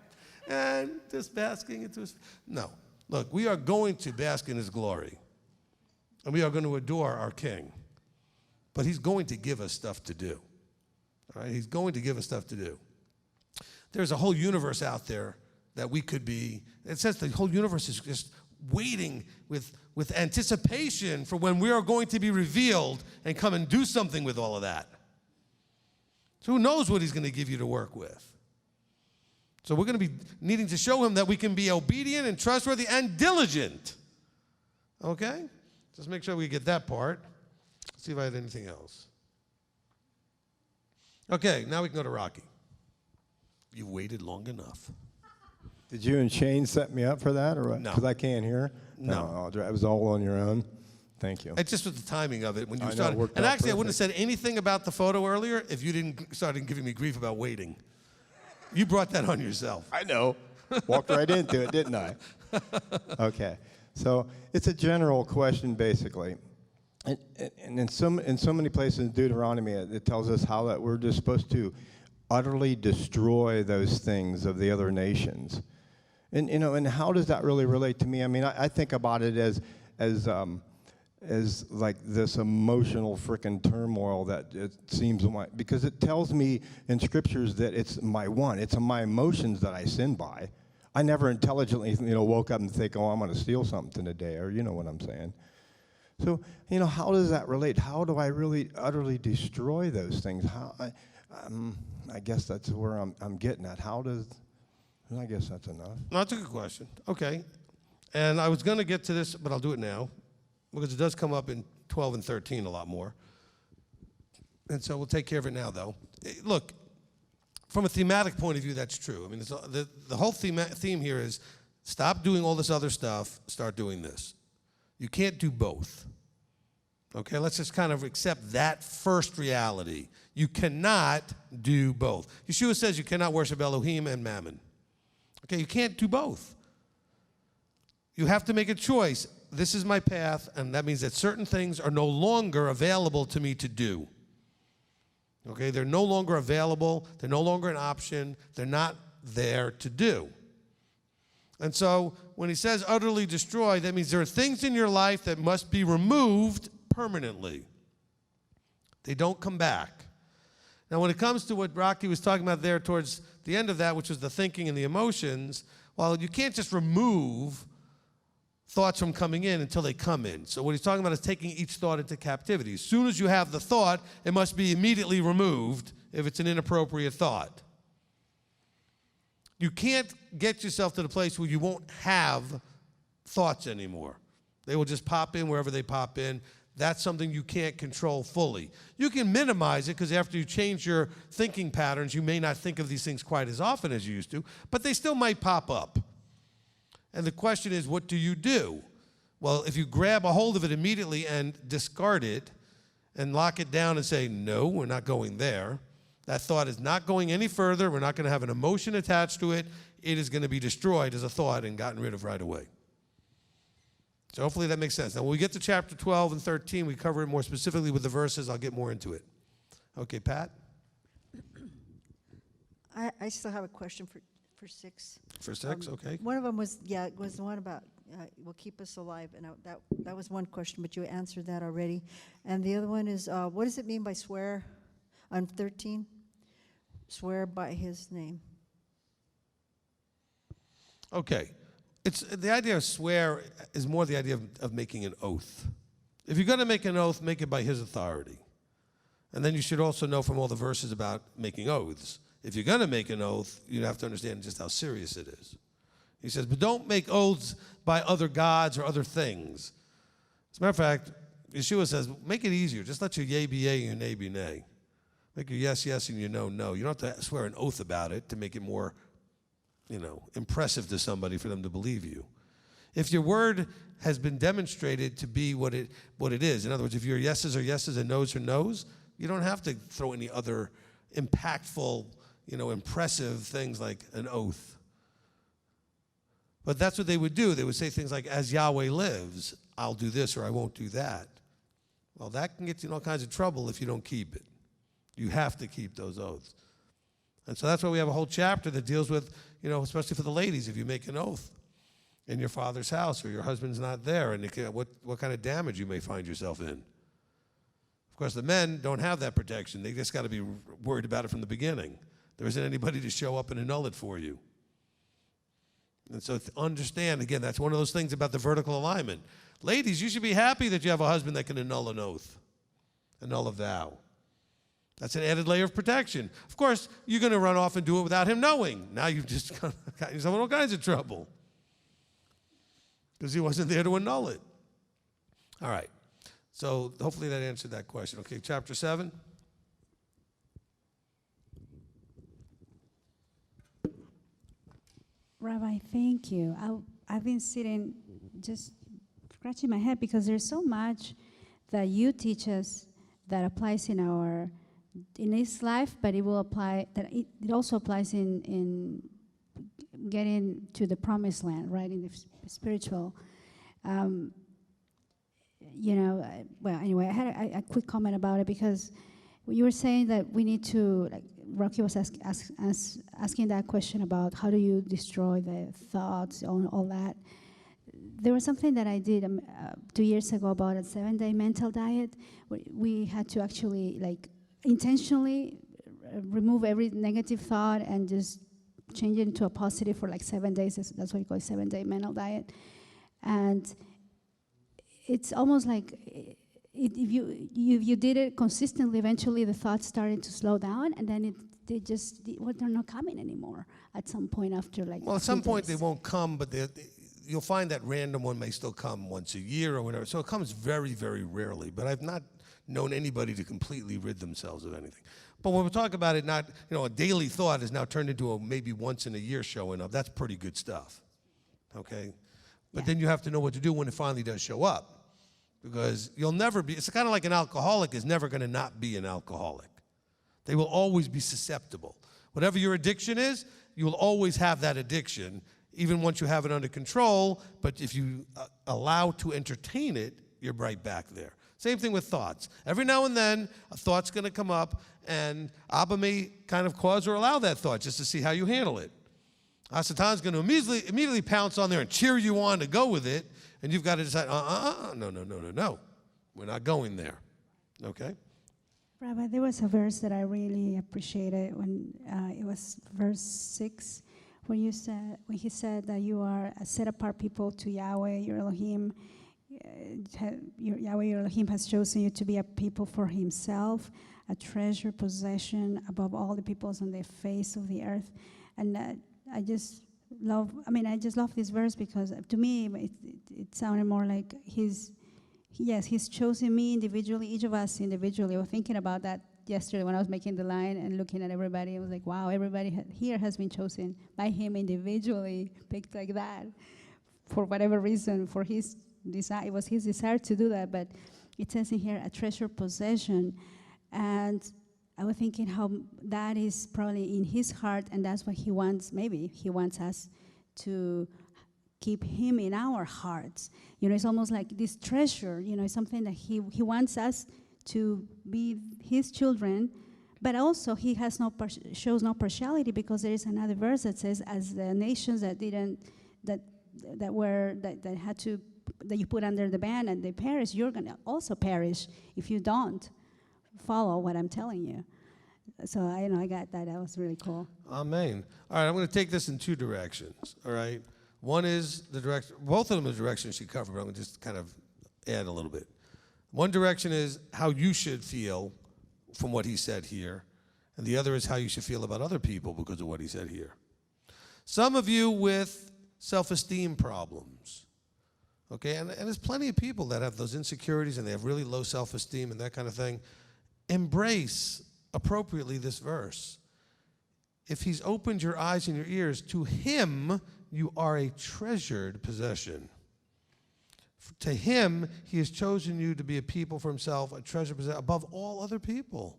and just basking into his. No, look, we are going to bask in his glory, and we are going to adore our King. But he's going to give us stuff to do. All right, he's going to give us stuff to do. There's a whole universe out there that we could be. It says the whole universe is just waiting with anticipation for when we are going to be revealed and come and do something with all of that. So who knows what he's going to give you to work with? So we're going to be needing to show him that we can be obedient and trustworthy and diligent. Okay? Just make sure we get that part. Let's see if I had anything else. Okay, now we can go to Rocky. You've waited long enough. Did you and Shane set me up for that, or what? No. Because I can't hear. No. It was all on your own. Thank you. It's just with the timing of it when you I know, started. it worked And out actually, I wouldn't have perfect. said anything about the photo earlier if you didn't start giving me grief about waiting. You brought that on yourself. I know. Walked right into it, didn't I? Okay. So it's a general question, basically. And in so many places in Deuteronomy, it tells us how that we're just supposed to utterly destroy those things of the other nations. And and how does that really relate to me? I mean, I think about it as like this emotional frickin' turmoil that it seems because it tells me in scriptures that it's my emotions that I sin by. I never intelligently woke up and think, oh, I'm going to steal something today, or you know what I'm saying. So, how does that relate? How do I really utterly destroy those things? How I guess that's where I'm getting at. I guess that's enough. No, that's a good question. Okay. And I was going to get to this, but I'll do it now, because it does come up in 12 and 13 a lot more. And so we'll take care of it now, though. Look, from a thematic point of view, that's true. I mean, the whole theme here is stop doing all this other stuff, start doing this. You can't do both. Okay, let's just kind of accept that first reality. You cannot do both. Yeshua says you cannot worship Elohim and Mammon. Okay, you can't do both. You have to make a choice. This is my path, and that means that certain things are no longer available to me to do. Okay, they're no longer available. They're no longer an option. They're not there to do. And so when he says utterly destroy, that means there are things in your life that must be removed permanently. They don't come back. Now, when it comes to what Rocky was talking about there towards the end of that, which was the thinking and the emotions, well, you can't just remove thoughts from coming in until they come in. So what he's talking about is taking each thought into captivity. As soon as you have the thought, it must be immediately removed if it's an inappropriate thought. You can't get yourself to the place where you won't have thoughts anymore. They will just pop in wherever they pop in. That's something you can't control fully. You can minimize it because after you change your thinking patterns, you may not think of these things quite as often as you used to, but they still might pop up. And the question is, what do you do? Well, if you grab a hold of it immediately and discard it and lock it down and say, no, we're not going there, that thought is not going any further. We're not going to have an emotion attached to it. It is going to be destroyed as a thought and gotten rid of right away. So hopefully that makes sense. Now, when we get to chapter 12 and 13, we cover it more specifically with the verses. I'll get more into it. Okay, Pat? I still have a question for 6. For 6, okay. One of them was, was the one about will keep us alive, and that was one question, but you answered that already. And the other one is, what does it mean by swear on 13? Swear by his name. Okay. It's the idea of swear is more the idea of making an oath. If you're going to make an oath, make it by his authority. And then you should also know from all the verses about making oaths. If you're going to make an oath, you have to understand just how serious it is. He says, but don't make oaths by other gods or other things. As a matter of fact, Yeshua says, make it easier. Just let your yea be yea and your nay be nay. Make your yes, yes, and your no, no. You don't have to swear an oath about it to make it more, impressive to somebody for them to believe you. If your word has been demonstrated to be what it is, in other words, if your yeses are yeses and noes are noes, you don't have to throw any other impactful, impressive things like an oath. But that's what they would do. They would say things like, as Yahweh lives, I'll do this or I won't do that. Well, that can get you in all kinds of trouble if you don't keep it. You have to keep those oaths. And so that's why we have a whole chapter that deals with, especially for the ladies, if you make an oath in your father's house or your husband's not there, and what kind of damage you may find yourself in. Of course, the men don't have that protection. They just got to be worried about it from the beginning. There isn't anybody to show up and annul it for you. And so understand, again, that's one of those things about the vertical alignment. Ladies, you should be happy that you have a husband that can annul an oath, annul a vow. That's an added layer of protection. Of course, you're going to run off and do it without him knowing. Now you've just got yourself in all kinds of trouble because he wasn't there to annul it. All right. So hopefully that answered that question. Okay, chapter 7. Rabbi, thank you. I've been sitting just scratching my head because there's so much that you teach us that applies in this life, but it will apply, that it also applies in getting to the promised land, right, in the spiritual. Well, anyway, I had a quick comment about it because you were saying that we need to, like, Rocky was asking that question about how do you destroy the thoughts and all that. There was something that I did 2 years ago about a 7-day mental diet. We had to actually, intentionally remove every negative thought and just change it into a positive for 7 days. That's what you call a 7-day mental diet. And it's almost like if you did it consistently, eventually the thoughts started to slow down, and then they're not coming anymore at some point after Well, at some point they won't come, but you'll find that random one may still come once a year or whatever. So it comes very, very rarely. But I've not known anybody to completely rid themselves of anything. But when we talk about it, not a daily thought is now turned into a maybe once in a year showing up. That's pretty good stuff. Okay, but then you have to know what to do when it finally does show up. Because you'll never be, it's kind of like an alcoholic is never going to not be an alcoholic. They will always be susceptible. Whatever your addiction is, you will always have that addiction, even once you have it under control. But if you allow to entertain it, you're right back there. Same thing with thoughts. Every now and then, a thought's going to come up, and Abba may kind of cause or allow that thought just to see how you handle it. Satan's going to immediately pounce on there and cheer you on to go with it. And you've got to decide, no. We're not going there, okay? Rabbi, there was a verse that I really appreciated when it was verse 6, when he said that you are a set-apart people to Yahweh, your Elohim. Yahweh, your Elohim, has chosen you to be a people for himself, a treasured possession above all the peoples on the face of the earth. And I just love this verse because to me it sounded more like he's chosen me individually, each of us individually. I was thinking about that yesterday when I was making the line and looking at everybody. I was like, wow, everybody here has been chosen by him individually, picked like that for whatever reason, for his desire. It was his desire to do that, but it says in here a treasured possession. And I was thinking how that is probably in his heart, and that's what he wants. Maybe he wants us to keep him in our hearts. It's almost like this treasure, it's something that he wants us to be his children, But also, he has shows no partiality, because there is another verse that says, as the nations that you put under the ban and they perish, you're going to also perish if you don't follow what I'm telling you. So I got that. That was really cool. Amen. All right, I'm going to take this in two directions. All right, one is the direction. Both of them are the directions she covered, but I'm going to just kind of add a little bit. One direction is how you should feel from what he said here, and the other is how you should feel about other people because of what he said here. Some of you with self-esteem problems, okay, and there's plenty of people that have those insecurities and they have really low self-esteem and that kind of thing. Embrace appropriately this verse. If he's opened your eyes and your ears, to him you are a treasured possession. To him, he has chosen you to be a people for himself, a treasured possession above all other people.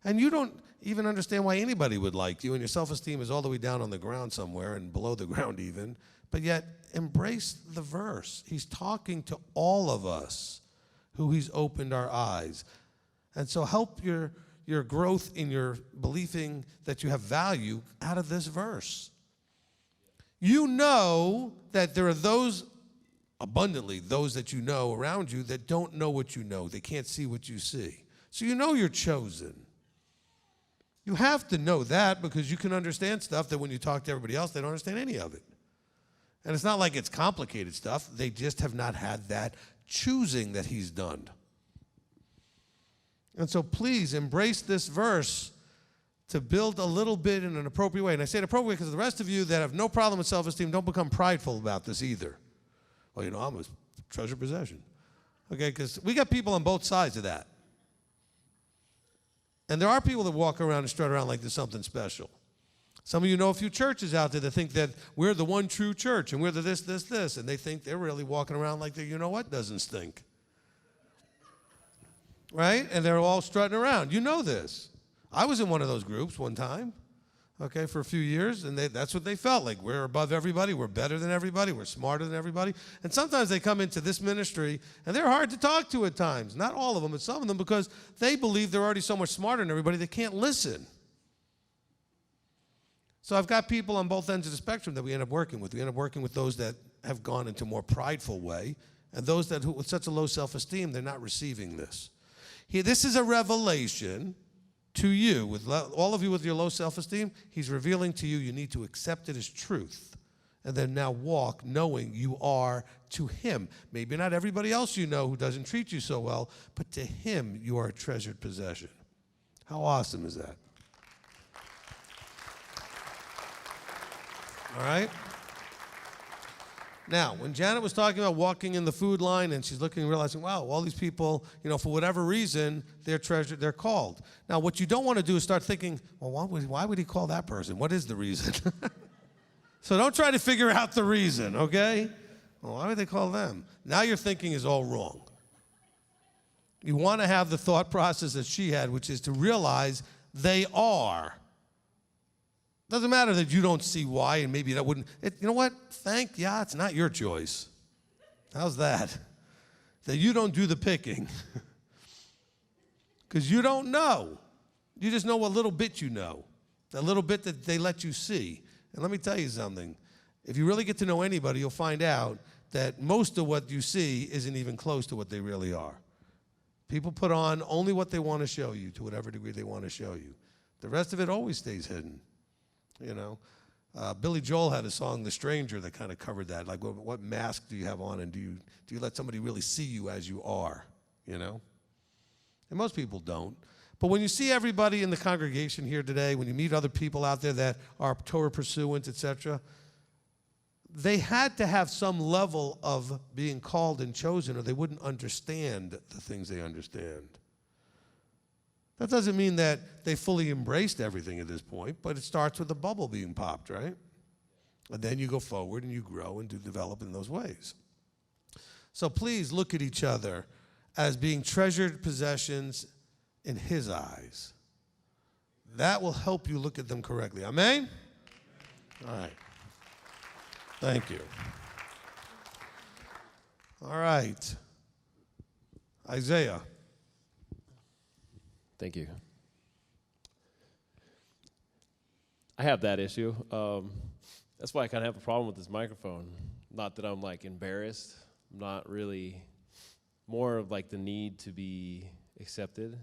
And you don't even understand why anybody would like you, and your self-esteem is all the way down on the ground somewhere and below the ground even, but yet embrace the verse. He's talking to all of us who he's opened our eyes. And so help your growth in your believing that you have value out of this verse. You know that there are those, abundantly, those that you know around you that don't know what you know. They can't see what you see. So you know you're chosen. You have to know that because you can understand stuff that when you talk to everybody else, they don't understand any of it. And it's not like it's complicated stuff. They just have not had that choosing that he's done. And so please embrace this verse to build a little bit in an appropriate way. And I say it appropriate because the rest of you that have no problem with self-esteem, don't become prideful about this either. Well, I'm a treasured possession. Okay, because we got people on both sides of that. And there are people that walk around and strut around like there's something special. Some of you know a few churches out there that think that we're the one true church and we're the this, and they think they're really walking around like the you-know-what doesn't stink. Right? And they're all strutting around. You know this. I was in one of those groups one time, okay, for a few years, and that's what they felt like. We're above everybody. We're better than everybody. We're smarter than everybody. And sometimes they come into this ministry, and they're hard to talk to at times. Not all of them, but some of them, because they believe they're already so much smarter than everybody, they can't listen. So I've got people on both ends of the spectrum that we end up working with. We end up working with those that have gone into a more prideful way, and those that, with such a low self-esteem, they're not receiving this. This is a revelation to you, with all of you with your low self-esteem. He's revealing to you, you need to accept it as truth, and then now walk knowing you are to him. Maybe not everybody else you know who doesn't treat you so well, but to him you are a treasured possession. How awesome is that? All right? Now, when Janet was talking about walking in the food line and she's looking and realizing, wow, all these people, for whatever reason, they're treasured, they're called. Now, what you don't want to do is start thinking, well, why would he call that person? What is the reason? So don't try to figure out the reason, okay? Well, why would they call them? Now your thinking is all wrong. You want to have the thought process that she had, which is to realize they are. Doesn't matter that you don't see why, and maybe that wouldn't. You know what? It's not your choice. How's that? That you don't do the picking. Because you don't know. You just know a little bit you know. That little bit that they let you see. And let me tell you something. If you really get to know anybody, you'll find out that most of what you see isn't even close to what they really are. People put on only what they want to show you, to whatever degree they want to show you. The rest of it always stays hidden. Billy Joel had a song, "The Stranger," that kind of covered that. Like, what mask do you have on, and do you let somebody really see you as you are? And most people don't. But when you see everybody in the congregation here today, when you meet other people out there that are Torah pursuant, etc., they had to have some level of being called and chosen, or they wouldn't understand the things they understand. That doesn't mean that they fully embraced everything at this point, but it starts with a bubble being popped, right? And then you go forward and you grow and develop in those ways. So please look at each other as being treasured possessions in his eyes. That will help you look at them correctly. Amen? All right. Thank you. All right. Isaiah. Thank you. I have that issue. That's why I kind of have a problem with this microphone. Not that I'm like embarrassed. I'm not really. More of like the need to be accepted.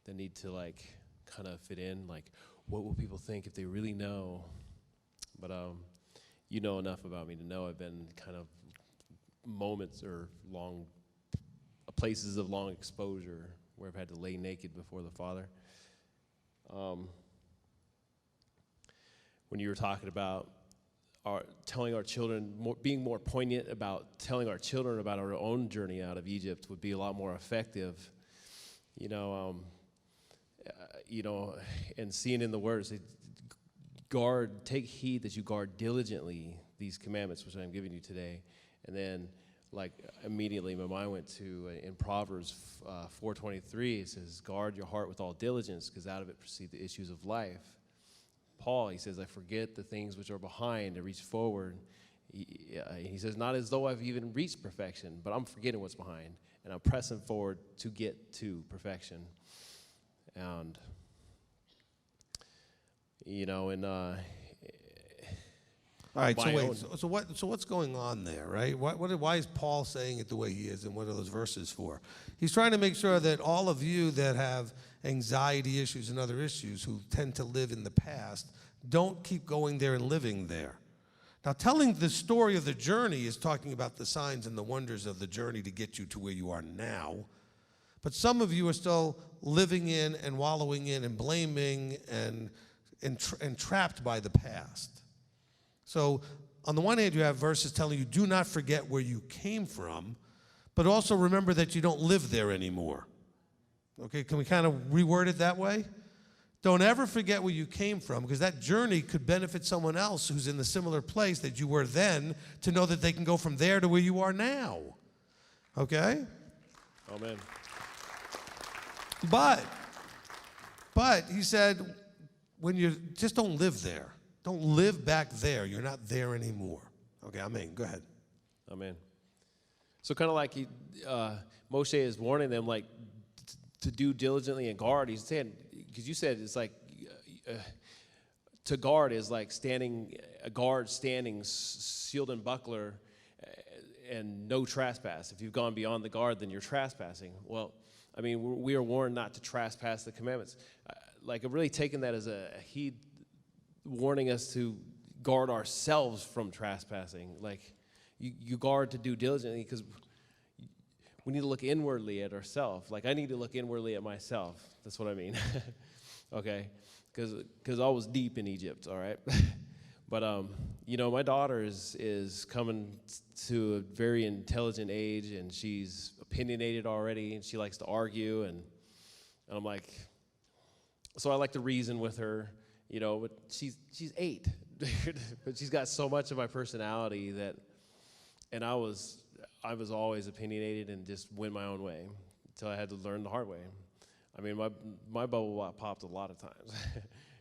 The need to like kind of fit in. Like, what will people think if they really know? But you know enough about me to know I've been kind of moments or long places of long exposure where I've had to lay naked before the Father. When you were talking about telling our children, being more poignant about telling our children about our own journey out of Egypt would be a lot more effective, and seeing in the words, take heed that you guard diligently these commandments which I am giving you today. And then, like, immediately my mind went to, in Proverbs 4:23, it says, guard your heart with all diligence, because out of it proceed the issues of life. Paul, he says, I forget the things which are behind and reach forward. He says, not as though I've even reached perfection, but I'm forgetting what's behind, and I'm pressing forward to get to perfection. And, all right, so wait, so what's going on there, right? Why is Paul saying it the way he is, and what are those verses for? He's trying to make sure that all of you that have anxiety issues and other issues who tend to live in the past don't keep going there and living there. Now, telling the story of the journey is talking about the signs and the wonders of the journey to get you to where you are now. But some of you are still living in and wallowing in and blaming and trapped by the past. So on the one hand, you have verses telling you, do not forget where you came from, but also remember that you don't live there anymore. Okay, can we kind of reword it that way? Don't ever forget where you came from, because that journey could benefit someone else who's in the similar place that you were then, to know that they can go from there to where you are now. Okay? Amen. But he said, when you just don't live there. Don't live back there. You're not there anymore. Okay, amen. Go ahead. Amen. So kind of like Moshe is warning them, like, to do diligently and guard. He's saying, because you said it's like, to guard is like a guard standing, shield and buckler, and no trespass. If you've gone beyond the guard, then you're trespassing. Well, I mean, we are warned not to trespass the commandments. Like, I'm really taking that as a heed, warning us to guard ourselves from trespassing. Like, you guard to do diligently, because we need to look inwardly at ourselves. Like, I need to look inwardly at myself. That's what I mean. Okay? Because I was deep in Egypt, all right? But, my daughter is coming to a very intelligent age, and she's opinionated already, and she likes to argue, and I'm like, so I like to reason with her. But she's 8, but she's got so much of my personality and I was always opinionated and just went my own way until I had to learn the hard way. I mean, my bubble got popped a lot of times.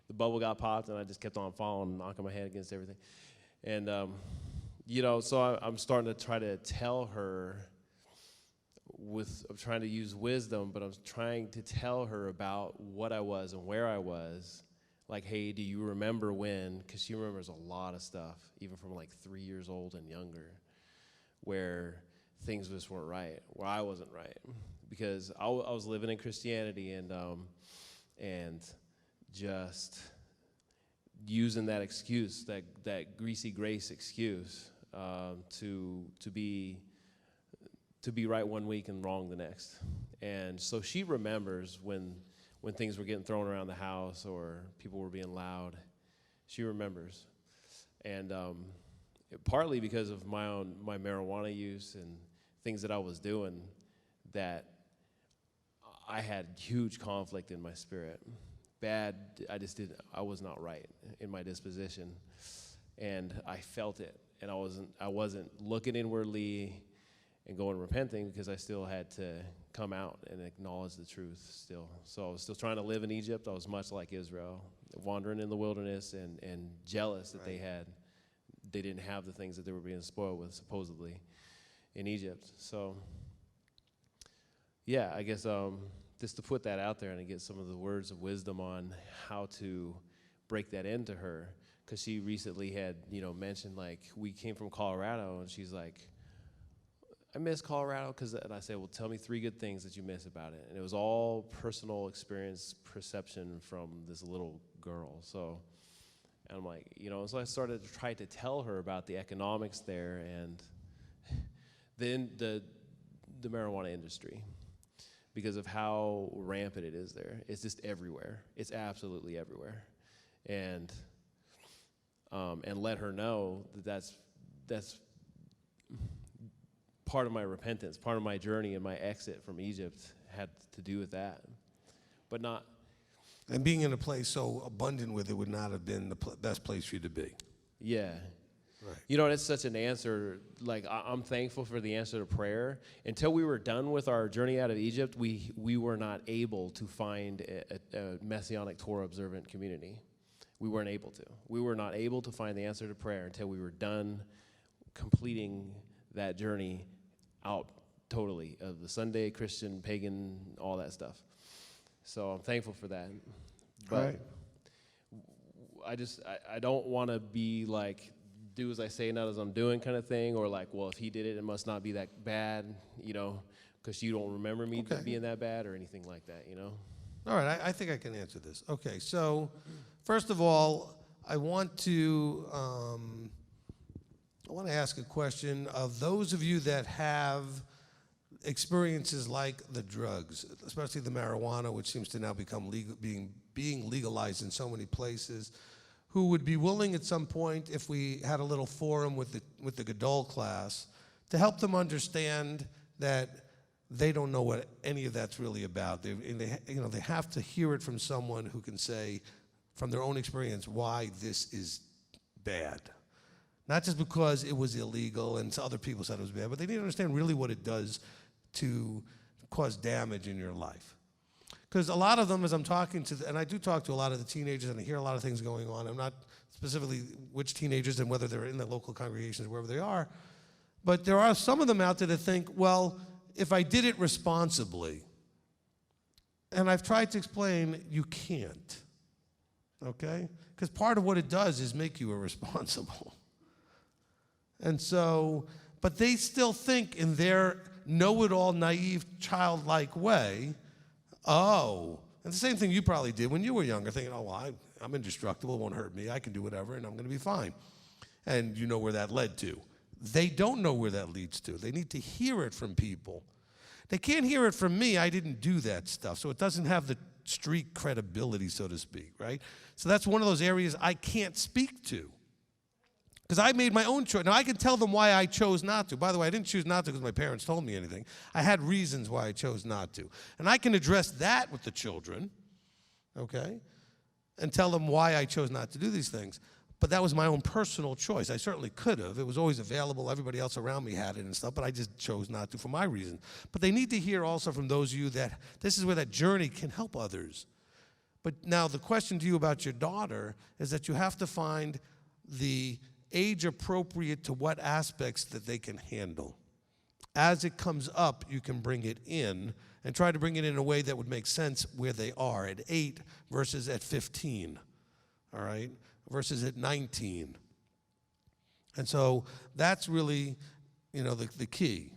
The bubble got popped, and I just kept on falling, knocking my head against everything. And, so I'm starting to try to tell her I'm trying to use wisdom, but I'm trying to tell her about what I was and where I was. Like, hey, do you remember when? Because she remembers a lot of stuff, even from like 3 years old and younger, where things just weren't right, where I wasn't right. Because I was living in Christianity and just using that excuse, that greasy grace excuse, to be right one week and wrong the next. And so she remembers when things were getting thrown around the house or people were being loud. She remembers. And partly because of my marijuana use and things that I was doing, that I had huge conflict in my spirit. I was not right in my disposition. And I felt it. And I wasn't looking inwardly and going repenting, because I still had to come out and acknowledge the truth still. So I was still trying to live in Egypt. I was much like Israel, wandering in the wilderness and jealous that they didn't have the things that they were being spoiled with, supposedly, in Egypt. So, yeah, I guess just to put that out there and to get some of the words of wisdom on how to break that into her, because she recently had, mentioned, like, we came from Colorado, and she's like, I miss Colorado, and I said, well, tell me 3 good things that you miss about it. And it was all personal experience, perception from this little girl. So, and I'm like, so I started to try to tell her about the economics there, and then the marijuana industry, because of how rampant it is there. It's just everywhere. It's absolutely everywhere. And let her know that that's part of my repentance, part of my journey and my exit from Egypt had to do with that. But not. And being in a place so abundant with it would not have been the best place for you to be. Yeah. Right. It's such an answer. Like, I'm thankful for the answer to prayer. Until we were done with our journey out of Egypt, we were not able to find a Messianic Torah observant community. We weren't able to. We were not able to find the answer to prayer until we were done completing that journey out totally of the Sunday, Christian, pagan, all that stuff. So I'm thankful for that. But I don't want to be like, do as I say, not as I'm doing kind of thing, or like, well, if he did it, it must not be that bad, because you don't remember me being that bad or anything like that, All right, I think I can answer this. Okay, so first of all, I want to ask a question of those of you that have experiences like the drugs, especially the marijuana, which seems to now become being legalized in so many places, who would be willing at some point, if we had a little forum with the Gadol class, to help them understand that they don't know what any of that's really about. They have to hear it from someone who can say, from their own experience, why this is bad. Not just because it was illegal and other people said it was bad, but they need to understand really what it does to cause damage in your life. Because a lot of them, as I'm talking to, and I do talk to a lot of the teenagers, and I hear a lot of things going on. I'm not specifically which teenagers and whether they're in the local congregations, wherever they are, but there are some of them out there that think, well, if I did it responsibly, and I've tried to explain, you can't, okay? Because part of what it does is make you irresponsible. And so, but they still think in their know-it-all, naive, childlike way, oh, and the same thing you probably did when you were younger, thinking, oh, well, I'm indestructible, it won't hurt me, I can do whatever, and I'm going to be fine. And you know where that led to. They don't know where that leads to. They need to hear it from people. They can't hear it from me. I didn't do that stuff, so it doesn't have the street credibility, so to speak, right? So that's one of those areas I can't speak to. Because I made my own choice. Now, I can tell them why I chose not to. By the way, I didn't choose not to because my parents told me anything. I had reasons why I chose not to. And I can address that with the children, okay, and tell them why I chose not to do these things. But that was my own personal choice. I certainly could have. It was always available. Everybody else around me had it and stuff, but I just chose not to for my reasons. But they need to hear also from those of you that this is where that journey can help others. But now the question to you about your daughter is that you have to find the age appropriate to what aspects that they can handle. As it comes up, you can bring it in and try to bring it in a way that would make sense where they are at 8 versus at 15, all right, versus at 19. And so that's really, the key.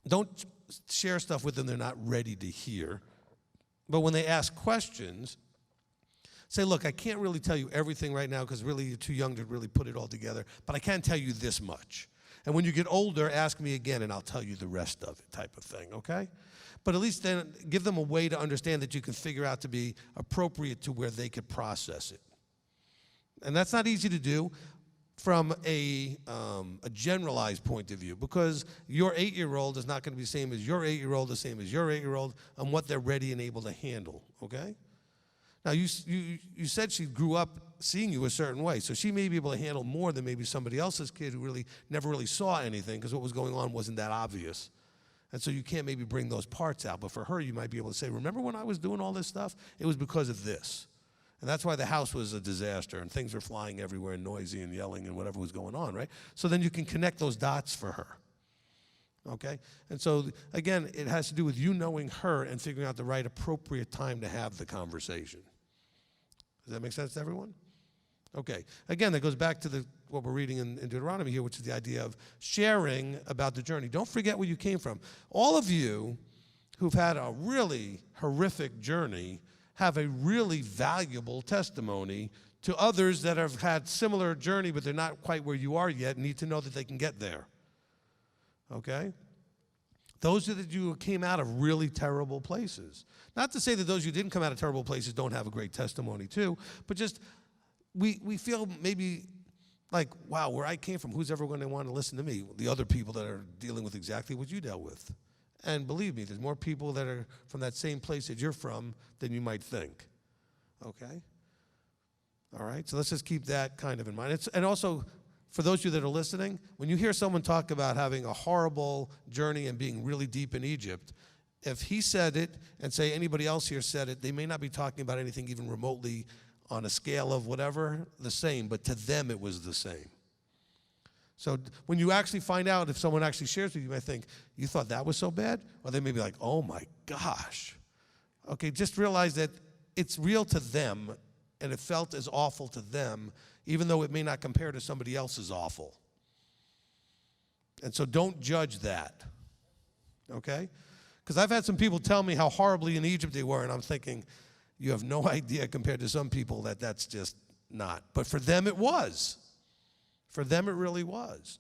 Don't share stuff with them they're not ready to hear. But when they ask questions, say, look, I can't really tell you everything right now because really you're too young to really put it all together, but I can tell you this much. And when you get older, ask me again and I'll tell you the rest of it, type of thing, okay? But at least then give them a way to understand that you can figure out to be appropriate to where they could process it. And that's not easy to do from a generalized point of view, because your 8-year-old is not going to be the same as your 8-year-old, the same as your 8-year-old, and what they're ready and able to handle, okay? Now, you said she grew up seeing you a certain way, so she may be able to handle more than maybe somebody else's kid who really never really saw anything because what was going on wasn't that obvious. And so you can't maybe bring those parts out. But for her, you might be able to say, remember when I was doing all this stuff? It was because of this. And that's why the house was a disaster and things were flying everywhere and noisy and yelling and whatever was going on, right? So then you can connect those dots for her. Okay? And so, again, it has to do with you knowing her and figuring out the right appropriate time to have the conversation. Does that make sense to everyone? Okay. Again, that goes back to what we're reading in Deuteronomy here, which is the idea of sharing about the journey. Don't forget where you came from. All of you who've had a really horrific journey have a really valuable testimony to others that have had similar journey, but they're not quite where you are yet, need to know that they can get there. Okay? Those of you who came out of really terrible places. Not to say that those who didn't come out of terrible places don't have a great testimony too, but just we feel maybe like, wow, where I came from, who's ever going to want to listen to me? The other people that are dealing with exactly what you dealt with. And believe me, there's more people that are from that same place that you're from than you might think. Okay? All right? So let's just keep that kind of in mind. And also, for those of you that are listening, when you hear someone talk about having a horrible journey and being really deep in Egypt, if he said it and say anybody else here said it, they may not be talking about anything even remotely on a scale of whatever, the same, but to them it was the same. So when you actually find out, if someone actually shares with you, you might think, you thought that was so bad? Or they may be like, oh my gosh. Okay, just realize that it's real to them, and it felt as awful to them, even though it may not compare to somebody else's awful. And so don't judge that, okay? Because I've had some people tell me how horribly in Egypt they were, and I'm thinking, you have no idea compared to some people that's just not. But for them it was. For them it really was.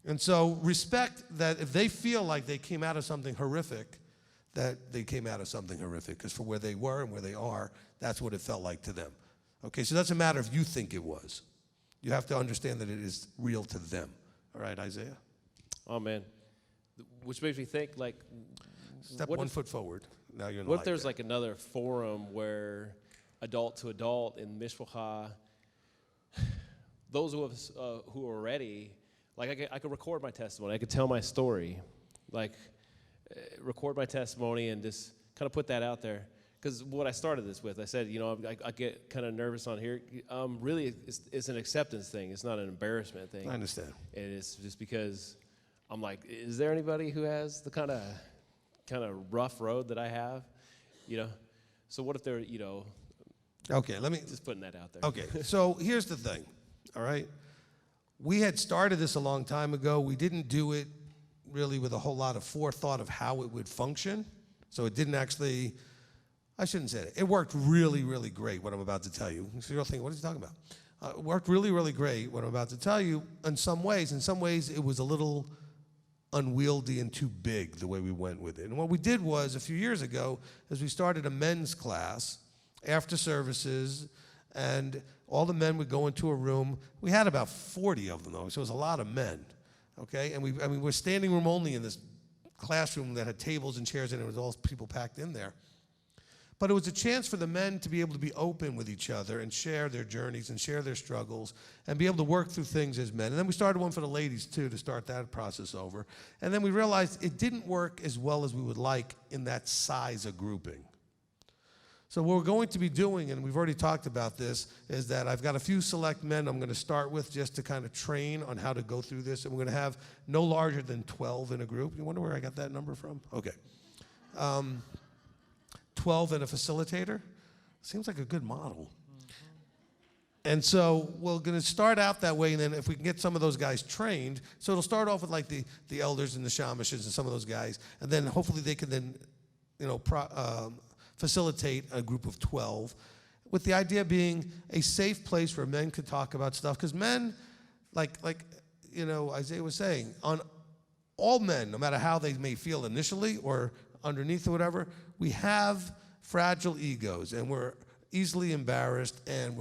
And so respect that if they feel like they came out of something horrific, that they came out of something horrific. Because for where they were and where they are, that's what it felt like to them. Okay, so it doesn't matter if you think it was. You have to understand that it is real to them. All right, Isaiah? Oh, man. Which makes me think, like... Step one foot forward. Now you're in the What if light there's there. like another forum where adult to adult in Mishpacha, those who are ready, like I could record my testimony. I could tell my story. Like, record my testimony and just kind of put that out there. Because what I started this with, I said, I get kind of nervous on here. Really, it's an acceptance thing. It's not an embarrassment thing. I understand. And it's just because I'm like, is there anybody who has the kind of rough road that I have? So what if they're, Okay, let me... just putting that out there. Okay, so here's the thing, all right? We had started this a long time ago. We didn't do it really with a whole lot of forethought of how it would function. So it didn't actually... I shouldn't say it. It worked really, really great, what I'm about to tell you. So you're thinking, what is he talking about? It worked really, really great, what I'm about to tell you, in some ways. In some ways, it was a little unwieldy and too big, the way we went with it. And what we did was, a few years ago, is we started a men's class after services, and all the men would go into a room. We had about 40 of them, though, so it was a lot of men, okay? And we're standing room only in this classroom that had tables and chairs, and it was all people packed in there. But it was a chance for the men to be able to be open with each other and share their journeys and share their struggles and be able to work through things as men. And then we started one for the ladies, too, to start that process over. And then we realized it didn't work as well as we would like in that size of grouping. So what we're going to be doing, and we've already talked about this, is that I've got a few select men I'm going to start with just to kind of train on how to go through this. And we're going to have no larger than 12 in a group. You wonder where I got that number from? Okay. 12 and a facilitator. Seems like a good model. And so we're going to start out that way, and then if we can get some of those guys trained, so it'll start off with like the elders and the shamishes and some of those guys, and then hopefully they can then, facilitate a group of 12, with the idea being a safe place where men could talk about stuff. Because men, like Isaiah was saying, on all men, no matter how they may feel initially or underneath or whatever, we have fragile egos, and we're easily embarrassed, and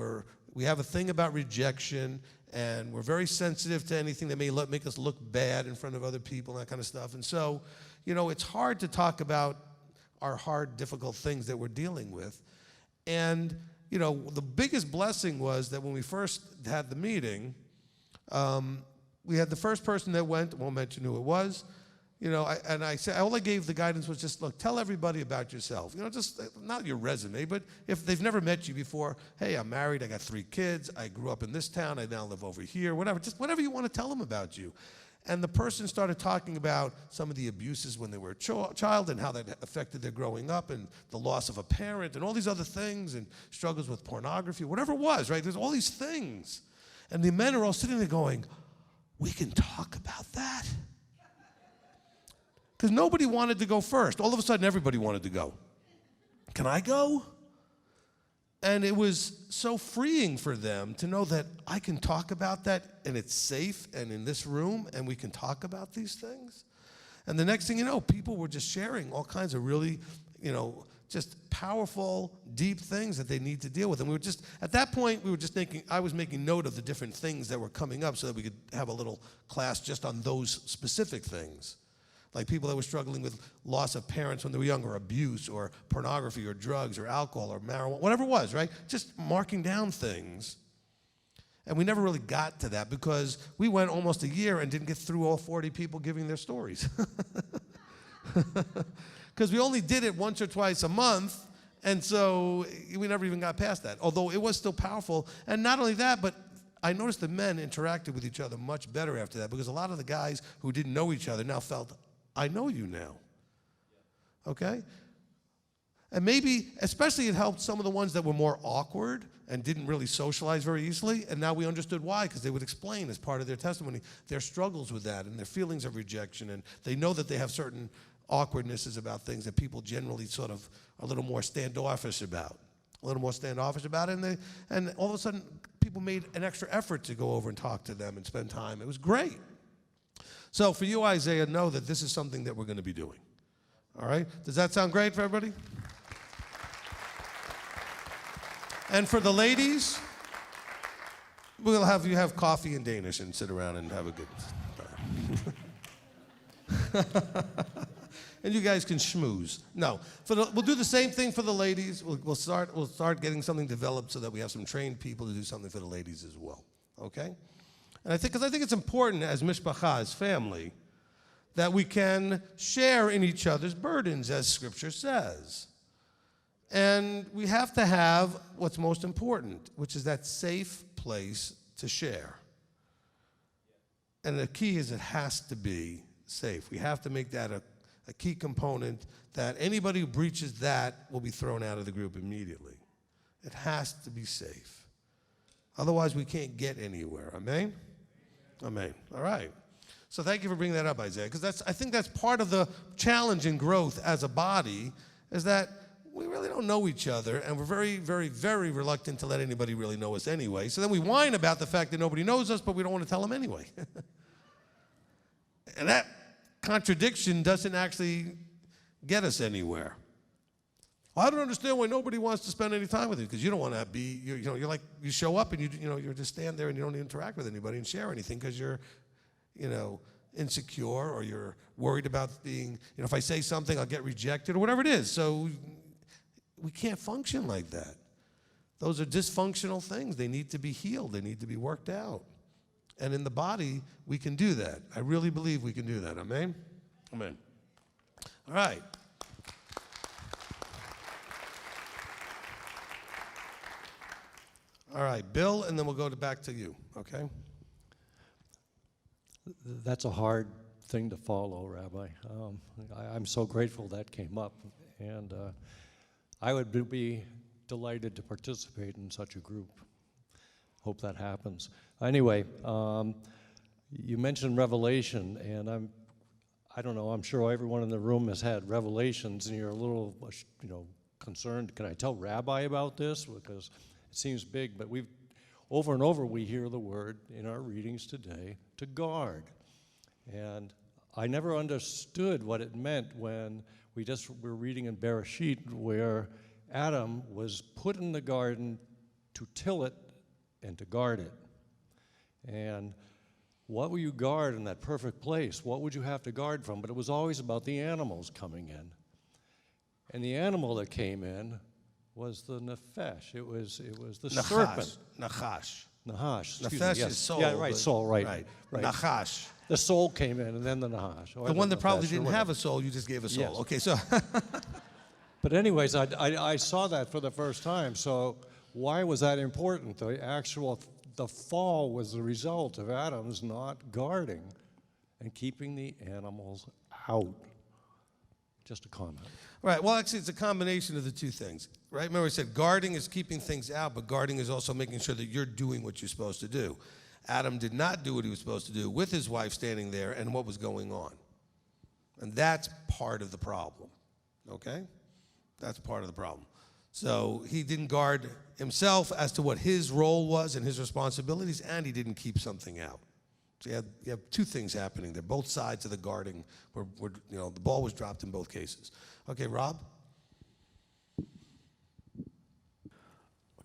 we have a thing about rejection, and we're very sensitive to anything that may make us look bad in front of other people and that kind of stuff. And so, it's hard to talk about our hard, difficult things that we're dealing with. And, the biggest blessing was that when we first had the meeting, we had the first person that went, won't mention who it was, I said, all I gave the guidance was just, look, tell everybody about yourself. Just not your resume, but if they've never met you before, hey, I'm married, I got 3 kids, I grew up in this town, I now live over here, whatever. Just whatever you want to tell them about you. And the person started talking about some of the abuses when they were a child and how that affected their growing up and the loss of a parent and all these other things and struggles with pornography, whatever it was, right? There's all these things. And the men are all sitting there going, we can talk about that? Because nobody wanted to go first. All of a sudden, everybody wanted to go. Can I go? And it was so freeing for them to know that I can talk about that and it's safe and in this room and we can talk about these things. And the next thing you know, people were just sharing all kinds of really, just powerful, deep things that they need to deal with. And we were just, at that point, I was making note of the different things that were coming up so that we could have a little class just on those specific things. Like people that were struggling with loss of parents when they were younger, abuse, or pornography, or drugs, or alcohol, or marijuana, whatever it was, right? Just marking down things. And we never really got to that because we went almost a year and didn't get through all 40 people giving their stories. Because we only did it once or twice a month, and so we never even got past that. Although it was still powerful. And not only that, but I noticed the men interacted with each other much better after that because a lot of the guys who didn't know each other now felt, I know you now, okay? And maybe, especially it helped some of the ones that were more awkward and didn't really socialize very easily, and now we understood why, because they would explain as part of their testimony their struggles with that and their feelings of rejection, and they know that they have certain awkwardnesses about things that people generally sort of are a little more standoffish about. And all of a sudden, people made an extra effort to go over and talk to them and spend time. It was great. So for you, Isaiah, know that this is something that we're going to be doing. All right? Does that sound great for everybody? And for the ladies, we'll have you have coffee in Danish and sit around and have a good time. And you guys can schmooze. No, we'll do the same thing for the ladies. We'll start getting something developed so that we have some trained people to do something for the ladies as well. Okay? And I think it's important as mishpacha, as family, that we can share in each other's burdens, as Scripture says. And we have to have what's most important, which is that safe place to share. And the key is it has to be safe. We have to make that a key component that anybody who breaches that will be thrown out of the group immediately. It has to be safe. Otherwise, we can't get anywhere. Amen? Amen. All right. So thank you for bringing that up, Isaiah, because I think that's part of the challenge in growth as a body, is that we really don't know each other, and we're very, very, very reluctant to let anybody really know us anyway. So then we whine about the fact that nobody knows us, but we don't want to tell them anyway. And that contradiction doesn't actually get us anywhere. Well, I don't understand why nobody wants to spend any time with you, because you don't want to be, you're like, you show up and you just stand there and you don't interact with anybody and share anything because you're, insecure, or you're worried about being, if I say something, I'll get rejected, or whatever it is. So we can't function like that. Those are dysfunctional things. They need to be healed. They need to be worked out. And in the body, we can do that. I really believe we can do that. Amen? Amen. All right. All right, Bill, and then we'll go back to you, okay? That's a hard thing to follow, Rabbi. I'm so grateful that came up, and I would be delighted to participate in such a group. Hope that happens. Anyway, you mentioned Revelation, and I don't know, I'm sure everyone in the room has had revelations, and you're a little, concerned. Can I tell Rabbi about this? Because it seems big, but over and over we hear the word in our readings today, to guard. And I never understood what it meant when we were reading in Bereshit, where Adam was put in the garden to till it and to guard it. And what will you guard in that perfect place? What would you have to guard from? But it was always about the animals coming in. And the animal that came in was the nefesh. It was the serpent. Nachash. Nahash. Nefesh yes. is soul. Yeah, right, soul, right. Nachash. The soul came in, and then the Nahash. The one that probably didn't have a soul, you just gave a soul. Yes. Okay, so. But anyways, I saw that for the first time. So why was that important? The fall was the result of Adam's not guarding. and keeping the animals out. Just a comment. Right. Well, actually, it's a combination of the two things, right? Remember, I said guarding is keeping things out, but guarding is also making sure that you're doing what you're supposed to do. Adam did not do what he was supposed to do with his wife standing there and what was going on. And that's part of the problem, okay? That's part of the problem. So he didn't guard himself as to what his role was and his responsibilities, and he didn't keep something out. So you have two things happening there. Both sides of the guarding were the ball was dropped in both cases. Okay, Rob?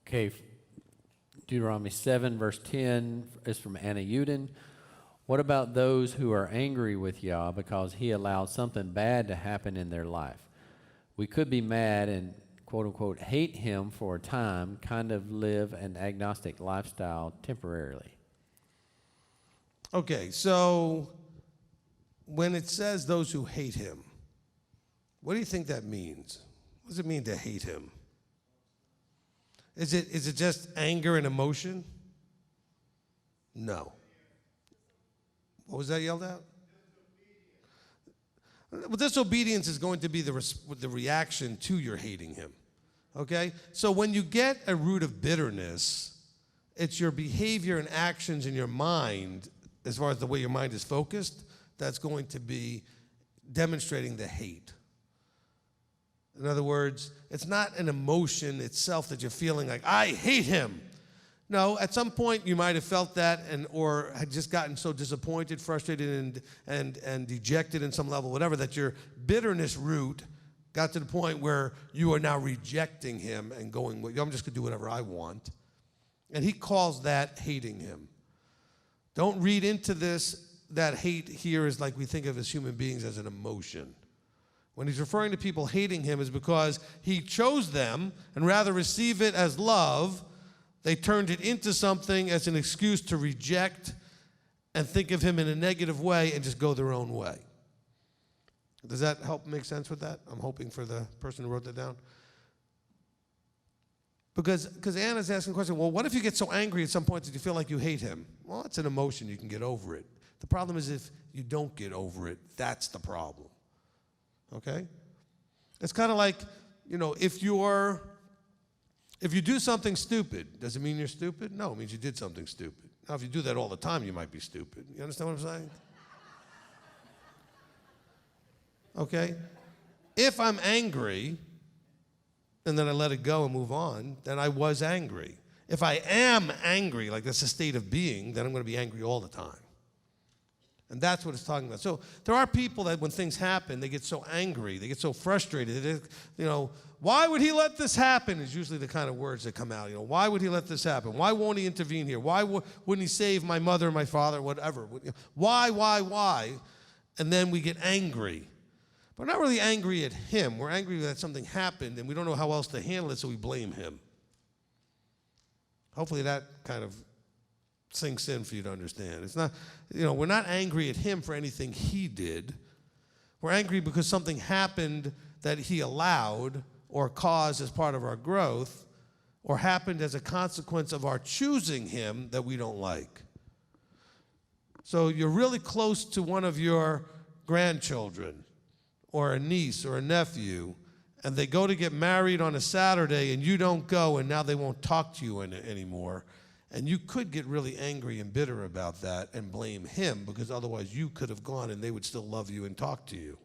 Okay, Deuteronomy 7, verse 10 is from Anna Uden. What about those who are angry with Yah because he allowed something bad to happen in their life? We could be mad and, quote unquote, hate him for a time, kind of live an agnostic lifestyle temporarily. Okay, so when it says those who hate him, what do you think that means? What does it mean to hate him? Is it just anger and emotion? No. What was that yelled out? Well, disobedience is going to be the reaction to your hating him. Okay? So when you get a root of bitterness, it's your behavior and actions in your mind, as far as the way your mind is focused, that's going to be demonstrating the hate. In other words, it's not an emotion itself that you're feeling like, I hate him. No, at some point you might have felt that or had just gotten so disappointed, frustrated, and dejected in some level, whatever, that your bitterness root got to the point where you are now rejecting him and going, well, I'm just going to do whatever I want. And he calls that hating him. Don't read into this that hate here is like we think of as human beings as an emotion. When he's referring to people hating him is because he chose them, and rather receive it as love, they turned it into something as an excuse to reject and think of him in a negative way and just go their own way. Does that help make sense with that? I'm hoping for the person who wrote that down. Because Anna's asking the question, well, what if you get so angry at some point that you feel like you hate him? Well, it's an emotion. You can get over it. The problem is if you don't get over it, that's the problem. Okay? It's kind of like, if you do something stupid, does it mean you're stupid? No, it means you did something stupid. Now, if you do that all the time, you might be stupid. You understand what I'm saying? Okay? If I'm angry, and then I let it go and move on, then I was angry. If I am angry, like that's a state of being, then I'm going to be angry all the time. And that's what it's talking about. So there are people that when things happen, they get so angry, they get so frustrated. Why would he let this happen is usually the kind of words that come out. Why would he let this happen? Why won't he intervene here? Why wouldn't he save my mother, my father, whatever? Why? And then we get angry. But we're not really angry at him. We're angry that something happened and we don't know how else to handle it, so we blame him. Hopefully that kind of sinks in for you to understand. It's not, we're not angry at him for anything he did. We're angry because something happened that he allowed or caused as part of our growth or happened as a consequence of our choosing him that we don't like. So you're really close to one of your grandchildren or a niece or a nephew, and they go to get married on a Saturday and you don't go, and now they won't talk to you anymore. And you could get really angry and bitter about that and blame him because otherwise you could have gone and they would still love you and talk to you.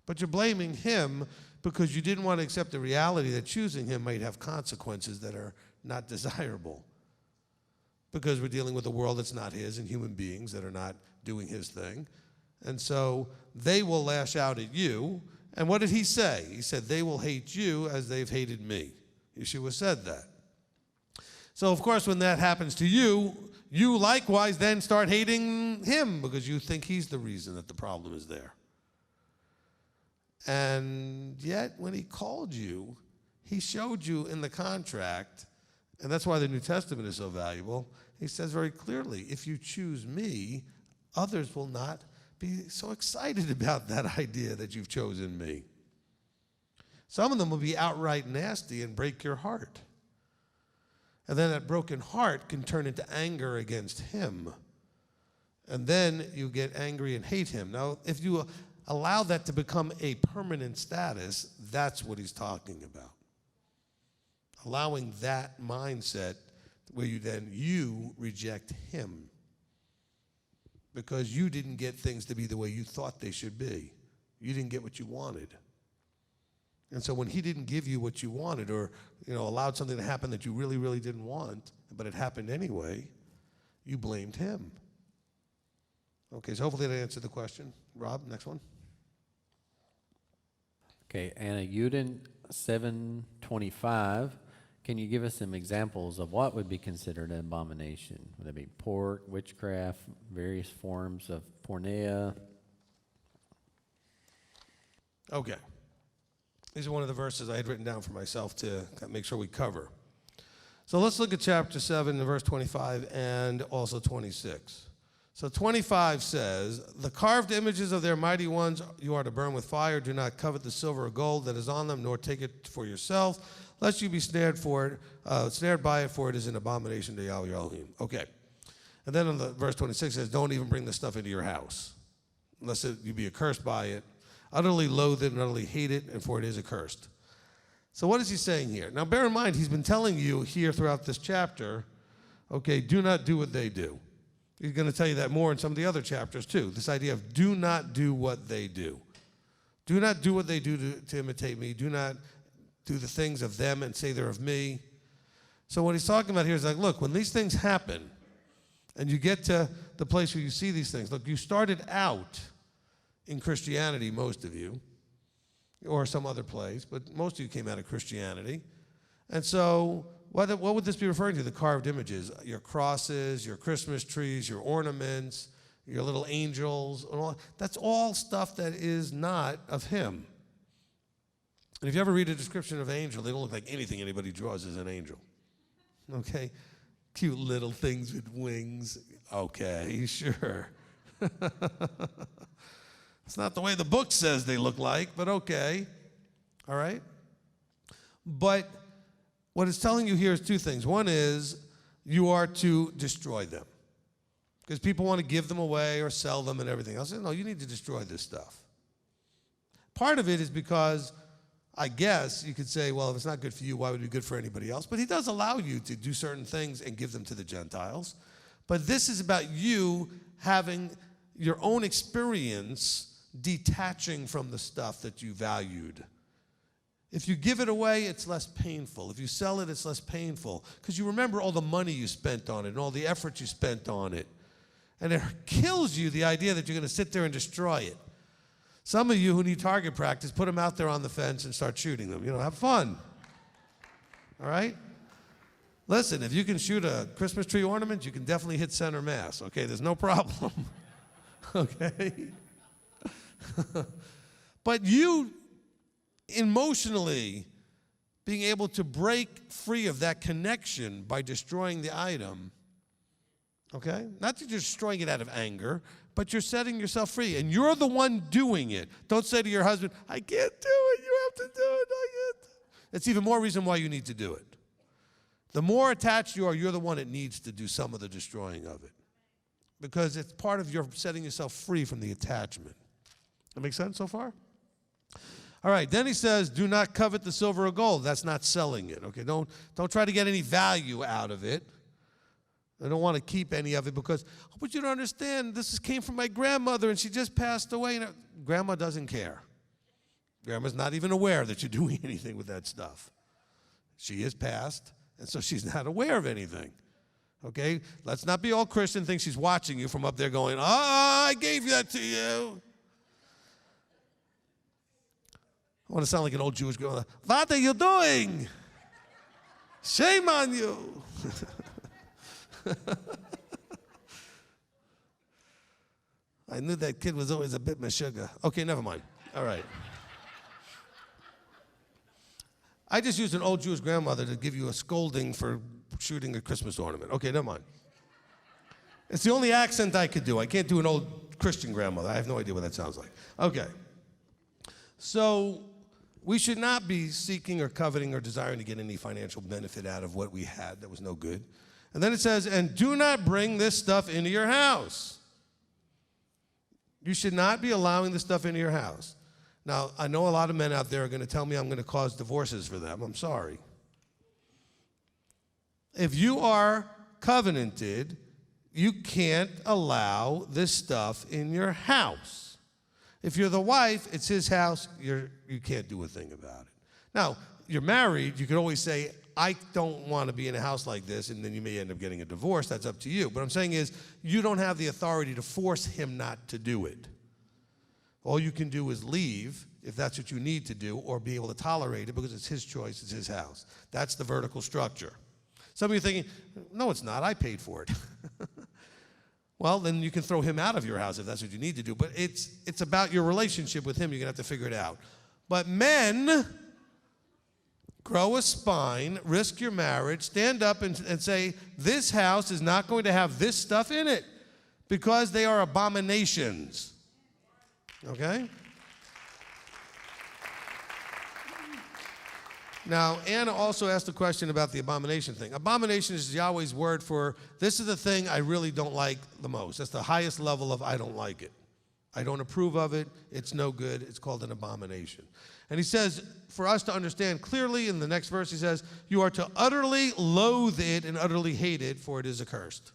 But you're blaming him because you didn't want to accept the reality that choosing him might have consequences that are not desirable. Because we're dealing with a world that's not his and human beings that are not doing his thing. And so they will lash out at you. And what did he say? He said, they will hate you as they've hated me. Yeshua said that. So, of course, when that happens to you, you likewise then start hating him because you think he's the reason that the problem is there. And yet, when he called you, he showed you in the contract, and that's why the New Testament is so valuable. He says very clearly, if you choose me, others will not be so excited about that idea that you've chosen me. Some of them will be outright nasty and break your heart. And then that broken heart can turn into anger against him. and then you get angry and hate him. Now, if you allow that to become a permanent status, that's what he's talking about. Allowing that mindset where you reject him because you didn't get things to be the way you thought they should be. You didn't get what you wanted. And so when he didn't give you what you wanted, or allowed something to happen that you really, really didn't want, but it happened anyway, you blamed him. Okay, so hopefully that answered the question. Rob, next one. Okay, Anna Uden, 725. Can you give us some examples of what would be considered an abomination? Would that be pork, witchcraft, various forms of porneia? Okay. These are one of the verses I had written down for myself to make sure we cover. So let's look at chapter 7 and verse 25 and also 26. So 25 says, "The carved images of their mighty ones you are to burn with fire. Do not covet the silver or gold that is on them, nor take it for yourself, lest you be snared by it, for it is an abomination to Yahweh your Elohim." Okay. And then on the verse 26 says, "Don't even bring this stuff into your house, lest you be accursed by it. Utterly loathe it and utterly hate it, and for it is accursed." So what is he saying here? Now bear in mind, he's been telling you here throughout this chapter, okay, do not do what they do. He's going to tell you that more in some of the other chapters too. This idea of do not do what they do. Do not do what they do to imitate me. Do not do the things of them and say they're of me. So what he's talking about here is like, look, when these things happen and you get to the place where you see these things, look, you started out in Christianity, most of you, or some other place, but most of you came out of Christianity. And so what would this be referring to? The carved images, your crosses, your Christmas trees, your ornaments, your little angels, and all. That's all stuff that is not of him. And if you ever read a description of an angel, they don't look like anything anybody draws as an angel. Okay? Cute little things with wings. Okay, sure. It's not the way the book says they look like, but okay. All right? But what it's telling you here is two things. One is you are to destroy them. Because people want to give them away or sell them and everything else. No, you need to destroy this stuff. Part of it is because, I guess, you could say, well, if it's not good for you, why would it be good for anybody else? But he does allow you to do certain things and give them to the Gentiles. But this is about you having your own experience detaching from the stuff that you valued. If you give it away, it's less painful. If you sell it, it's less painful. Because you remember all the money you spent on it and all the effort you spent on it. And it kills you, the idea that you're going to sit there and destroy it. Some of you who need target practice, put them out there on the fence and start shooting them. Have fun. All right? Listen, if you can shoot a Christmas tree ornament, you can definitely hit center mass. Okay, there's no problem. Okay? But you emotionally being able to break free of that connection by destroying the item, okay? Not that you're destroying it out of anger, but you're setting yourself free, and you're the one doing it. Don't say to your husband, I can't do it, you have to do it, I can't. That's even more reason why you need to do it. The more attached you are, you're the one that needs to do some of the destroying of it. Because it's part of your setting yourself free from the attachment. That make sense so far? All right, then he says, do not covet the silver or gold. That's not selling it, okay? Don't try to get any value out of it. I don't want to keep any of it because, but you don't understand, this came from my grandmother and she just passed away. Grandma doesn't care. Grandma's not even aware that you're doing anything with that stuff. She is passed, and so she's not aware of anything. Okay? Let's not be all Christian, think she's watching you from up there going, I gave that to you. I want to sound like an old Jewish girl. What are you doing? Shame on you. I knew that kid was always a bit meshuggah. Okay, never mind. All right. I just used an old Jewish grandmother to give you a scolding for shooting a Christmas ornament. Okay, never mind. It's the only accent I could do. I can't do an old Christian grandmother. I have no idea what that sounds like. Okay. So we should not be seeking or coveting or desiring to get any financial benefit out of what we had that was no good. And then it says, and do not bring this stuff into your house. You should not be allowing this stuff into your house. Now, I know a lot of men out there are going to tell me I'm going to cause divorces for them. I'm sorry. If you are covenanted, you can't allow this stuff in your house. If you're the wife, it's his house, you can't do a thing about it. Now, you're married, you could always say, I don't want to be in a house like this, and then you may end up getting a divorce. That's up to you. What I'm saying is, you don't have the authority to force him not to do it. All you can do is leave, if that's what you need to do, or be able to tolerate it because it's his choice, it's his house. That's the vertical structure. Some of you are thinking, no, it's not. I paid for it. Well, then you can throw him out of your house if that's what you need to do. But it's about your relationship with him. You're going to have to figure it out. But men, grow a spine, risk your marriage, stand up and say, this house is not going to have this stuff in it because they are abominations. Okay? Now, Anna also asked a question about the abomination thing. Abomination is Yahweh's word for, this is the thing I really don't like the most. That's the highest level of I don't like it. I don't approve of it. It's no good. It's called an abomination. And he says, for us to understand clearly, in the next verse he says, you are to utterly loathe it and utterly hate it, for it is accursed.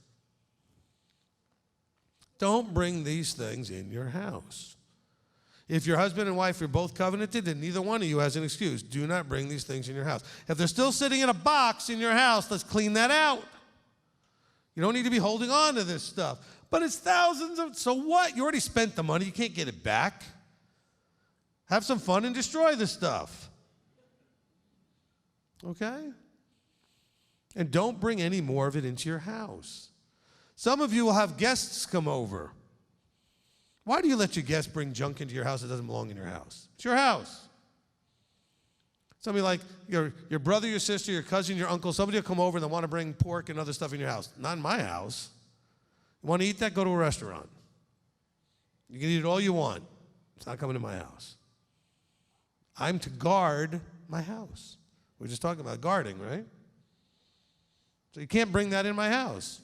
Don't bring these things in your house. If your husband and wife are both covenanted, then neither one of you has an excuse. Do not bring these things in your house. If they're still sitting in a box in your house, let's clean that out. You don't need to be holding on to this stuff. But it's thousands of, so what? You already spent the money. You can't get it back. Have some fun and destroy the stuff. Okay? And don't bring any more of it into your house. Some of you will have guests come over. Why do you let your guests bring junk into your house that doesn't belong in your house? It's your house. Somebody like your brother, your sister, your cousin, your uncle, somebody will come over and they want to bring pork and other stuff in your house. Not in my house. You want to eat that? Go to a restaurant. You can eat it all you want. It's not coming to my house. I'm to guard my house. We're just talking about guarding, right? So you can't bring that in my house.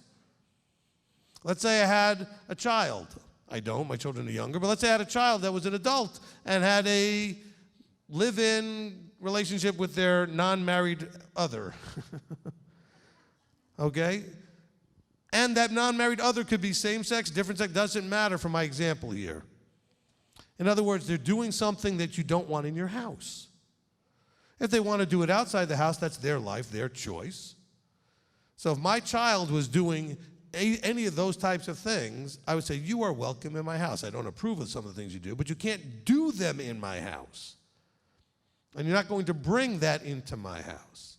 Let's say I had a child. I don't, my children are younger, but let's say I had a child that was an adult and had a live-in relationship with their non-married other. Okay? And that non-married other could be same-sex, different sex, doesn't matter for my example here. In other words, they're doing something that you don't want in your house. If they want to do it outside the house, that's their life, their choice. So if my child was doing any of those types of things, I would say, you are welcome in my house. I don't approve of some of the things you do, but you can't do them in my house. And you're not going to bring that into my house.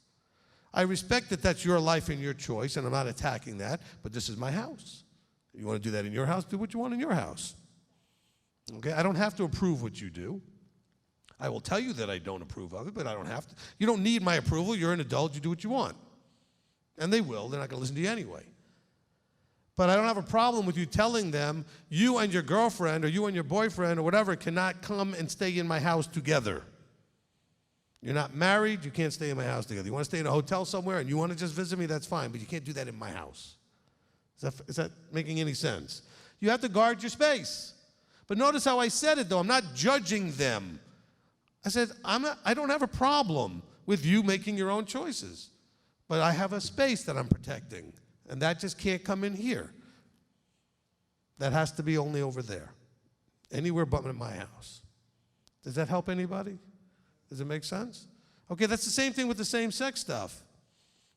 I respect that that's your life and your choice, and I'm not attacking that, but this is my house. You want to do that in your house? Do what you want in your house. Okay? I don't have to approve what you do. I will tell you that I don't approve of it, but I don't have to. You don't need my approval. You're an adult. You do what you want. And they will. They're not going to listen to you anyway. But I don't have a problem with you telling them, you and your girlfriend or you and your boyfriend or whatever cannot come and stay in my house together. You're not married, you can't stay in my house together. You want to stay in a hotel somewhere and you want to just visit me, that's fine, but you can't do that in my house. Is that making any sense? You have to guard your space. But notice how I said it, though. I'm not judging them. I said, I don't have a problem with you making your own choices, but I have a space that I'm protecting. And that just can't come in here. That has to be only over there. Anywhere but in my house. Does that help anybody? Does it make sense? Okay, that's the same thing with the same-sex stuff.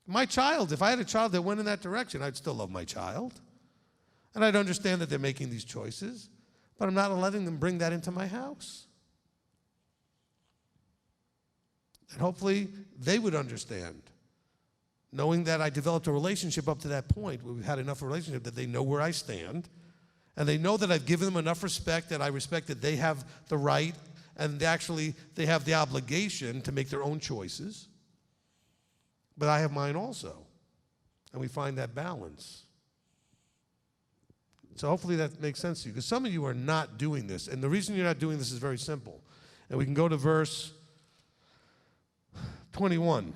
My child, if I had a child that went in that direction, I'd still love my child. And I'd understand that they're making these choices, but I'm not letting them bring that into my house. And hopefully they would understand. Knowing that I developed a relationship up to that point, where we've had enough relationship that they know where I stand, and they know that I've given them enough respect, that I respect that they have the right, and they have the obligation to make their own choices. But I have mine also. And we find that balance. So hopefully that makes sense to you, because some of you are not doing this, and the reason you're not doing this is very simple. And we can go to verse 21.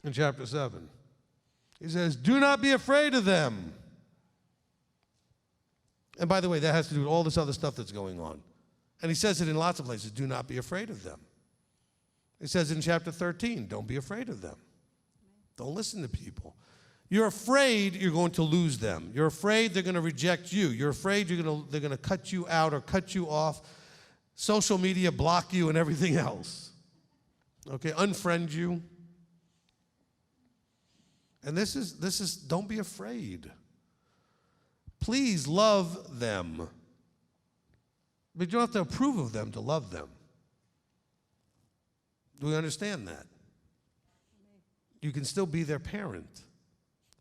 In chapter 7. He says, do not be afraid of them. And by the way, that has to do with all this other stuff that's going on. And he says it in lots of places, do not be afraid of them. He says in chapter 13, don't be afraid of them. Don't listen to people. You're afraid you're going to lose them. You're afraid they're going to reject you. You're afraid they're going to cut you out or cut you off. Social media block you and everything else. Okay, unfriend you. And this is don't be afraid. Please love them. But you don't have to approve of them to love them. Do we understand that? You can still be their parent.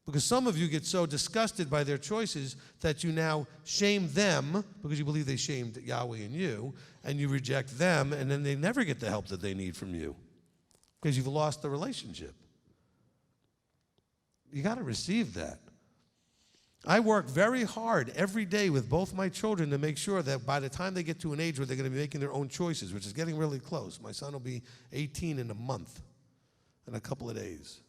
Because some of you get so disgusted by their choices that you now shame them because you believe they shamed Yahweh and you, and you reject them, and then they never get the help that they need from you because you've lost the relationship. You got to receive that. I work very hard every day with both my children to make sure that by the time they get to an age where they're going to be making their own choices, which is getting really close. My son will be 18 in a month, in a couple of days.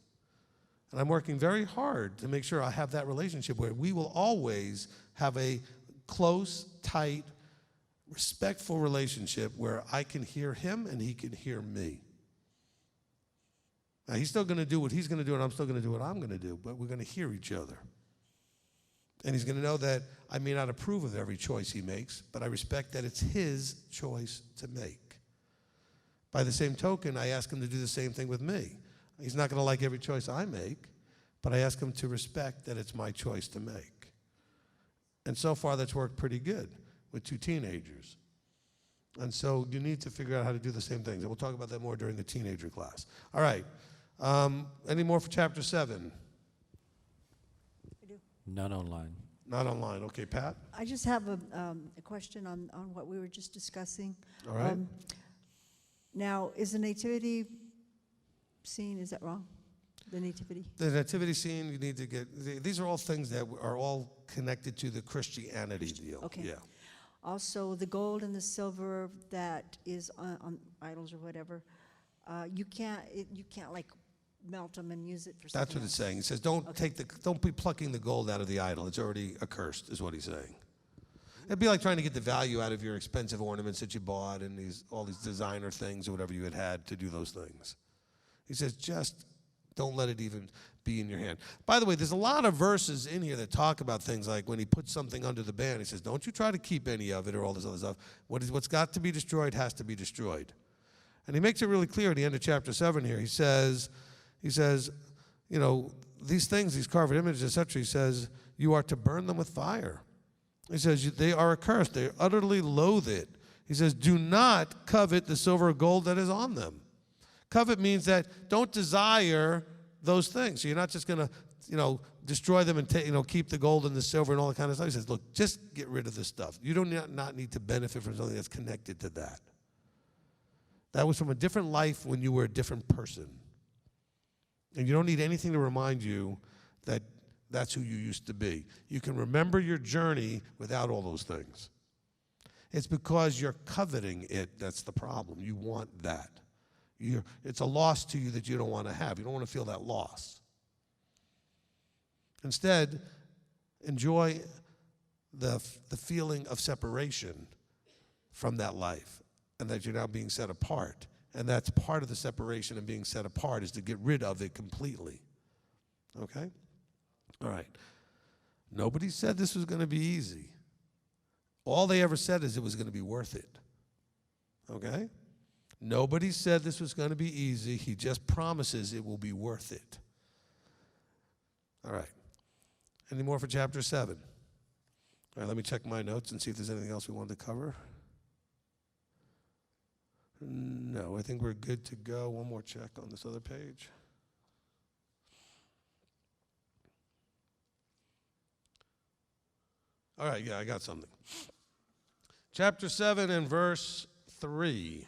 And I'm working very hard to make sure I have that relationship where we will always have a close, tight, respectful relationship where I can hear him and he can hear me. Now, he's still going to do what he's going to do, and I'm still going to do what I'm going to do, but we're going to hear each other. And he's going to know that I may not approve of every choice he makes, but I respect that it's his choice to make. By the same token, I ask him to do the same thing with me. He's not going to like every choice I make, but I ask him to respect that it's my choice to make. And so far, that's worked pretty good with 2 teenagers. And so you need to figure out how to do the same things. And we'll talk about that more during the teenager class. All right. Any more for chapter 7? None online. Not online. Okay, Pat? I just have a question on what we were just discussing. All right. Now, is the nativity scene, is that wrong? The nativity? The nativity scene, you need to get, these are all things that are all connected to the Christianity deal. Okay. Yeah. Also, the gold and the silver that is on idols or whatever, you can't like melt them and use it for something That's what it's saying. He says, don't be plucking the gold out of the idol. It's already accursed, is what he's saying. It'd be like trying to get the value out of your expensive ornaments that you bought and all these designer things or whatever you had to do those things. He says, just don't let it even be in your hand. By the way, there's a lot of verses in here that talk about things like when he puts something under the ban, he says, don't you try to keep any of it or all this other stuff. What's got to be destroyed has to be destroyed. And he makes it really clear at the end of chapter 7 here. He says, you know, these things, these carved images, etc., he says, you are to burn them with fire. He says, they are accursed. They utterly loathe it. He says, do not covet the silver or gold that is on them. Covet means that don't desire those things. So you're not just going to, you know, destroy them and keep the gold and the silver and all that kind of stuff. He says, look, just get rid of this stuff. You do not need to benefit from something that's connected to that. That was from a different life when you were a different person. And you don't need anything to remind you that that's who you used to be. You can remember your journey without all those things. It's because you're coveting it that's the problem. You want that. It's a loss to you that you don't want to have. You don't want to feel that loss. Instead, enjoy the feeling of separation from that life and that you're now being set apart. And that's part of the separation and being set apart is to get rid of it completely. Okay? All right. Nobody said this was going to be easy. All they ever said is it was going to be worth it. Okay? Nobody said this was going to be easy. He just promises it will be worth it. All right. Any more for chapter 7? All right, let me check my notes and see if there's anything else we wanted to cover. No, I think we're good to go. One more check on this other page. All right, yeah, I got something. Chapter 7 and verse 3.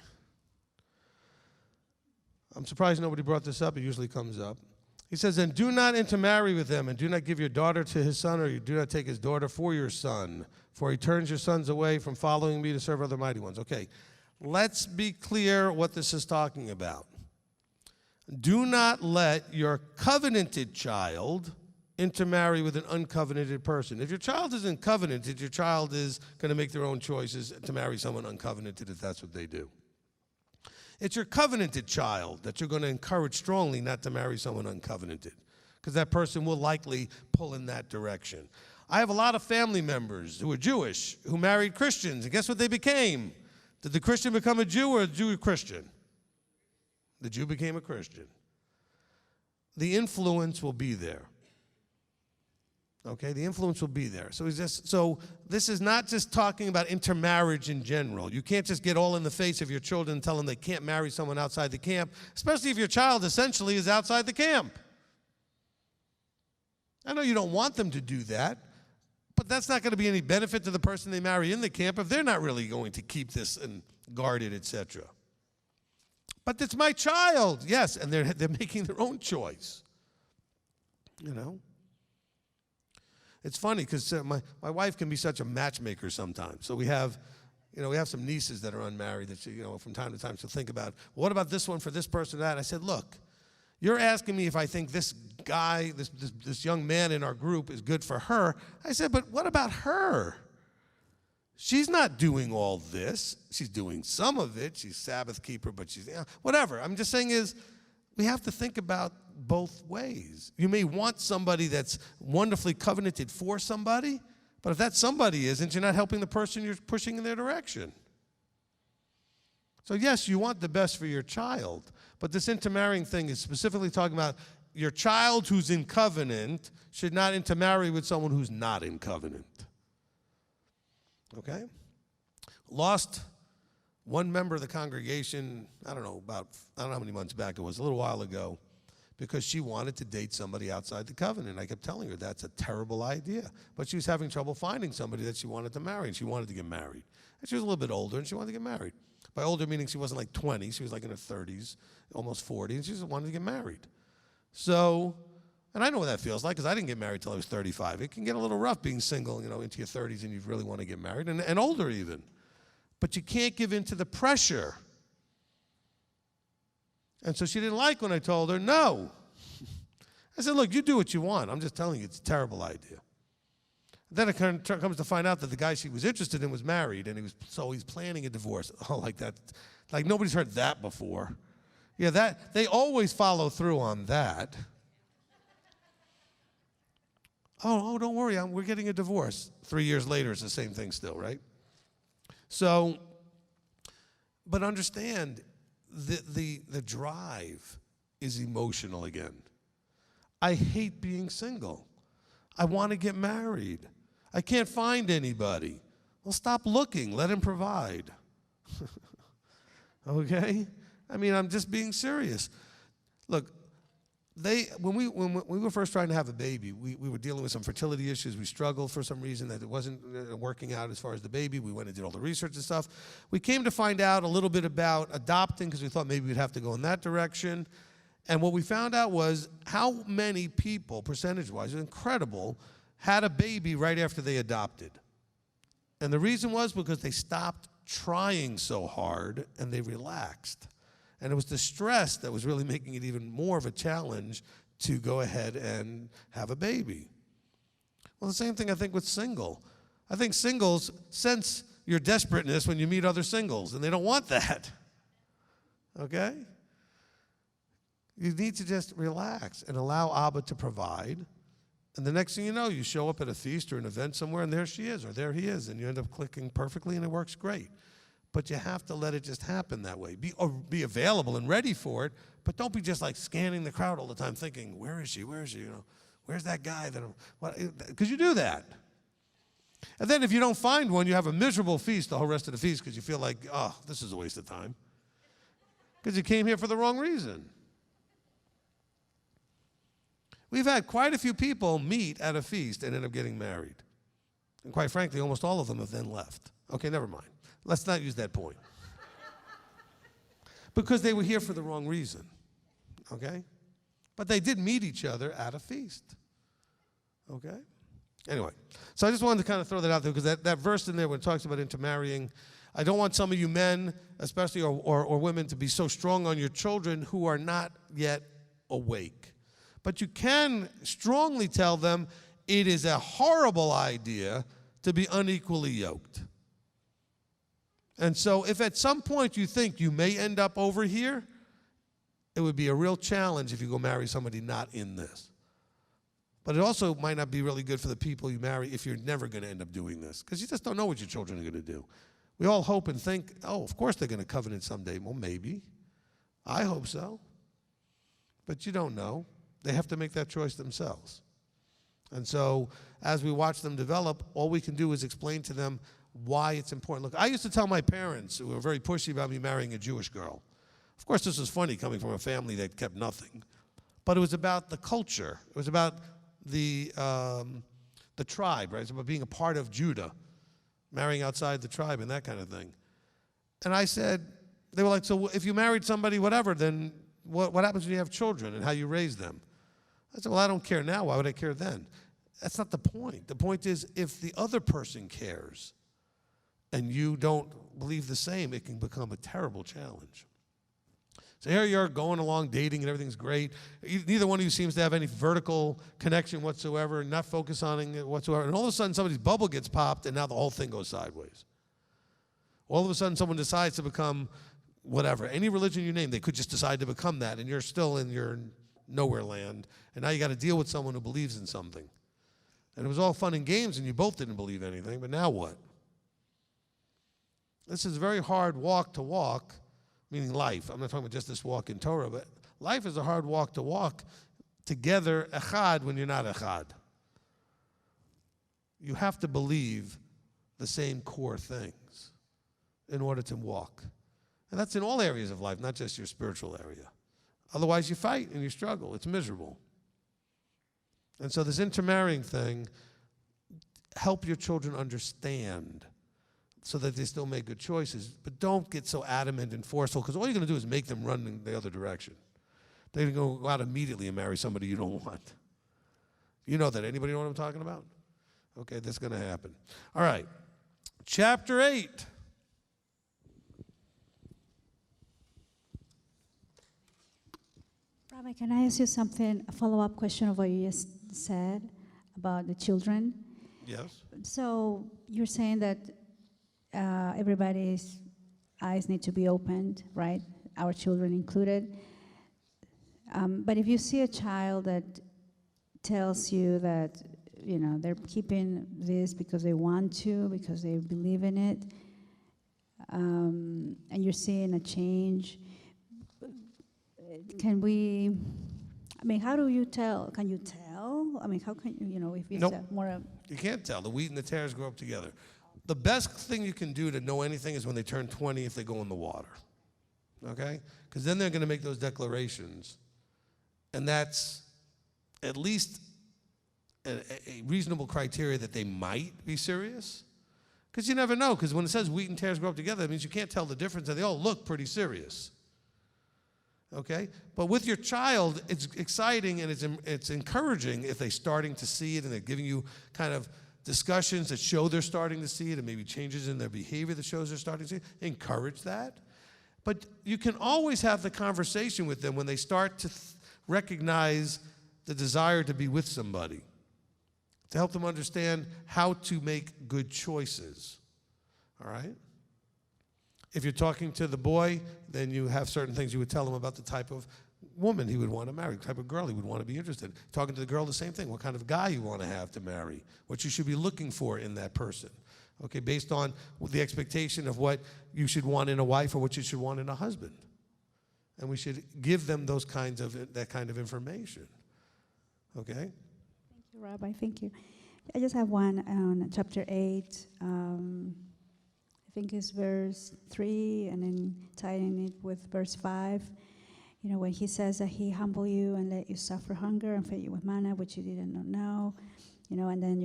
I'm surprised nobody brought this up. It usually comes up. He says, and do not intermarry with them, and do not give your daughter to his son, or you do not take his daughter for your son, for he turns your sons away from following me to serve other mighty ones. Okay, let's be clear what this is talking about. Do not let your covenanted child intermarry with an uncovenanted person. If your child isn't covenanted, your child is going to make their own choices to marry someone uncovenanted if that's what they do. It's your covenanted child that you're going to encourage strongly not to marry someone uncovenanted, because that person will likely pull in that direction. I have a lot of family members who are Jewish who married Christians, and guess what they became? Did the Christian become a Jew or a Jew a Christian? The Jew became a Christian. The influence will be there. Okay, the influence will be there. So this is not just talking about intermarriage in general. You can't just get all in the face of your children and tell them they can't marry someone outside the camp, especially if your child essentially is outside the camp. I know you don't want them to do that, but that's not going to be any benefit to the person they marry in the camp if they're not really going to keep this and guard it, etc. But it's my child, yes, and they're making their own choice. You know? It's funny because my wife can be such a matchmaker sometimes. So we have some nieces that are unmarried that from time to time she'll think about, what about this one for this person or that? I said, look, you're asking me if I think this guy, this young man in our group is good for her. I said, but what about her? She's not doing all this. She's doing some of it. She's Sabbath keeper, but she's, whatever. I'm just saying is, we have to think about both ways. You may want somebody that's wonderfully covenanted for somebody, but if that somebody isn't, you're not helping the person you're pushing in their direction. So yes, you want the best for your child, but this intermarrying thing is specifically talking about your child who's in covenant should not intermarry with someone who's not in covenant. Okay? Lost one member of the congregation, I don't know how many months back it was, a little while ago, because she wanted to date somebody outside the covenant. I kept telling her that's a terrible idea. But she was having trouble finding somebody that she wanted to marry, and she wanted to get married. And she was a little bit older, and she wanted to get married. By older, meaning she wasn't like 20. She was like in her 30s, almost 40, and she just wanted to get married. So, and I know what that feels like because I didn't get married till I was 35. It can get a little rough being single, into your 30s, and you really want to get married, and older even. But you can't give in to the pressure. And so she didn't like when I told her, no. I said, look, you do what you want. I'm just telling you, it's a terrible idea. Then it comes to find out that the guy she was interested in was married, and he's planning a divorce. Oh, like that. Like nobody's heard that before. Yeah, that they always follow through on that. Oh, don't worry, we're getting a divorce. 3 years later, it's the same thing still, right? So, but understand, the drive is emotional again. I hate being single. I want to get married. I can't find anybody. Well, stop looking. Let him provide. Okay? I mean, I'm just being serious. Look, when we were first trying to have a baby, we were dealing with some fertility issues. We struggled for some reason that it wasn't working out as far as the baby. We went and did all the research and stuff. We came to find out a little bit about adopting because we thought maybe we'd have to go in that direction. And what we found out was how many people, percentage-wise, incredible, had a baby right after they adopted. And the reason was because they stopped trying so hard and they relaxed. And it was the stress that was really making it even more of a challenge to go ahead and have a baby. Well, the same thing I think with single. I think singles sense your desperateness when you meet other singles, and they don't want that. Okay? You need to just relax and allow Abba to provide. And the next thing you know, you show up at a feast or an event somewhere, and there she is, or there he is, and you end up clicking perfectly, and it works great. But you have to let it just happen that way. Be available and ready for it, but don't be just like scanning the crowd all the time thinking, where is she, where is she, where's that guy? Because you do that. And then if you don't find one, you have a miserable feast the whole rest of the feast because you feel like, oh, this is a waste of time. Because you came here for the wrong reason. We've had quite a few people meet at a feast and end up getting married. And quite frankly, almost all of them have then left. Okay, never mind. Let's not use that point. Because they were here for the wrong reason. Okay? But they did meet each other at a feast. Okay? Anyway, so I just wanted to kind of throw that out there because that verse in there when it talks about intermarrying, I don't want some of you men, especially, or women, to be so strong on your children who are not yet awake. But you can strongly tell them it is a horrible idea to be unequally yoked. And so if at some point you think you may end up over here, it would be a real challenge if you go marry somebody not in this. But it also might not be really good for the people you marry if you're never going to end up doing this, because you just don't know what your children are going to do. We all hope and think, oh, of course they're going to covenant someday. Well, maybe. I hope so. But you don't know. They have to make that choice themselves. And so as we watch them develop, all we can do is explain to them why it's important. Look, I used to tell my parents, who were very pushy about me marrying a Jewish girl. Of course, this was funny coming from a family that kept nothing. But it was about the culture. It was about the tribe, right? It's about being a part of Judah, marrying outside the tribe and that kind of thing. And I said, they were like, so if you married somebody, whatever, then what happens when you have children and how you raise them? I said, well, I don't care now. Why would I care then? That's not the point. The point is, if the other person cares and you don't believe the same, it can become a terrible challenge. So here you are going along, dating, and everything's great. Neither one of you seems to have any vertical connection whatsoever, not focus on it whatsoever. And all of a sudden, somebody's bubble gets popped, and now the whole thing goes sideways. All of a sudden, someone decides to become whatever. Any religion you name, they could just decide to become that, and you're still in your nowhere land. And now you got to deal with someone who believes in something. And it was all fun and games, and you both didn't believe anything, but now what? This is a very hard walk to walk, meaning life. I'm not talking about just this walk in Torah, but life is a hard walk to walk together, echad, when you're not echad. You have to believe the same core things in order to walk. And that's in all areas of life, not just your spiritual area. Otherwise, you fight and you struggle. It's miserable. And so this intermarrying thing, help your children understand so that they still make good choices. But don't get so adamant and forceful, because all you're going to do is make them run in the other direction. They're going to go out immediately and marry somebody you don't want. You know that. Anybody know what I'm talking about? Okay, that's going to happen. All right. Chapter 8. Rabbi, can I ask you something, a follow-up question of what you just said about the children? Yes. So you're saying that everybody's eyes need to be opened, right? Our children included. But if you see a child that tells you that, you know, they're keeping this because they want to, because they believe in it, and you're seeing a change, can we, I mean, how do you tell? Can you tell? I mean, how can you, you know, if it's Nope. more... You can't tell. The wheat and the tares grow up together. The best thing you can do to know anything is when they turn 20, if they go in the water. Okay? Because then they're going to make those declarations. And that's at least a reasonable criteria that they might be serious. Because you never know. Because when it says wheat and tares grow up together, it means you can't tell the difference, and they all look pretty serious. Okay? But with your child, it's exciting and it's encouraging if they're starting to see it and they're giving you kind of discussions that show they're starting to see it, and maybe changes in their behavior that shows they're starting to see it. Encourage that. But you can always have the conversation with them when they start to recognize the desire to be with somebody, to help them understand how to make good choices. All right? If you're talking to the boy, then you have certain things you would tell him about the type of woman he would want to marry, the type of girl he would want to be interested in. Talking to the girl, the same thing. What kind of guy you want to have to marry, what you should be looking for in that person. Okay, based on the expectation of what you should want in a wife or what you should want in a husband. And we should give them that kind of information. Okay? Thank you, Rabbi. Thank you. I just have one on chapter 8. I think it's verse 3, and then tying it with verse 5. You know, when he says that he humbled you and let you suffer hunger and fed you with manna, which you didn't know. You know, and then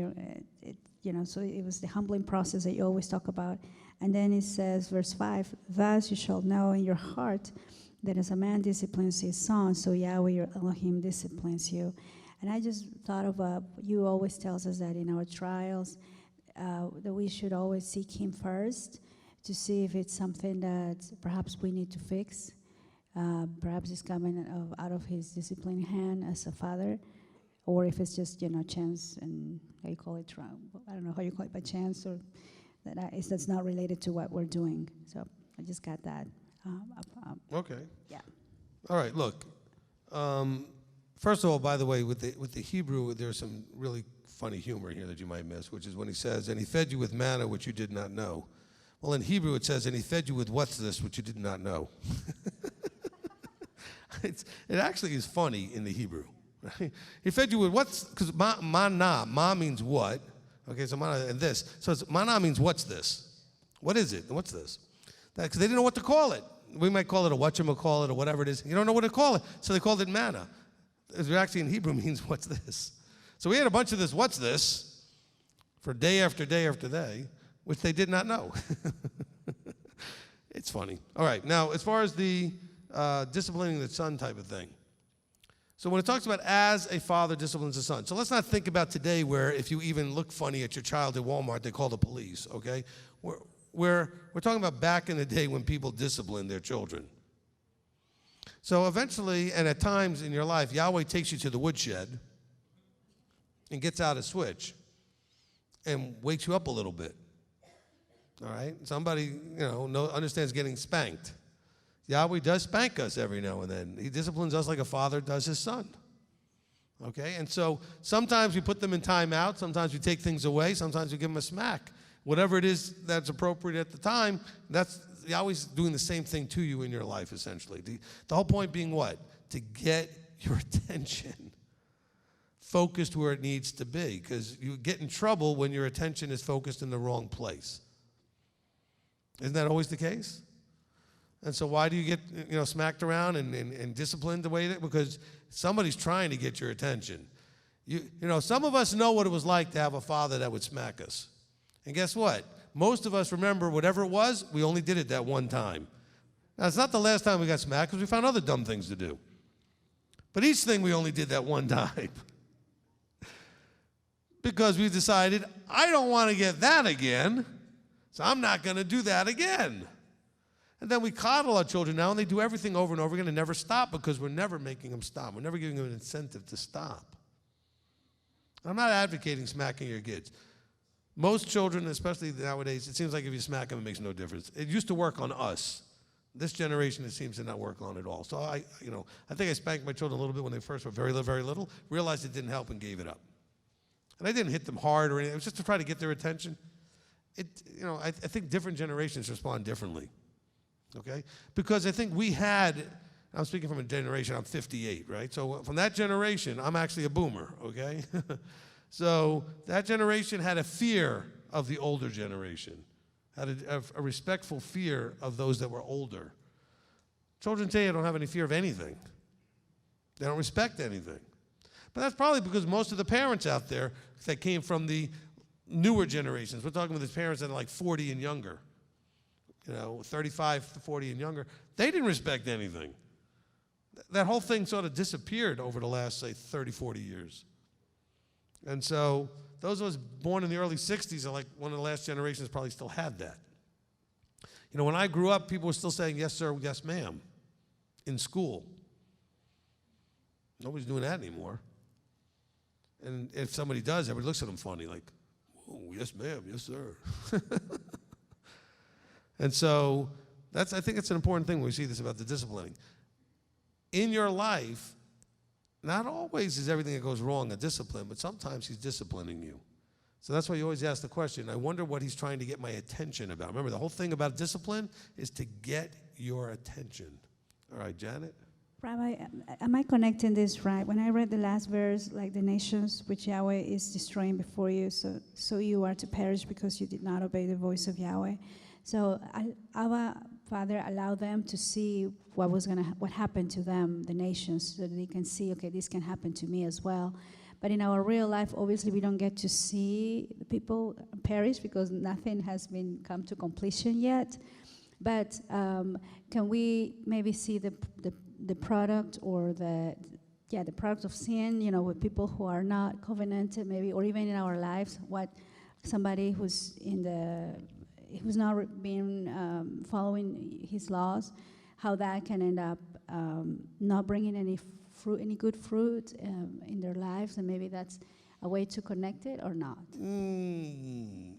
so it was the humbling process that you always talk about. And then it says, verse 5, thus you shall know in your heart that as a man disciplines his son, so Yahweh your Elohim disciplines you. And I just thought of, you always tells us that in our trials, that we should always seek him first to see if it's something that perhaps we need to fix. Perhaps it's coming out of his disciplining hand as a father, or if it's just, chance, and how you call it, I don't know how you call it, by chance, or that's not related to what we're doing. So I just got that. Okay. Yeah. All right, look. First of all, by the way, with the Hebrew, there's some really funny humor here that you might miss, which is when he says, and he fed you with manna, which you did not know. Well, in Hebrew it says, and he fed you with what's this, which you did not know. It actually is funny in the Hebrew. Right? He fed you with what's, because ma means what. Okay, so mana and this. So mana means what's this? What is it? What's this? Because they didn't know what to call it. We might call it a whatchamacallit or whatever it is. You don't know what to call it, so they called it manna. It actually in Hebrew means what's this? So we had a bunch of this what's this for day after day after day, which they did not know. It's funny. All right, now as far as the disciplining the son type of thing. So when it talks about as a father disciplines a son, so let's not think about today where if you even look funny at your child at Walmart, they call the police, okay? We're talking about back in the day when people disciplined their children. So eventually, and at times in your life, Yahweh takes you to the woodshed and gets out a switch and wakes you up a little bit. All right? Somebody, understands getting spanked. Yahweh does spank us every now and then. He disciplines us like a father does his son. Okay? And so sometimes we put them in timeout. Sometimes we take things away. Sometimes we give them a smack. Whatever it is that's appropriate at the time, that's Yahweh's doing the same thing to you in your life, essentially. The whole point being what? To get your attention focused where it needs to be, because you get in trouble when your attention is focused in the wrong place. Isn't that always the case? And so why do you get smacked around and disciplined the way that? Because somebody's trying to get your attention. Some of us know what it was like to have a father that would smack us. And guess what? Most of us remember whatever it was, we only did it that one time. Now, it's not the last time we got smacked because we found other dumb things to do. But each thing we only did that one time. Because we decided, I don't want to get that again, so I'm not going to do that again. And then we coddle our children now, and they do everything over and over again and never stop because we're never making them stop. We're never giving them an incentive to stop. I'm not advocating smacking your kids. Most children, especially nowadays, it seems like if you smack them, it makes no difference. It used to work on us. This generation, it seems to not work on at all. So I think I spanked my children a little bit when they first were very little, realized it didn't help and gave it up. And I didn't hit them hard or anything. It was just to try to get their attention. I think different generations respond differently. Okay? Because I think I'm speaking from a generation, I'm 58, right? So from that generation, I'm actually a boomer, okay? So that generation had a fear of the older generation, had a respectful fear of those that were older. Children today don't have any fear of anything. They don't respect anything. But that's probably because most of the parents out there that came from the newer generations, we're talking about the parents that are like 40 and younger, 35 to 40 and younger, they didn't respect anything. That whole thing sort of disappeared over the last, say, 30, 40 years. And so those of us born in the early 60s are like one of the last generations probably still had that. When I grew up, people were still saying, yes, sir, yes, ma'am, in school. Nobody's doing that anymore. And if somebody does, everybody looks at them funny, like, oh, yes, ma'am, yes, sir. And so I think it's an important thing when we see this about the disciplining. In your life, not always is everything that goes wrong a discipline, but sometimes he's disciplining you. So that's why you always ask the question, I wonder what he's trying to get my attention about. Remember, the whole thing about discipline is to get your attention. All right, Janet? Rabbi, am I connecting this right? When I read the last verse, like the nations which Yahweh is destroying before you, so you are to perish because you did not obey the voice of Yahweh. So our Father allowed them to see what happened to them, the nations, so that they can see, okay, this can happen to me as well. But in our real life, obviously, we don't get to see the people perish because nothing has come to completion yet. But can we maybe see the product or the product of sin, with people who are not covenanted, maybe, or even in our lives, what somebody who's not being following his laws, how that can end up not bringing any fruit, any good fruit in their lives, and maybe that's a way to connect it or not?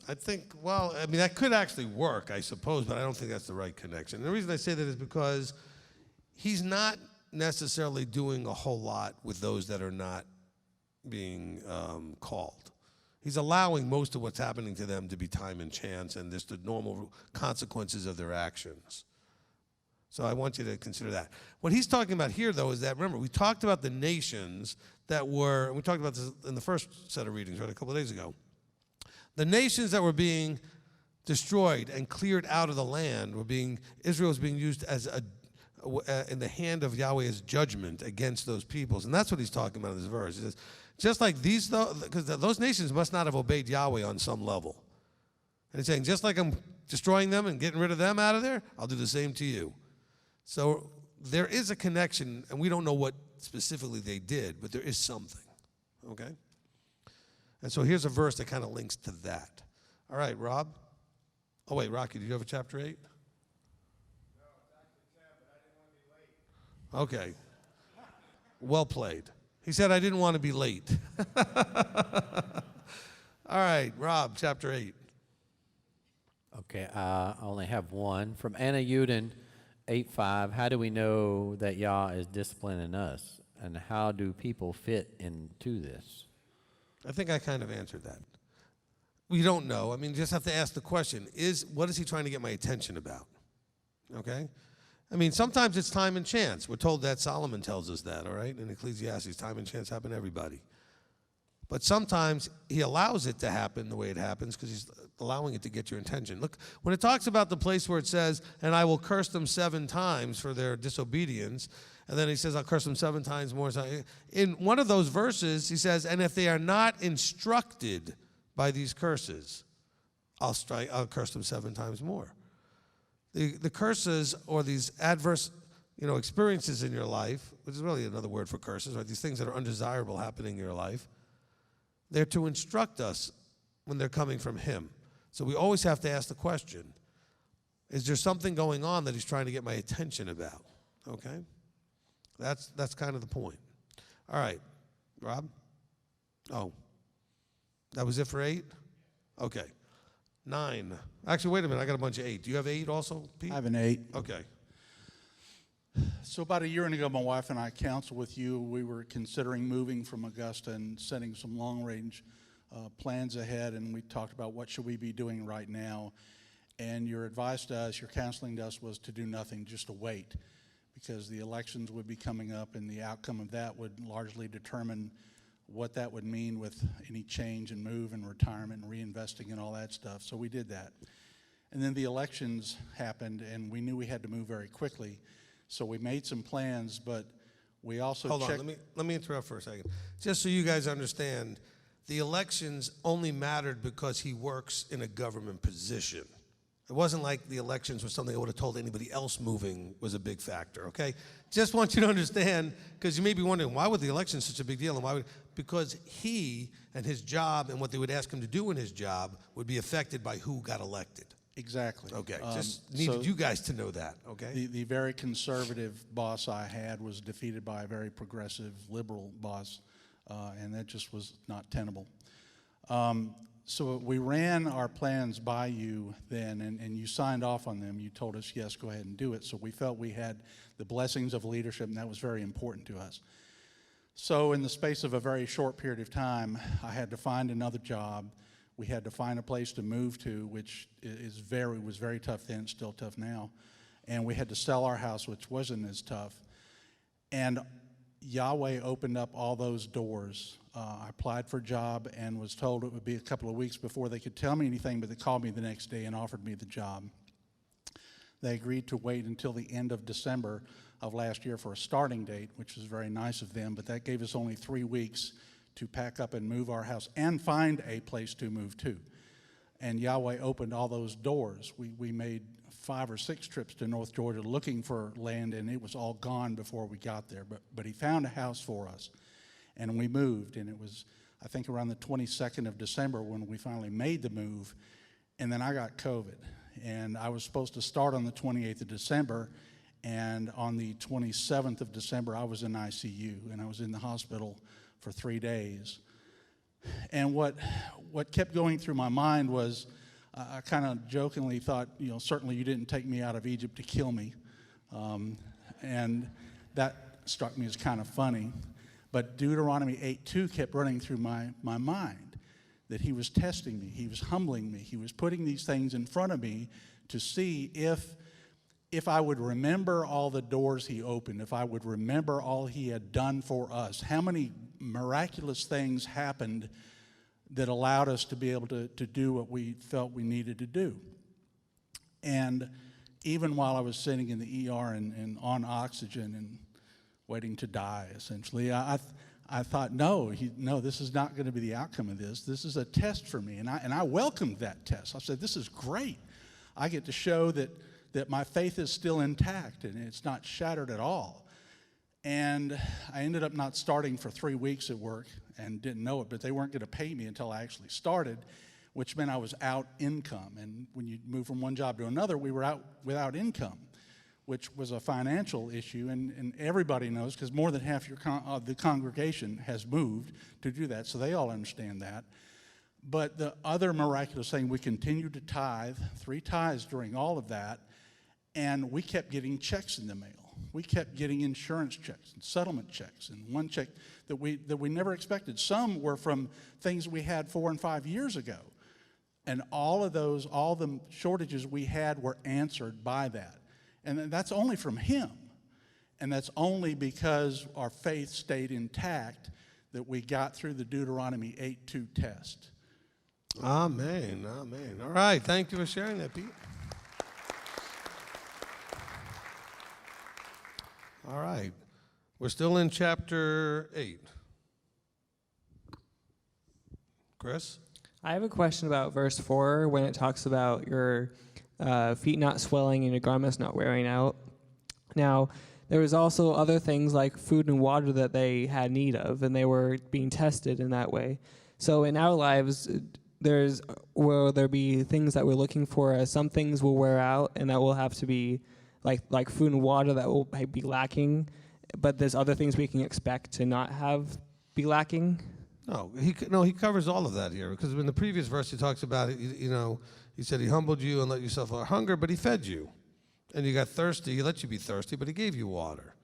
I think, well, I mean, that could actually work, I suppose, but I don't think that's the right connection. And the reason I say that is because he's not necessarily doing a whole lot with those that are not being called. He's allowing most of what's happening to them to be time and chance and just the normal consequences of their actions. So I want you to consider that. What he's talking about here, though, is that, remember, we talked about the nations that were, we talked about this in the first set of readings, right, a couple of days ago. The nations that were being destroyed and cleared out of the land were being, Israel was being used as in the hand of Yahweh as judgment against those peoples. And that's what he's talking about in this verse. He says, just like these, because those nations must not have obeyed Yahweh on some level. And he's saying, just like I'm destroying them and getting rid of them out of there, I'll do the same to you. So there is a connection, and we don't know what specifically they did, but there is something, okay? And so here's a verse that kind of links to that. All right, Rob? Oh, wait, Rocky, do you have a chapter 8? No, it's actually 10, but I didn't want to be late. Okay. Well played. He said, I didn't want to be late. All right, Rob, chapter 8. Okay, I only have one. From Anna Uden, 8:5, how do we know that Yah is disciplining us? And how do people fit into this? I think I kind of answered that. We don't know. I mean, you just have to ask the question, what is he trying to get my attention about? Okay? I mean, sometimes it's time and chance. We're told that. Solomon tells us that, all right? In Ecclesiastes, time and chance happen to everybody. But sometimes he allows it to happen the way it happens because he's allowing it to get your attention. Look, when it talks about the place where it says, and I will curse them 7 times for their disobedience, and then he says, I'll curse them 7 times more. In one of those verses, he says, and if they are not instructed by these curses, I'll curse them 7 times more. The curses or these adverse, experiences in your life, which is really another word for curses, right? These things that are undesirable happening in your life, they're to instruct us when they're coming from him. So we always have to ask the question, is there something going on that he's trying to get my attention about? Okay? That's kind of the point. All right, Rob? Oh, that was it for 8? Okay. 9. Actually, wait a minute. I got a bunch of 8. Do you have 8 also, Pete? I have an 8. Okay. So about a year ago, my wife and I counseled with you. We were considering moving from Augusta and setting some long-range plans ahead, and we talked about what should we be doing right now. And your advice to us, your counseling to us, was to do nothing, just to wait, because the elections would be coming up, and the outcome of that would largely determine what that would mean with any change and move and retirement and reinvesting and all that stuff. So we did that. And then the elections happened, and we knew we had to move very quickly. So we made some plans, but we also Hold on, let me interrupt for a second. Just so you guys understand, the elections only mattered because he works in a government position. It wasn't like the elections were something I would have told anybody else moving was a big factor, okay? Just want you to understand, because you may be wondering, why would the election such a big deal? And because he and his job and what they would ask him to do in his job would be affected by who got elected. Exactly. Okay, just needed you guys to know that, okay? The very conservative boss I had was defeated by a very progressive liberal boss, and that just was not tenable. So we ran our plans by you then, and you signed off on them. You told us, yes, go ahead and do it. So we felt we had the blessings of leadership, and that was very important to us. So in the space of a very short period of time, I had to find another job. We had to find a place to move to, which was very tough then, it's still tough now. And we had to sell our house, which wasn't as tough. And Yahweh opened up all those doors. I applied for a job and was told it would be a couple of weeks before they could tell me anything, but they called me the next day and offered me the job. They agreed to wait until the end of December of last year for a starting date, which was very nice of them, but that gave us only 3 weeks to pack up and move our house and find a place to move to. And Yahweh opened all those doors. We made 5 or 6 trips to North Georgia looking for land, and it was all gone before we got there. But he found a house for us, and we moved. And it was, I think, around the 22nd of December when we finally made the move. And then I got COVID. And I was supposed to start on the 28th of December, And on the 27th of December, I was in ICU, and I was in the hospital for 3 days. And what kept going through my mind was, I kind of jokingly thought, certainly you didn't take me out of Egypt to kill me. And that struck me as kind of funny. But Deuteronomy 8:2 kept running through my mind, that he was testing me, he was humbling me, he was putting these things in front of me to see if I would remember all the doors he opened, if I would remember all he had done for us, how many miraculous things happened that allowed us to be able to do what we felt we needed to do. And even while I was sitting in the ER and on oxygen and waiting to die, essentially, I thought, no, this is not going to be the outcome of this. This is a test for me. And I welcomed that test. I said, this is great. I get to show that my faith is still intact and it's not shattered at all. And I ended up not starting for 3 weeks at work and didn't know it, but they weren't going to pay me until I actually started, which meant I was out income. And when you move from one job to another, we were out without income, which was a financial issue. And everybody knows, because more than half the congregation has moved to do that, so they all understand that. But the other miraculous thing, we continued to tithe, 3 tithes during all of that, and we kept getting checks in the mail. We kept getting insurance checks and settlement checks, and one check that we never expected. Some were from things we had 4 and 5 years ago. And all of those, all the shortages we had were answered by that. And that's only from him. And that's only because our faith stayed intact that we got through the Deuteronomy 8:2 test. Amen, amen. All right, thank you for sharing that, Pete. All right, we're still in chapter 8. Chris? I have a question about verse 4 when it talks about your feet not swelling and your garments not wearing out. Now, there was also other things like food and water that they had need of, and they were being tested in that way. So in our lives, will there be things that we're looking for? Some things will wear out, and that will have to be like food and water that will be lacking, but there's other things we can expect to not be lacking. No, he covers all of that here, because in the previous verse he talks about it. He said he humbled you and let you suffer hunger, but he fed you, and you got thirsty. He let you be thirsty, but he gave you water,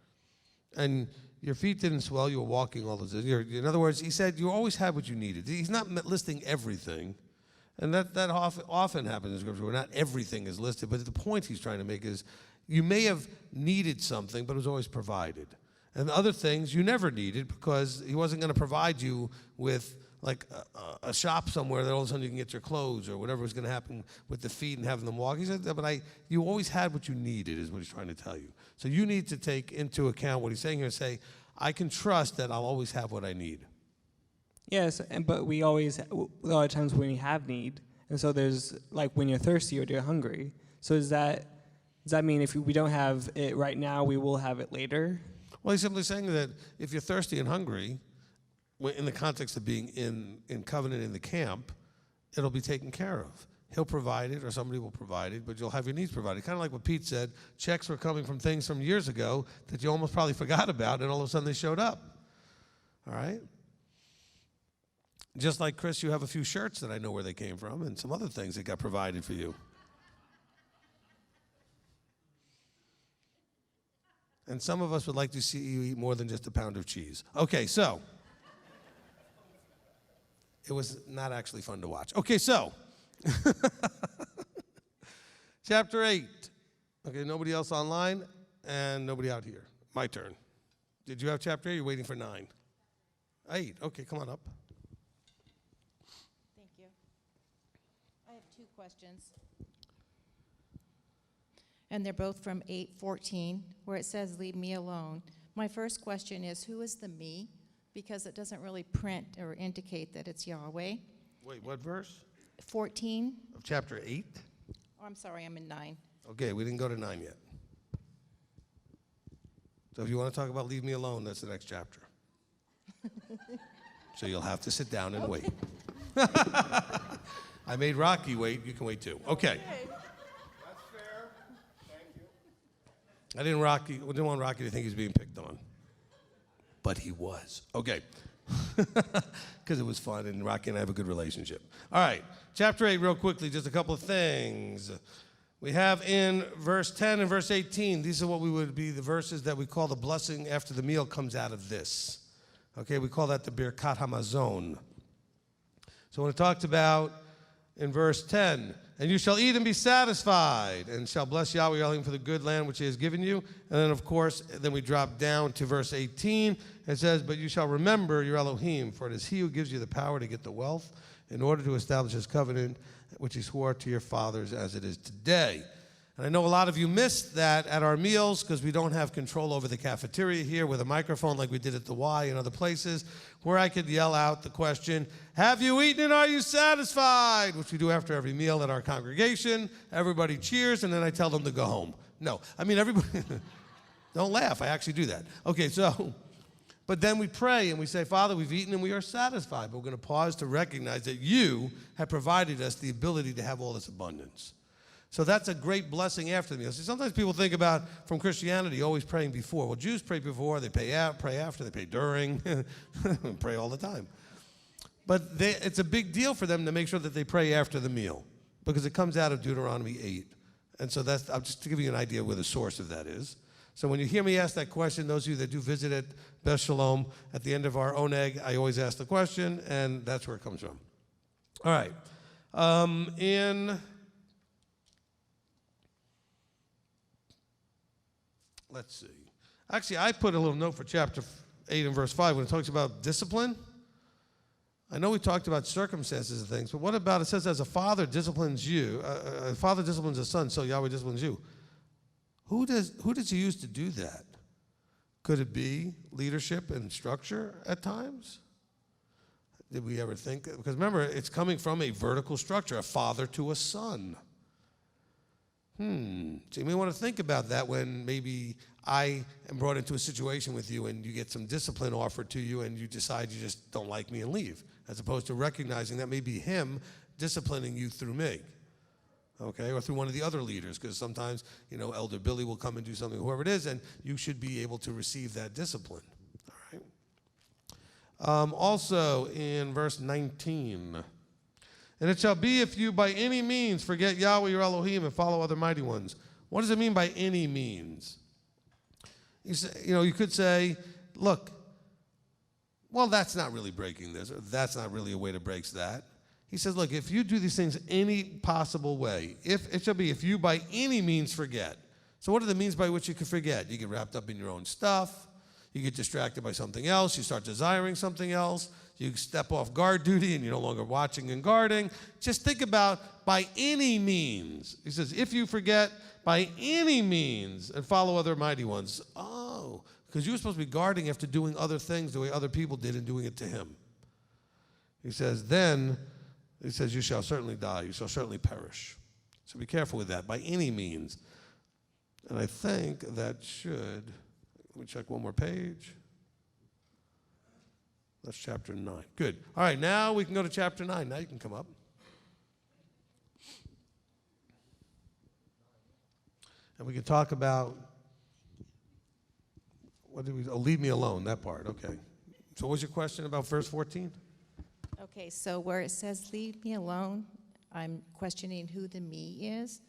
and your feet didn't swell. You were walking all those. In other words, he said you always had what you needed. He's not listing everything, and that often happens in Scripture where not everything is listed. But the point he's trying to make is, you may have needed something, but it was always provided. And other things you never needed, because he wasn't going to provide you with like a shop somewhere that all of a sudden you can get your clothes or whatever was going to happen with the feet and having them walk. He said, but you always had what you needed, is what he's trying to tell you. So you need to take into account what he's saying here and say, I can trust that I'll always have what I need. Yes, but we always, a lot of times when we have need, and so there's like when you're thirsty or you're hungry. So does that mean if we don't have it right now, we will have it later? Well, he's simply saying that if you're thirsty and hungry, in the context of being in covenant in the camp, it'll be taken care of. He'll provide it, or somebody will provide it, but you'll have your needs provided. Kind of like what Pete said, checks were coming from things from years ago that you almost probably forgot about, and all of a sudden they showed up. All right? Just like, Chris, you have a few shirts that I know where they came from, and some other things that got provided for you. And some of us would like to see you eat more than just a pound of cheese. Okay, so. It was not actually fun to watch. Okay, so. Chapter 8. Okay, nobody else online and nobody out here. My turn. Did you have chapter 8? You're waiting for 9. 8. Okay, come on up. Thank you. I have 2 questions. And they're both from 8:14, where it says, leave me alone. My first question is, who is the me? Because it doesn't really print or indicate that it's Yahweh. Wait, what verse? 14. Of chapter 8? Oh, I'm sorry, I'm in 9. Okay, we didn't go to 9 yet. So if you want to talk about leave me alone, that's the next chapter. So you'll have to sit down and wait. I made Rocky wait. You can wait too. Okay. I didn't want Rocky to think he was being picked on. But he was. Okay. Because it was fun, and Rocky and I have a good relationship. All right. Chapter 8, real quickly, just a couple of things. We have in verse 10 and verse 18, these are what we would be the verses that we call the blessing after the meal comes out of this. Okay, we call that the Birkat Hamazon. So when it talks about in verse 10, and you shall eat and be satisfied, and shall bless Yahweh your Elohim for the good land which he has given you. And then, of course, then we drop down to verse 18. It says, but you shall remember your Elohim, for it is he who gives you the power to get the wealth in order to establish his covenant, which he swore to your fathers as it is today. And I know a lot of you missed that at our meals because we don't have control over the cafeteria here with a microphone like we did at the Y and other places, where I could yell out the question, have you eaten and are you satisfied? Which we do after every meal at our congregation. Everybody cheers, and then I tell them to go home. No, I mean, everybody, don't laugh, I actually do that. Okay, so, but then we pray and we say, Father, we've eaten and we are satisfied. But we're going to pause to recognize that you have provided us the ability to have all this abundance. So that's a great blessing after the meal. See, sometimes people think about, from Christianity, always praying before. Well, Jews pray before, they pray after, they pray during, pray all the time. But it's a big deal for them to make sure that they pray after the meal, because it comes out of Deuteronomy 8. And so that's, just to give you an idea where the source of that is. So when you hear me ask that question, those of you that do visit at Beth Shalom, at the end of our oneg, I always ask the question, and that's where it comes from. All right. Let's see. Actually, I put a little note for chapter 8 and verse 5 when it talks about discipline. I know we talked about circumstances and things, but what about, it says, as a father disciplines you, a father disciplines a son, so Yahweh disciplines you. Who does he use to do that? Could it be leadership and structure at times? Did we ever think? Because remember, it's coming from a vertical structure, a father to a son. So you may want to think about that when maybe I am brought into a situation with you and you get some discipline offered to you and you decide you just don't like me and leave, as opposed to recognizing that may be him disciplining you through me, okay, or through one of the other leaders, because sometimes, Elder Billy will come and do something, whoever it is, and you should be able to receive that discipline, all right? Also in verse 19, and it shall be if you by any means forget Yahweh your Elohim and follow other mighty ones. What does it mean by any means? You could say, look, well, that's not really breaking this, or that's not really a way to break that. He says, look, if you do these things any possible way, if you by any means forget. So what are the means by which you can forget? You get wrapped up in your own stuff. You get distracted by something else. You start desiring something else. You step off guard duty and you're no longer watching and guarding. Just think about by any means. He says, if you forget by any means and follow other mighty ones. Oh, because you were supposed to be guarding after doing other things the way other people did and doing it to him. He says, you shall certainly die. You shall certainly perish. So be careful with that, by any means. And I think that should, let me check one more page. That's chapter 9. Good. All right, now we can go to chapter 9. Now you can come up. And we can talk about, leave me alone, that part, okay. So what was your question about verse 14? Okay, so where it says, leave me alone, I'm questioning who the me is.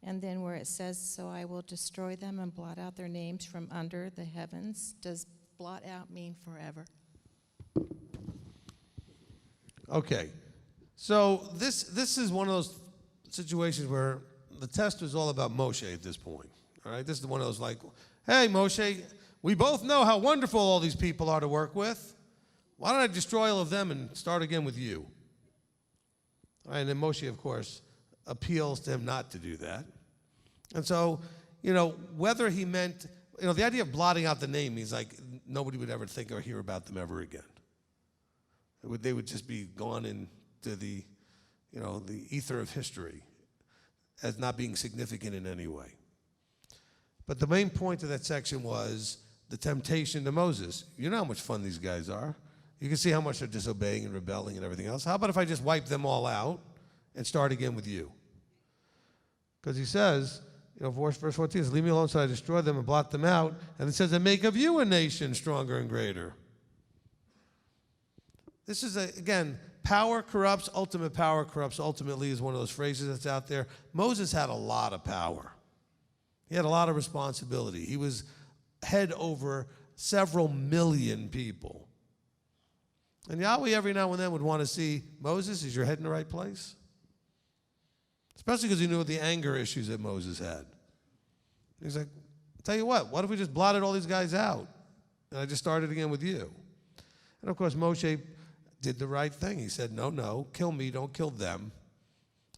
And then where it says, so I will destroy them and blot out their names from under the heavens, does blot out mean forever? Okay, so this is one of those situations where the test is all about Moshe at this point. All right, this is one of those like, hey, Moshe, we both know how wonderful all these people are to work with. Why don't I destroy all of them and start again with you? All right, and then Moshe, of course, appeals to him not to do that. And so, whether he meant, the idea of blotting out the name means like nobody would ever think or hear about them ever again. They would just be gone into the ether of history as not being significant in any way. But the main point of that section was the temptation to Moses. You know how much fun these guys are. You can see how much they're disobeying and rebelling and everything else. How about if I just wipe them all out and start again with you? Because he says, verse 14 says, leave me alone so I destroy them and blot them out. And it says, and make of you a nation stronger and greater. This is, again, power corrupts, ultimate power corrupts ultimately is one of those phrases that's out there. Moses had a lot of power. He had a lot of responsibility. He was head over several million people. And Yahweh every now and then would want to see, Moses, is your head in the right place? Especially because he knew the anger issues that Moses had. He's like, tell you what if we just blotted all these guys out? And I just started again with you. And of course, Moshe did the right thing. He said, no, kill me, don't kill them.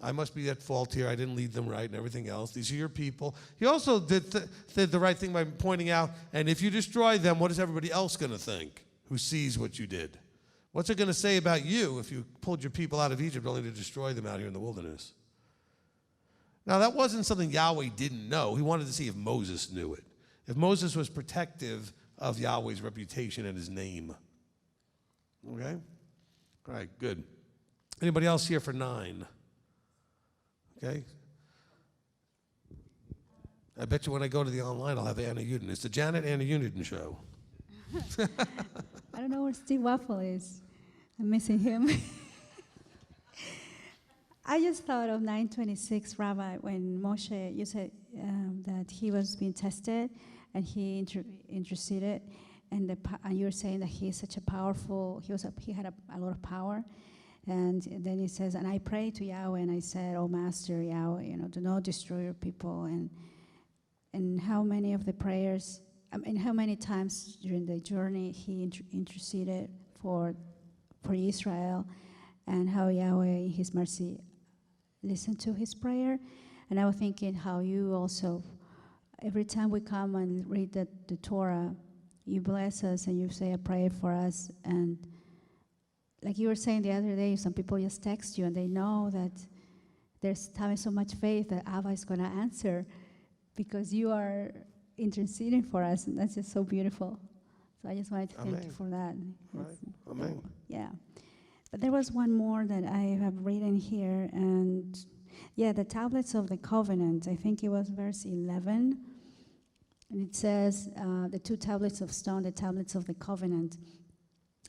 I must be at fault here. I didn't lead them right and everything else. These are your people. He also did the right thing by pointing out, and if you destroy them, what is everybody else going to think who sees what you did? What's it going to say about you if you pulled your people out of Egypt only to destroy them out here in the wilderness? Now, that wasn't something Yahweh didn't know. He wanted to see if Moses knew it, if Moses was protective of Yahweh's reputation and his name. Okay? All right, good. Anybody else here for 9? Okay? I bet you when I go to the online, I'll have Anna Uden. It's the Janet Anna Uden show. I don't know where Steve Waffle is. I'm missing him. I just thought of 9:26, Rabbi, when Moshe, you said that he was being tested and he interceded, and you were saying that he is such a powerful, he had a lot of power. And then he says, and I prayed to Yahweh, and I said, oh, Master Yahweh, do not destroy your people. And how many of the prayers, how many times during the journey he interceded for Israel, and how Yahweh, in his mercy, listened to his prayer. And I was thinking how you also, every time we come and read the Torah, you bless us and you say a prayer for us. And like you were saying the other day, some people just text you and they know that there's having so much faith that Abba is going to answer because you are interceding for us, and that's just so beautiful. So I just wanted to thank you for that. Right. Amen. Yeah. But there was one more that I have written here, and the tablets of the covenant, I think it was verse 11, and it says, the 2 tablets of stone, the tablets of the covenant.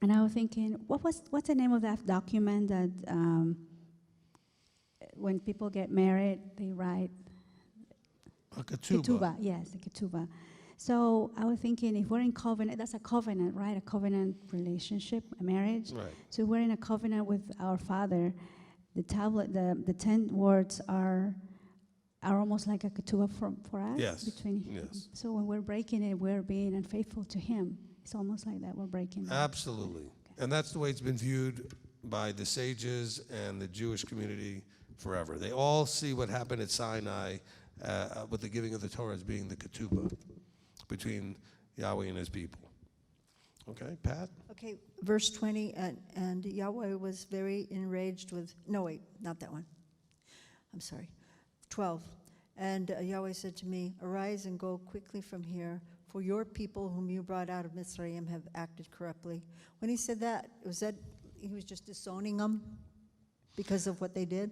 And I was thinking, what's the name of that document that when people get married, they write? A ketubah. Ketubah, yes, the ketubah. So I was thinking, if we're in covenant, that's a covenant, right? A covenant relationship, a marriage. Right. So we're in a covenant with our Father. The tablet, the 10 words are almost like a ketubah for us. Yes. Yes. So when we're breaking it, we're being unfaithful to Him. It's almost like that we're breaking it. Absolutely. Okay. And that's the way it's been viewed by the sages and the Jewish community forever. They all see what happened at Sinai with the giving of the Torah as being the ketubah between Yahweh and his people. Okay, Pat? Okay, verse 20, and Yahweh was very enraged with, no wait, not that one. I'm sorry. 12, and Yahweh said to me, arise and go quickly from here, for your people whom you brought out of Mitzrayim have acted corruptly. When he said that, was that he was just disowning them because of what they did?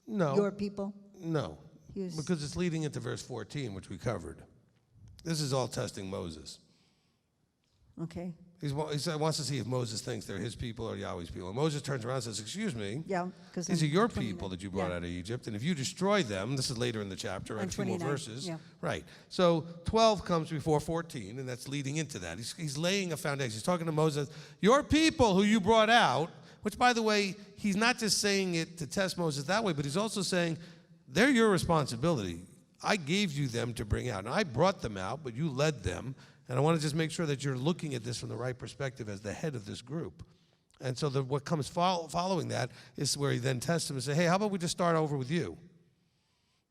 No. Your people? No, because it's leading into verse 14, which we covered. This is all testing Moses. Okay. He wants to see if Moses thinks they're his people or Yahweh's people. And Moses turns around and says, excuse me, these are your people that you brought out of Egypt, and if you destroy them, this is later in the chapter, right, a few more verses. Yeah. Right. So 12 comes before 14, and that's leading into that. He's laying a foundation. He's talking to Moses, your people who you brought out, which, by the way, he's not just saying it to test Moses that way, but he's also saying, they're your responsibility. I gave you them to bring out. And I brought them out, but you led them. And I want to just make sure that you're looking at this from the right perspective as the head of this group. And so what comes following that is where he then tests them and says, hey, how about we just start over with you?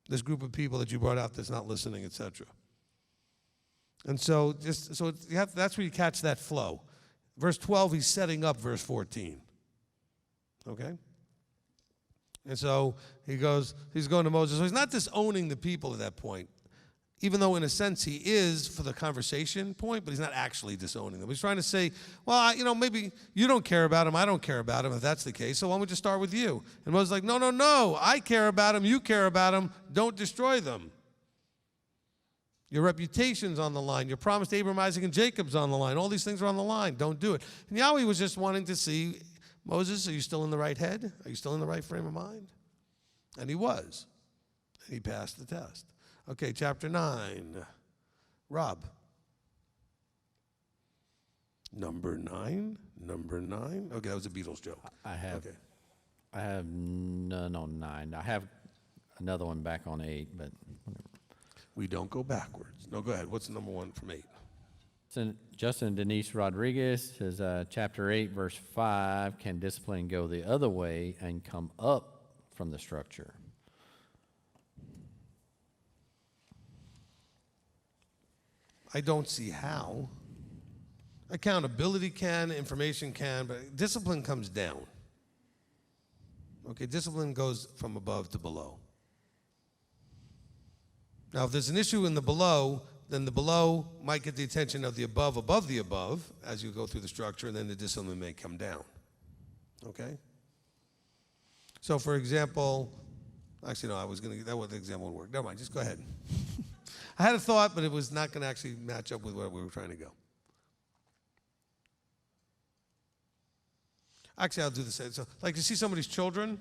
This group of people that you brought out that's not listening, etc. And so that's where you catch that flow. Verse 12, he's setting up verse 14. Okay? And so he's going to Moses. So he's not disowning the people at that point, even though in a sense he is for the conversation point, but he's not actually disowning them. He's trying to say, well, maybe you don't care about him, I don't care about him, if that's the case, so why don't we just start with you? And Moses is like, no, I care about him, you care about him, don't destroy them. Your reputation's on the line. Your promise to Abraham, Isaac, and Jacob's on the line. All these things are on the line. Don't do it. And Yahweh was just wanting to see, Moses, are you still in the right head? Are you still in the right frame of mind? And he was. And he passed the test. Okay, chapter 9. Rob. Number 9. Okay, that was a Beatles joke. I have. Okay. I have none on 9. I have another one back on 8, but whatever. We don't go backwards. No, go ahead. What's number 1 from 8? So Justin Denise Rodriguez says, chapter 8, verse 5, can discipline go the other way and come up from the structure? I don't see how. Accountability can, information can, but discipline comes down. Okay, discipline goes from above to below. Now, if there's an issue in the below, then the below might get the attention of the above the above, as you go through the structure, and then the discipline may come down. Okay? So, for example, actually, no, that wasn't the example would work. Never mind, just go ahead. I had a thought, but it was not going to actually match up with where we were trying to go. Actually, I'll do the same. So, like, you see somebody's children?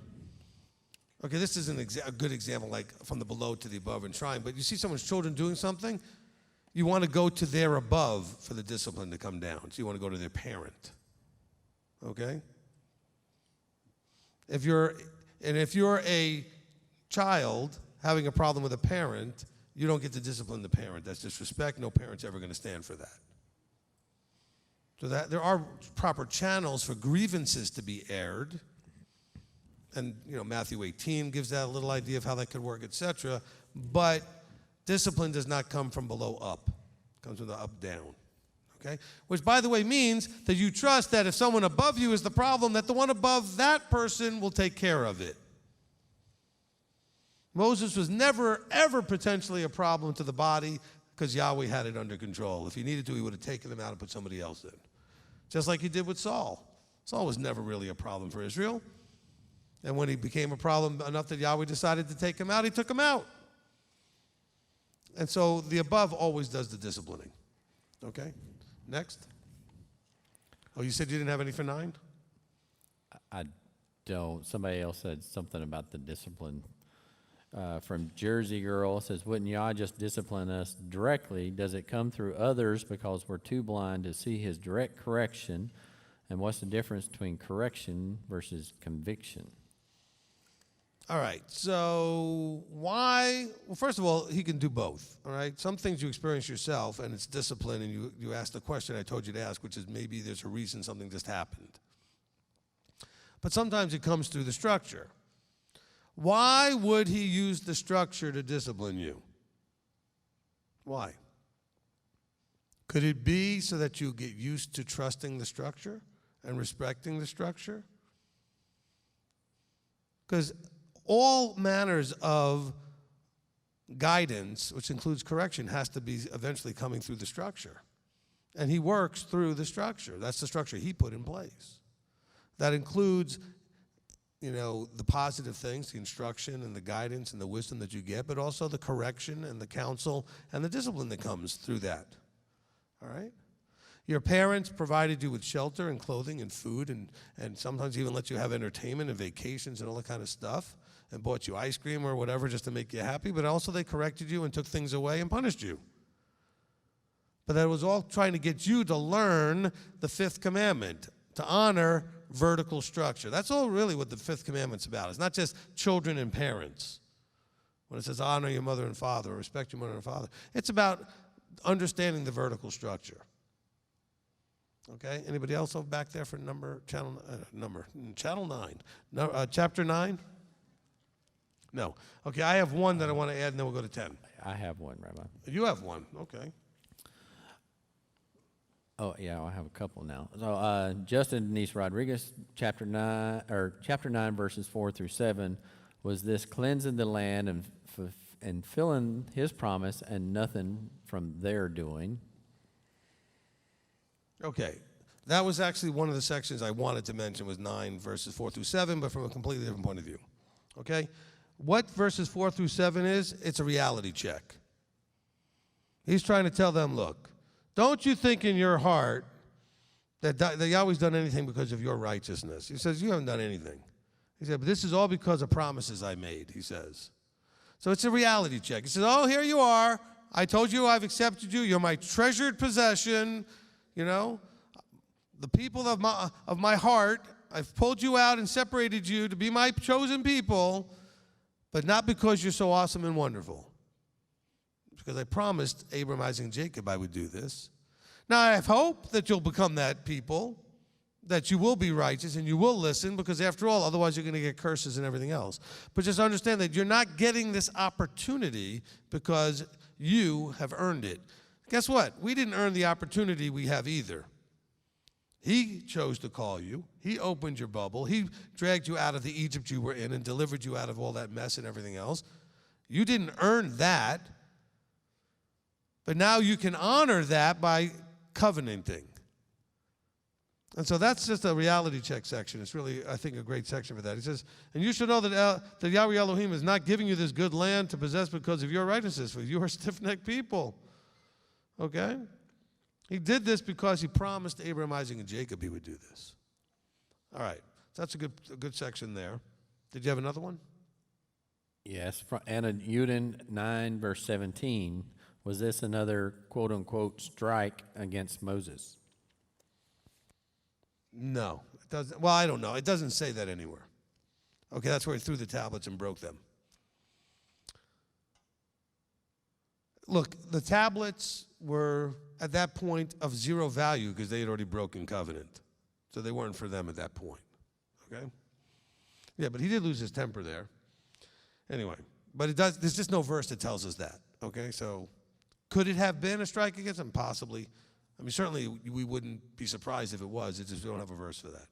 Okay, this isn't a good example, like from the below to the above and trying, but you see someone's children doing something, you want to go to their above for the discipline to come down. So you want to go to their parent. Okay? If you're a child having a problem with a parent, you don't get to discipline the parent. That's disrespect. No parent's ever going to stand for that. So that there are proper channels for grievances to be aired. And, Matthew 18 gives that a little idea of how that could work, etc. But discipline does not come from below up. It comes from the up down. Okay? Which, by the way, means that you trust that if someone above you is the problem, that the one above that person will take care of it. Moses was never, ever potentially a problem to the body because Yahweh had it under control. If he needed to, he would have taken them out and put somebody else in. Just like he did with Saul. Saul was never really a problem for Israel. And when he became a problem enough that Yahweh decided to take him out, he took him out. And so the above always does the disciplining. Okay? Next. Oh, you said you didn't have any for 9? I don't. Somebody else said something about the discipline. From Jersey Girl says, wouldn't Yah just discipline us directly? Does it come through others because we're too blind to see his direct correction? And what's the difference between correction versus conviction? All right, so why? Well, first of all, he can do both, all right? Some things you experience yourself, and it's discipline, and you ask the question I told you to ask, which is maybe there's a reason something just happened. But sometimes it comes through the structure. Why would he use the structure to discipline you? Why? Could it be so that you get used to trusting the structure and respecting the structure? Because all manners of guidance, which includes correction, has to be eventually coming through the structure. And he works through the structure. That's the structure he put in place. That includes, the positive things, the instruction and the guidance and the wisdom that you get, but also the correction and the counsel and the discipline that comes through that. All right? Your parents provided you with shelter and clothing and food and sometimes even let you have entertainment and vacations and all that kind of stuff and bought you ice cream or whatever just to make you happy, but also they corrected you and took things away and punished you. But that was all trying to get you to learn the 5th commandment, to honor vertical structure. That's all really what the 5th commandment's about. It's not just children and parents. When it says honor your mother and father or respect your mother and father, it's about understanding the vertical structure. Okay, anybody else over back there for channel 9? No, chapter 9? No. Okay, I have one that I want to add, and then we'll go to 10. I have one, Rabbi. You have one, okay. Oh, yeah, I have a couple now. So Justin Denise Rodriguez, chapter 9, verses 4 through 7, was this cleansing the land and filling his promise and nothing from their doing? Okay, that was actually one of the sections I wanted to mention was 9, verses 4 through 7, but from a completely different point of view. Okay? What verses 4 through 7 is? It's a reality check. He's trying to tell them, look, don't you think in your heart that Yahweh's done anything because of your righteousness. He says, you haven't done anything. He said, but this is all because of promises I made, he says. So it's a reality check. He says, oh, here you are. I told you I've accepted you. You're my treasured possession. You know, the people of my heart, I've pulled you out and separated you to be my chosen people, but not because you're so awesome and wonderful. Because I promised Abraham, Isaac, and Jacob I would do this. Now, I have hope that you'll become that people, that you will be righteous and you will listen, because after all, otherwise you're going to get curses and everything else. But just understand that you're not getting this opportunity because you have earned it. Guess what? We didn't earn the opportunity we have either. He chose to call you. He opened your bubble. He dragged you out of the Egypt you were in and delivered you out of all that mess and everything else. You didn't earn that. But now you can honor that by covenanting. And so that's just a reality check section. It's really, I think, a great section for that. He says, and you should know that Yahweh Elohim is not giving you this good land to possess because of your righteousness, for you are stiff-necked people. Okay? He did this because he promised Abraham, Isaac, and Jacob he would do this. All right. So that's a good section there. Did you have another one? Yes. And in Yudin 9, verse 17, was this another quote-unquote strike against Moses? No, it doesn't. Well, I don't know. It doesn't say that anywhere. Okay, that's where he threw the tablets and broke them. Look, the tablets were at that point of zero value because they had already broken covenant. So they weren't for them at that point. Okay? Yeah, but he did lose his temper there. Anyway, but there's just no verse that tells us that. Okay, so could it have been a strike against them? Possibly. I mean, certainly we wouldn't be surprised if it was. It's just we don't have a verse for that.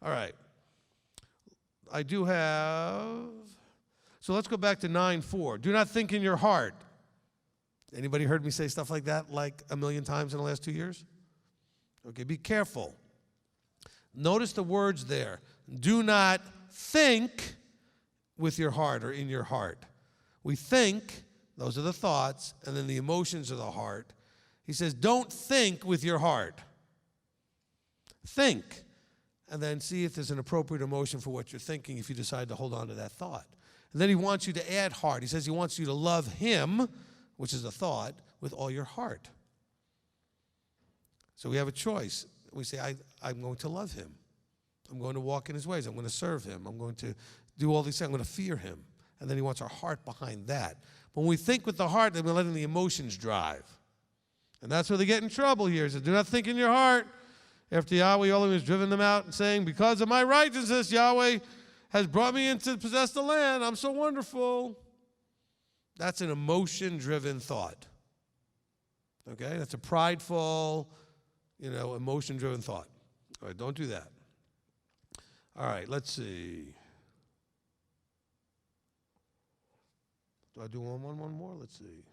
All right. I do have, so let's go back to 9:4. Do not think in your heart. Anybody heard me say stuff like that like a million times in the last 2 years? Okay, be careful. Notice the words there. Do not think with your heart or in your heart. We think, those are the thoughts, and then the emotions of the heart. He says, don't think with your heart. Think, and then see if there's an appropriate emotion for what you're thinking if you decide to hold on to that thought. And then he wants you to add heart. He says he wants you to love him, which is a thought, with all your heart. So we have a choice. We say, I'm going to love him. I'm going to walk in his ways. I'm going to serve him. I'm going to do all these things. I'm going to fear him. And then he wants our heart behind that. When we think with the heart, then we're letting the emotions drive. And that's where they get in trouble here. He says, do not think in your heart. After Yahweh Elohim has driven them out and saying, because of my righteousness, Yahweh has brought me in to possess the land. I'm so wonderful. That's an emotion-driven thought. Okay? That's a prideful, emotion-driven thought. All right, don't do that. All right, let's see. Do I do one more? Let's see.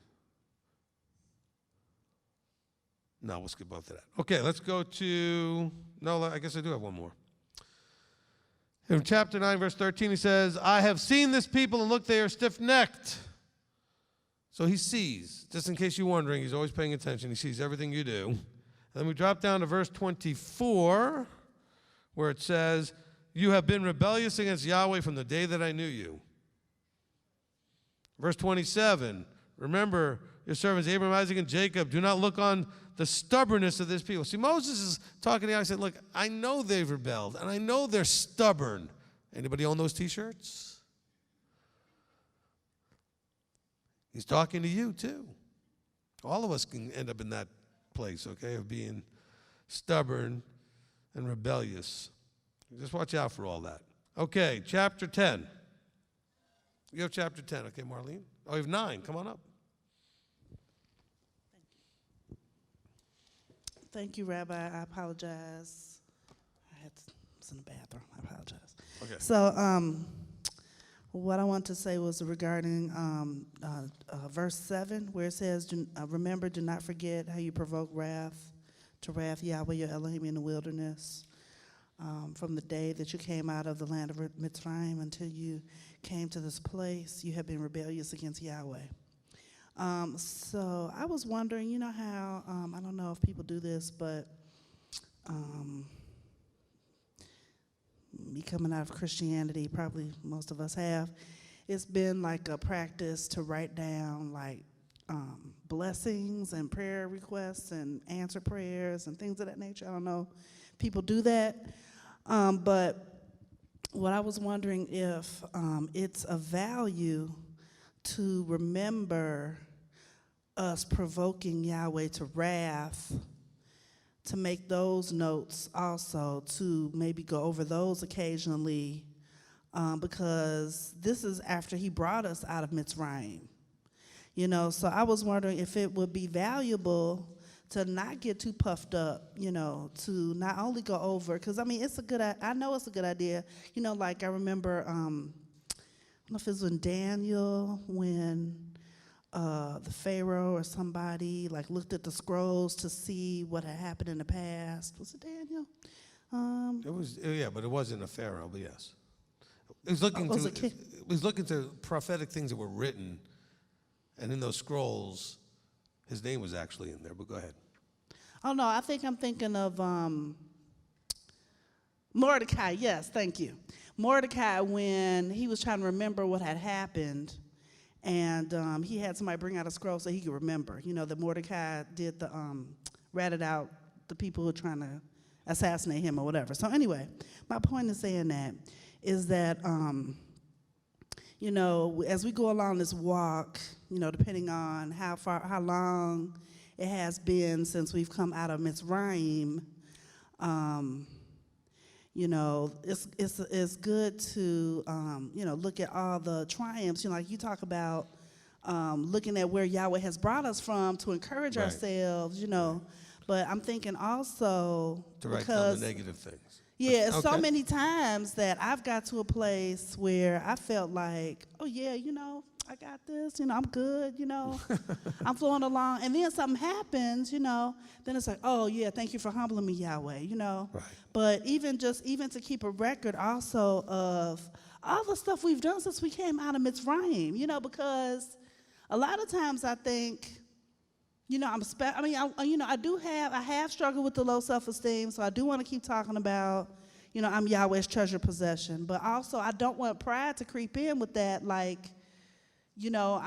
No, we'll skip both of that. Okay, let's go to, no, I guess I do have one more. In chapter 9, verse 13, he says, I have seen this people, and look, they are stiff-necked. So he sees, just in case you're wondering, he's always paying attention. He sees everything you do. And then we drop down to verse 24, where it says, you have been rebellious against Yahweh from the day that I knew you. Verse 27, remember your servants Abraham, Isaac, and Jacob. Do not look on the stubbornness of this people. See, Moses is talking to Yahweh and said, look, I know they've rebelled, and I know they're stubborn. Anybody own those T-shirts? He's talking to you, too. All of us can end up in that place, okay, of being stubborn and rebellious. Just watch out for all that. Okay, chapter 10. You have chapter 10, okay, Marlene? Oh, you have 9. Come on up. Thank you, Rabbi. I apologize. I was in the bathroom. I apologize. Okay. So, what I want to say was regarding verse 7, where it says, remember, do not forget how you provoke wrath to wrath Yahweh your Elohim in the wilderness, from the day that you came out of the land of Mitzrayim until you came to this place. You have been rebellious against Yahweh. So I was wondering, you know how, I don't know if people do this, but me coming out of Christianity, probably most of us have, it's been like a practice to write down like blessings and prayer requests and answer prayers and things of that nature. I don't know if people do that, but what I was wondering if it's of value to remember us provoking Yahweh to wrath, to make those notes also, to maybe go over those occasionally, because this is after he brought us out of Mitzrayim. You know, so I was wondering if it would be valuable to not get too puffed up, you know, to not only go over, because I mean, I know it's a good idea. You know, like I remember, I don't know if it was in Daniel, when the Pharaoh or somebody like looked at the scrolls to see what had happened in the past. Was it Daniel? It was, yeah, but it wasn't a Pharaoh, but yes. It was looking to prophetic things that were written, and in those scrolls, his name was actually in there, but go ahead. Oh, no, I think I'm thinking of Mordecai. Yes, thank you. Mordecai, when he was trying to remember what had happened, and he had somebody bring out a scroll so he could remember. You know, that Mordecai did the, ratted out the people who were trying to assassinate him or whatever. So anyway, my point in saying that is that, you know, as we go along this walk, you know, depending on how long it has been since we've come out of Mitzrayim, you know, it's good to, you know, look at all the triumphs. You know, like you talk about looking at where Yahweh has brought us from to encourage ourselves, you know. But I'm thinking also to write down the negative things. Yeah, it's so many times that I've got to a place where I felt like, oh yeah, you know, I got this, you know, I'm good, you know, I'm flowing along. And then something happens, you know, then it's like, oh yeah, thank you for humbling me, Yahweh, you know. Right. But even to keep a record also of all the stuff we've done since we came out of Mitzrayim, you know, because a lot of times I think, you know, I have struggled with the low self-esteem, so I do want to keep talking about, you know, I'm Yahweh's treasured possession. But also, I don't want pride to creep in with that, like, you know,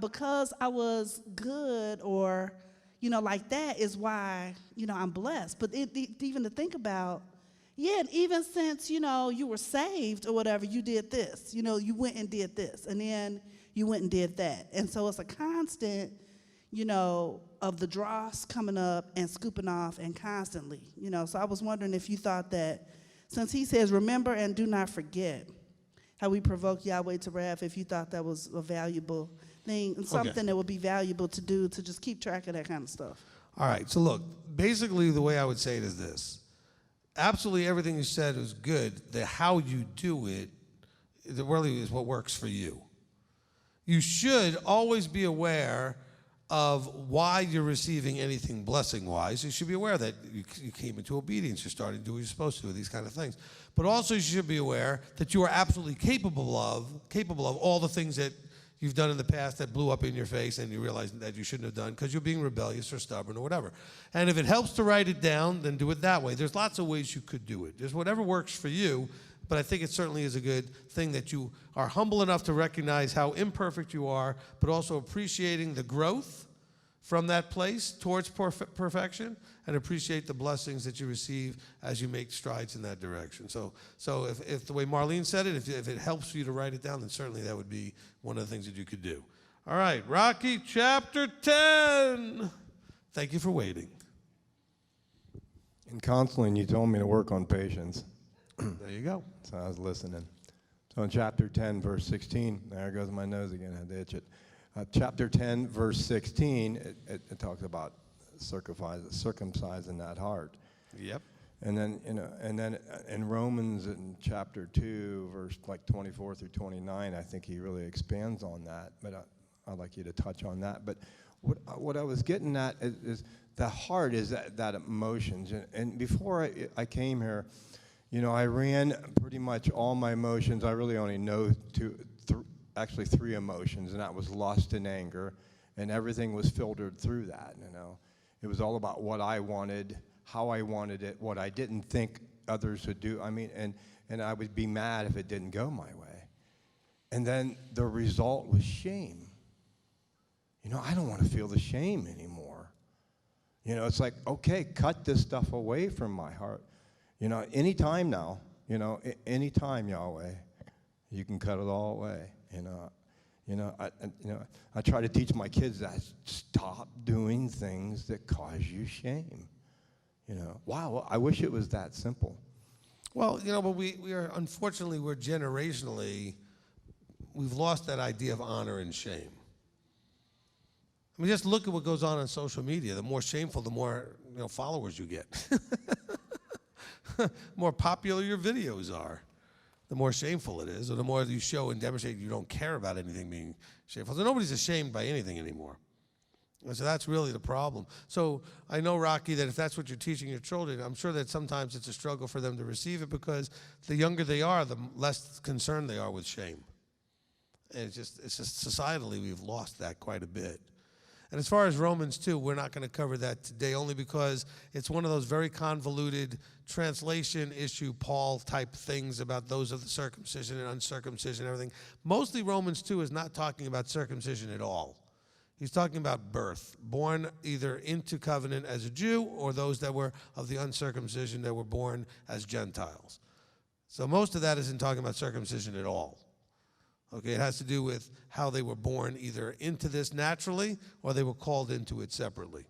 because I was good or, you know, like that is why, you know, I'm blessed. But even to think about, yeah, and even since, you know, you were saved or whatever, you did this. You know, you went and did this, and then you went and did that. And so it's a constant, you know, of the dross coming up and scooping off and constantly, you know. So I was wondering if you thought that since he says, remember and do not forget how we provoke Yahweh to wrath, if you thought that was a valuable thing and something that would be valuable to do to just keep track of that kind of stuff. All right, so look, basically the way I would say it is this. Absolutely everything you said was good. The how you do it really is what works for you. You should always be aware of why you're receiving anything blessing-wise. You should be aware that you came into obedience. You're starting to do what you're supposed to, these kind of things. But also you should be aware that you are absolutely capable of all the things that you've done in the past that blew up in your face and you realize that you shouldn't have done because you're being rebellious or stubborn or whatever. And if it helps to write it down, then do it that way. There's lots of ways you could do it. There's whatever works for you. But I think it certainly is a good thing that you are humble enough to recognize how imperfect you are, but also appreciating the growth from that place towards perfection and appreciate the blessings that you receive as you make strides in that direction. So if the way Marlene said it, if it helps for you to write it down, then certainly that would be one of the things that you could do. All right, Rocky chapter 10. Thank you for waiting. In counseling, you told me to work on patience. There you go. So I was listening. So in chapter 10, verse 16, there goes my nose again, I had to itch it. Chapter 10, verse 16, it talks about circumcising that heart. Yep. And then, you know, and then in Romans in chapter 2, verse like 24 through 29, I think he really expands on that. But I'd like you to touch on that. But what I was getting at is the heart is that emotions. And before I came here, you know, I ran pretty much all my emotions. I really only know actually three emotions, and that was lust and anger. and everything was filtered through that, you know. It was all about what I wanted, how I wanted it, what I didn't think others would do. I mean, and I would be mad if it didn't go my way. And then the result was shame. You know, I don't want to feel the shame anymore. You know, it's like, okay, cut this stuff away from my heart. You know, anytime now, you know, anytime, Yahweh, you can cut it all away. I try to teach my kids that. Stop doing things that cause you shame. You know, wow, I wish it was that simple. Well, you know, but we are, unfortunately, we're generationally, we've lost that idea of honor and shame. I mean, just look at what goes on social media. The more shameful, the more, you know, followers you get. More popular your videos are, the more shameful it is, or the more you show and demonstrate you don't care about anything being shameful. So nobody's ashamed by anything anymore. And so that's really the problem. So I know, Rocky, that if that's what you're teaching your children, I'm sure that sometimes it's a struggle for them to receive it, because the younger they are, the less concerned they are with shame. And it's just societally we've lost that quite a bit. And as far as Romans 2, we're not going to cover that today, only because it's one of those very convoluted translation issue Paul-type things about those of the circumcision and uncircumcision and everything. Mostly Romans 2 is not talking about circumcision at all. He's talking about birth, born either into covenant as a Jew, or those that were of the uncircumcision that were born as Gentiles. So most of that isn't talking about circumcision at all. Okay, it has to do with how they were born either into this naturally, or they were called into it separately.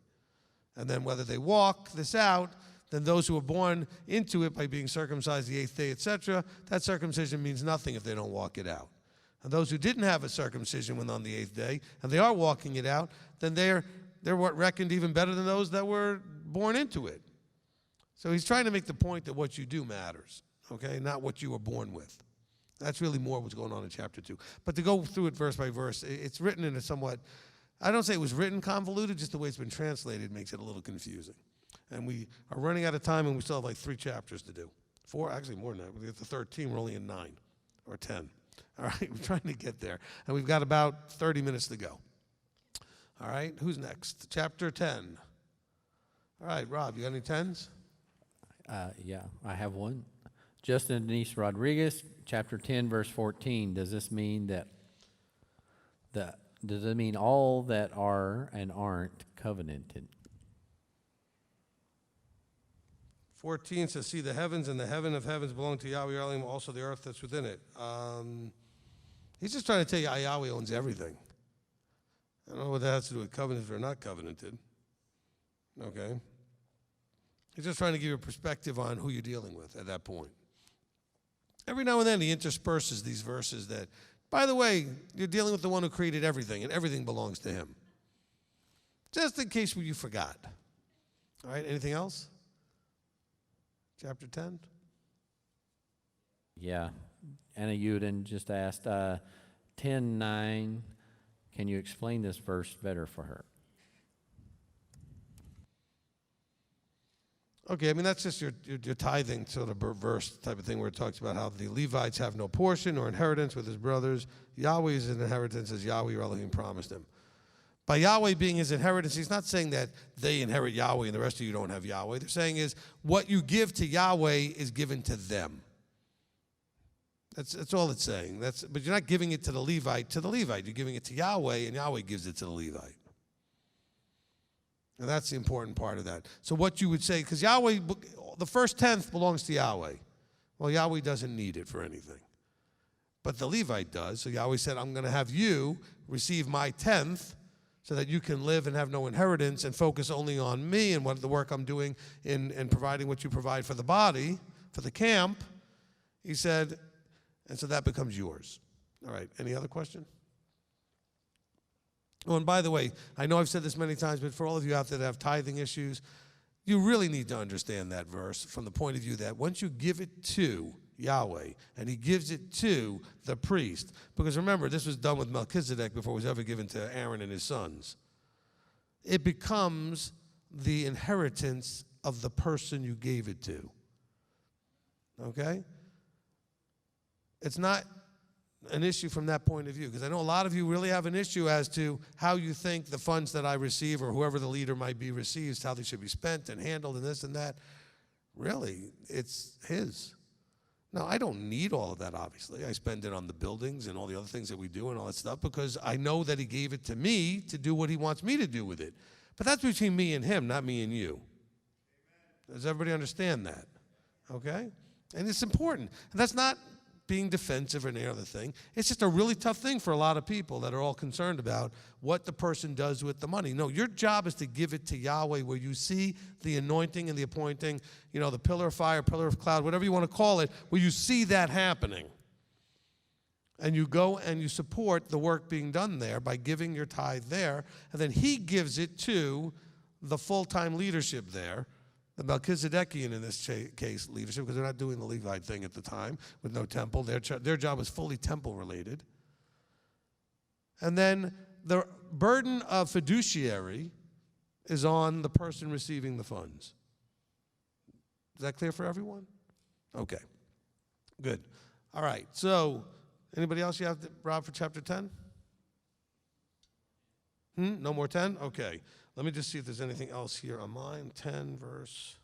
And then whether they walk this out, then those who were born into it by being circumcised the 8th day, etc., that circumcision means nothing if they don't walk it out. And those who didn't have a circumcision when on the 8th day, and they are walking it out, then they're what reckoned even better than those that were born into it. So he's trying to make the point that what you do matters, okay, not what you were born with. That's really more what's going on in chapter 2. But to go through it verse by verse, it's written in a somewhat, I don't say it was written convoluted, just the way it's been translated makes it a little confusing. And we are running out of time, and we still have like 3 chapters to do. 4, actually more than that. We get to 13, we're only in 9 or 10. All right, we're trying to get there. And we've got about 30 minutes to go. All right, who's next? Chapter 10. All right, Rob, you got any 10s? Yeah, I have one. Justin Denise Rodriguez, chapter 10, verse 14. Does this mean does it mean all that are and aren't covenanted? 14 says, see, the heavens and the heaven of heavens belong to Yahweh, Elohim, also the earth that's within it. He's just trying to tell you Yahweh owns everything. I don't know what that has to do with covenants or not covenanted. Okay? He's just trying to give you a perspective on who you're dealing with at that point. Every now and then he intersperses these verses that, by the way, you're dealing with the one who created everything, and everything belongs to him. Just in case you forgot. All right, anything else? Chapter 10? Yeah. Anna Uden just asked, 10:9, can you explain this verse better for her? Okay, I mean, that's just your tithing sort of verse type of thing, where it talks about how the Levites have no portion or inheritance with his brothers. Yahweh's inheritance as Yahweh your Elohim promised him. By Yahweh being his inheritance, he's not saying that they inherit Yahweh and the rest of you don't have Yahweh. They're saying is what you give to Yahweh is given to them. That's all it's saying. But you're not giving it to the Levite. You're giving it to Yahweh, and Yahweh gives it to the Levite. And that's the important part of that. So what you would say, because Yahweh, the first 10th belongs to Yahweh. Well, Yahweh doesn't need it for anything. But the Levite does. So Yahweh said, I'm going to have you receive my 10th so that you can live and have no inheritance and focus only on me and what the work I'm doing in providing what you provide for the body, for the camp. He said, and so that becomes yours. All right, any other question? Oh, and by the way, I know I've said this many times, but for all of you out there that have tithing issues, you really need to understand that verse from the point of view that once you give it to Yahweh, and he gives it to the priest, because remember, this was done with Melchizedek before it was ever given to Aaron and his sons. It becomes the inheritance of the person you gave it to. Okay? It's not an issue from that point of view, because I know a lot of you really have an issue as to how you think the funds that I receive or whoever the leader might be receives, how they should be spent and handled and this and that. Really, it's his. Now, I don't need all of that, obviously. I spend it on the buildings and all the other things that we do and all that stuff because I know that he gave it to me to do what he wants me to do with it. But that's between me and him, not me and you. Does everybody understand that? Okay? And it's important. And that's not being defensive or any other thing. It's just a really tough thing for a lot of people that are all concerned about what the person does with the money. No, your job is to give it to Yahweh where you see the anointing and the appointing, you know, the pillar of fire, pillar of cloud, whatever you want to call it, where you see that happening. And you go and you support the work being done there by giving your tithe there, and then he gives it to the full-time leadership there, the Melchizedekian, in this case, leadership, because they're not doing the Levite thing at the time with no temple. Their job is fully temple-related. And then the burden of fiduciary is on the person receiving the funds. Is that clear for everyone? Okay, good. All right, so anybody else you have, Rob, for chapter 10? No more 10? Okay. Let me just see if there's anything else here on mine. 10 verse.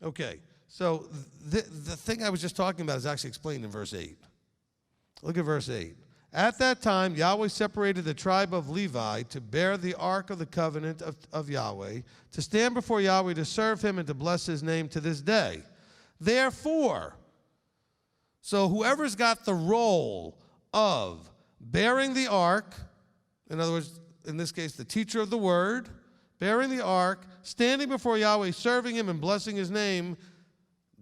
Okay, so the thing I was just talking about is actually explained in verse 8. Look at verse 8. At that time, Yahweh separated the tribe of Levi to bear the ark of the covenant of Yahweh, to stand before Yahweh to serve him and to bless his name to this day. Therefore, so whoever's got the role of bearing the ark, in other words, in this case, the teacher of the word, bearing the ark, standing before Yahweh, serving him and blessing his name,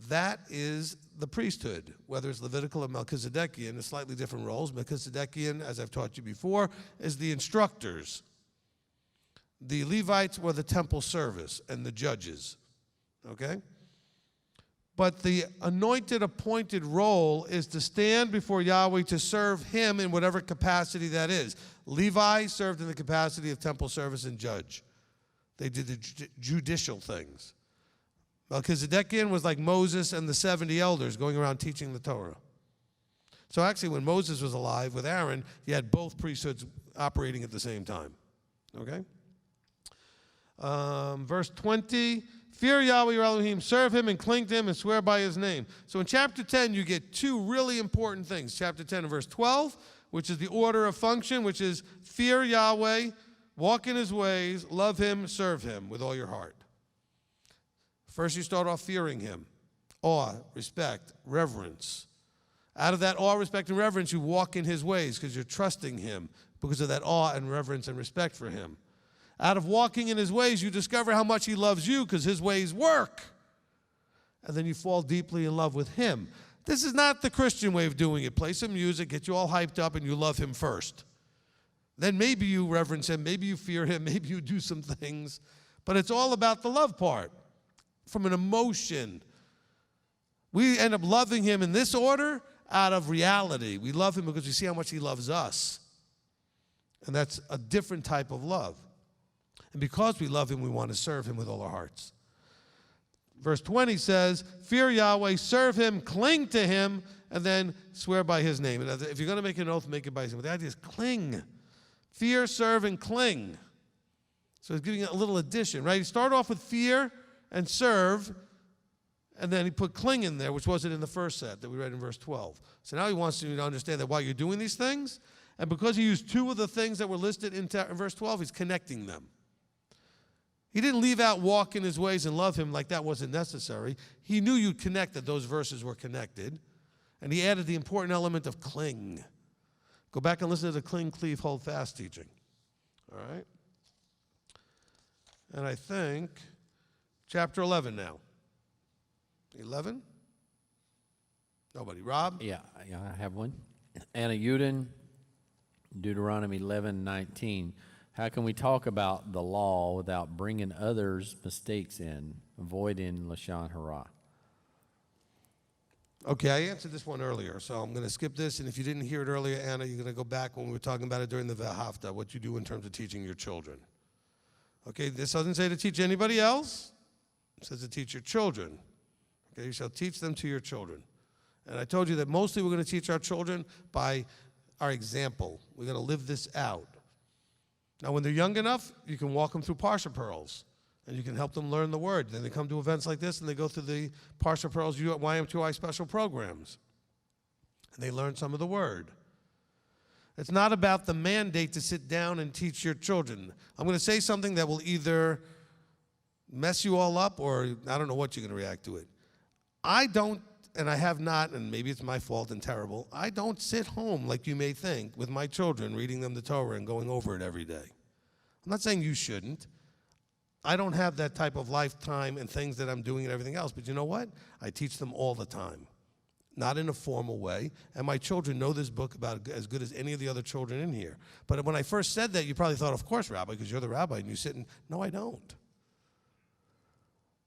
that is the priesthood, whether it's Levitical or Melchizedekian, it's slightly different roles. Melchizedekian, as I've taught you before, is the instructors. The Levites were the temple service and the judges, okay? But the anointed, appointed role is to stand before Yahweh to serve him in whatever capacity that is. Levi served in the capacity of temple service and judge. They did the judicial things. Melchizedekian was like Moses and the 70 elders going around teaching the Torah. So actually, when Moses was alive with Aaron, you had both priesthoods operating at the same time. Okay? Verse 20. Fear Yahweh your Elohim, serve him and cling to him and swear by his name. So in chapter 10, you get two really important things. Chapter 10 and verse 12, which is the order of function, which is fear Yahweh, walk in his ways, love him, serve him with all your heart. First, you start off fearing him. Awe, respect, reverence. Out of that awe, respect, and reverence, you walk in his ways because you're trusting him because of that awe and reverence and respect for him. Out of walking in his ways, you discover how much he loves you because his ways work. And then you fall deeply in love with him. This is not the Christian way of doing it. Play some music, get you all hyped up, and you love him first. Then maybe you reverence him, maybe you fear him, maybe you do some things. But it's all about the love part from an emotion. We end up loving him in this order out of reality. We love him because we see how much he loves us. And that's a different type of love. And because we love him, we want to serve him with all our hearts. Verse 20 says, fear Yahweh, serve him, cling to him, and then swear by his name. And if you're going to make an oath, make it by his name. But the idea is cling. Fear, serve, and cling. So he's giving it a little addition, right? He started off with fear and serve, and then he put cling in there, which wasn't in the first set that we read in verse 12. So now he wants you to understand that while you're doing these things, and because he used two of the things that were listed in verse 12, he's connecting them. He didn't leave out walk in his ways and love him like that wasn't necessary. He knew you'd connect, that those verses were connected. And he added the important element of cling. Go back and listen to the cling, cleave, hold fast teaching. All right? And I think chapter 11 now. 11? Nobody. Rob? Yeah, I have one. Anna Uden, Deuteronomy 11:19. How can we talk about the law without bringing others' mistakes in, avoiding Lashon Hara? Okay, I answered this one earlier, so I'm going to skip this. And if you didn't hear it earlier, Anna, you're going to go back when we were talking about it during the V'ahavta, what you do in terms of teaching your children. Okay, this doesn't say to teach anybody else. It says to teach your children. Okay, you shall teach them to your children. And I told you that mostly we're going to teach our children by our example. We're going to live this out. Now, when they're young enough, you can walk them through Parsha Pearls, and you can help them learn the word. Then they come to events like this, and they go through the Parsha Pearls YM2I special programs, and they learn some of the word. It's not about the mandate to sit down and teach your children. I'm going to say something that will either mess you all up, or I don't know what you're going to react to it. I don't, and I have not, and maybe it's my fault and terrible, I don't sit home like you may think with my children reading them the Torah and going over it every day. I'm not saying you shouldn't. I don't have that type of lifetime and things that I'm doing and everything else, but you know what? I teach them all the time, not in a formal way, and my children know this book about as good as any of the other children in here. But when I first said that, you probably thought, of course, Rabbi, because you're the rabbi and you sit and, no, I don't.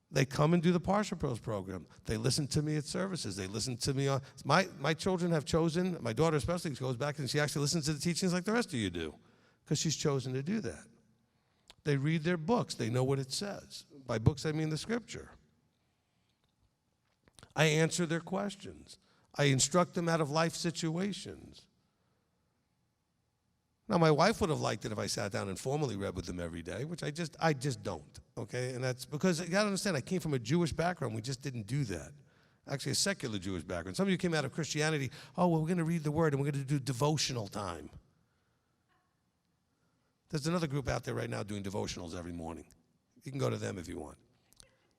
They come and do the Parsha Pros program. They listen to me at services. They listen to me on, my children have chosen, my daughter especially goes back and she actually listens to the teachings like the rest of you do, because she's chosen to do that. They read their books. They know what it says. By books, I mean the scripture. I answer their questions. I instruct them out of life situations. Now, my wife would have liked it if I sat down and formally read with them every day, which I just don't, okay? And that's because, you gotta understand, I came from a Jewish background. We just didn't do that. Actually, a secular Jewish background. Some of you came out of Christianity, oh, well, we're gonna read the word and we're gonna do devotional time. There's another group out there right now doing devotionals every morning. You can go to them if you want.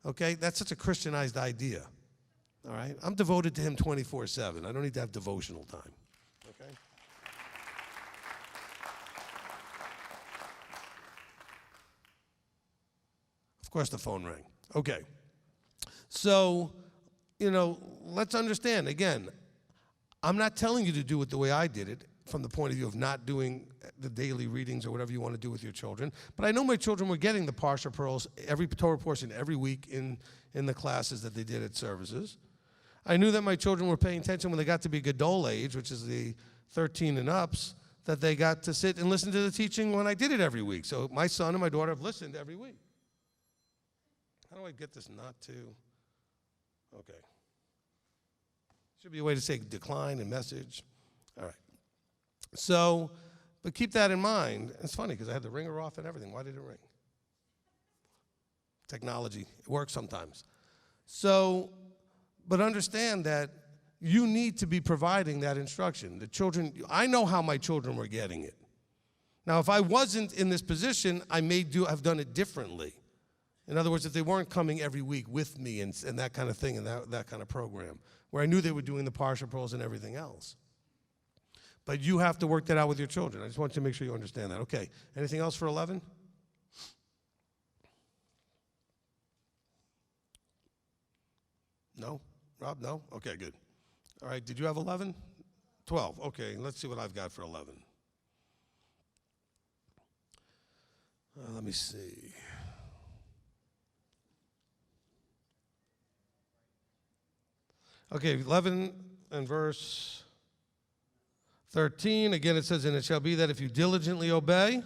Okay, that's such a Christianized idea, all right? I'm devoted to him 24/7. I don't need to have devotional time, okay? Of course, the phone rang. Okay. So, let's understand. Again, I'm not telling you to do it the way I did it from the point of view of not doing the daily readings or whatever you want to do with your children. But I know my children were getting the Parsha Pearls, every Torah portion every week in the classes that they did at services. I knew that my children were paying attention when they got to be Gadol age, which is the 13 and ups, that they got to sit and listen to the teaching when I did it every week. So my son and my daughter have listened every week. How do I get this not to? Okay. Should be a way to say decline and message. All right. So, but keep that in mind. It's funny because I had the ringer off and everything. Why did it ring? Technology. It works sometimes. So, but understand that you need to be providing that instruction. The children, I know how my children were getting it. Now, if I wasn't in this position, I may have done it differently. In other words, if they weren't coming every week with me and that kind of thing and that kind of program, where I knew they were doing the Parsha Pearls and everything else. But you have to work that out with your children. I just want you to make sure you understand that. Okay, anything else for 11? No? Rob, no? Okay, good. All right, did you have 11? 12, okay, let's see what I've got for 11. Let me see. Okay, 11 and verse 13. Again, it says, and it shall be that if you diligently obey,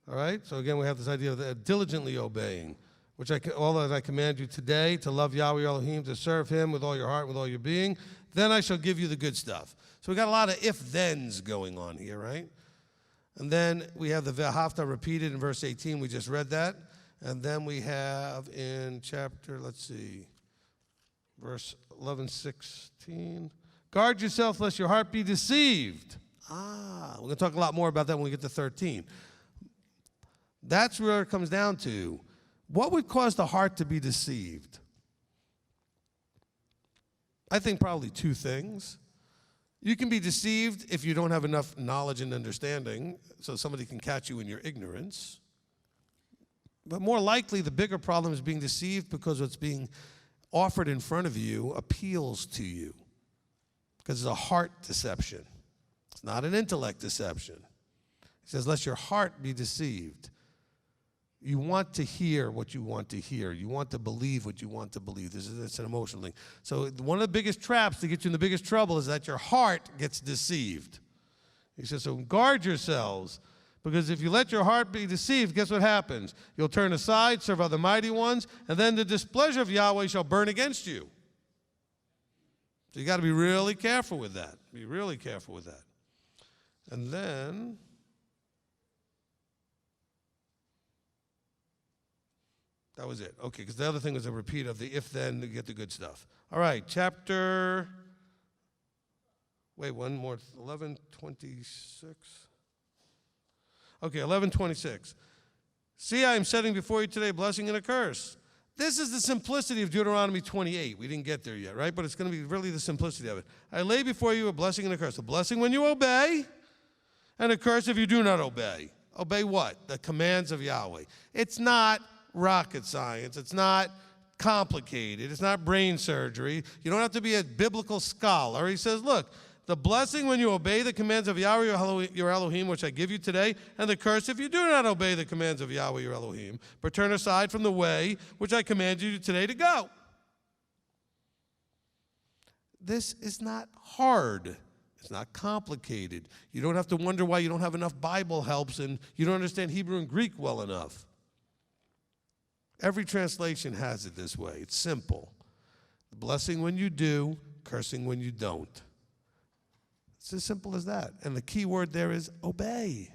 all right? So again, we have this idea of diligently obeying, which all that I command you today, to love Yahweh your Elohim, to serve him with all your heart, with all your being, then I shall give you the good stuff. So we got a lot of if-thens going on here, right? And then we have the V'ahavta repeated in verse 18. We just read that. And then we have in chapter, let's see, verse 11, 16. Guard yourself lest your heart be deceived. We're going to talk a lot more about that when we get to 13. That's where it comes down to. What would cause the heart to be deceived? I think probably two things. You can be deceived if you don't have enough knowledge and understanding, so somebody can catch you in your ignorance. But more likely, the bigger problem is being deceived because what's being offered in front of you appeals to you, because it's a heart deception. It's not an intellect deception. He says, lest your heart be deceived. You want to hear what you want to hear. You want to believe what you want to believe. It's an emotional thing. So one of the biggest traps to get you in the biggest trouble is that your heart gets deceived. He says, so guard yourselves, because if you let your heart be deceived, guess what happens? You'll turn aside, serve other mighty ones, and then the displeasure of Yahweh shall burn against you. So you got to be really careful with that. Be really careful with that. And then, that was it. Okay, because the other thing was a repeat of the if-then to get the good stuff. All right, chapter, wait, one more, 11:26. Okay, 11:26. See, I am setting before you today a blessing and a curse. This is the simplicity of Deuteronomy 28. We didn't get there yet, right? But it's going to be really the simplicity of it. I lay before you a blessing and a curse. A blessing when you obey, and a curse if you do not obey. Obey what? The commands of Yahweh. It's not rocket science. It's not complicated. It's not brain surgery. You don't have to be a biblical scholar. He says, look, the blessing when you obey the commands of Yahweh your Elohim, which I give you today, and the curse if you do not obey the commands of Yahweh your Elohim, but turn aside from the way which I command you today to go. This is not hard. It's not complicated. You don't have to wonder why you don't have enough Bible helps and you don't understand Hebrew and Greek well enough. Every translation has it this way. It's simple. Blessing when you do, cursing when you don't. It's as simple as that. And the key word there is obey.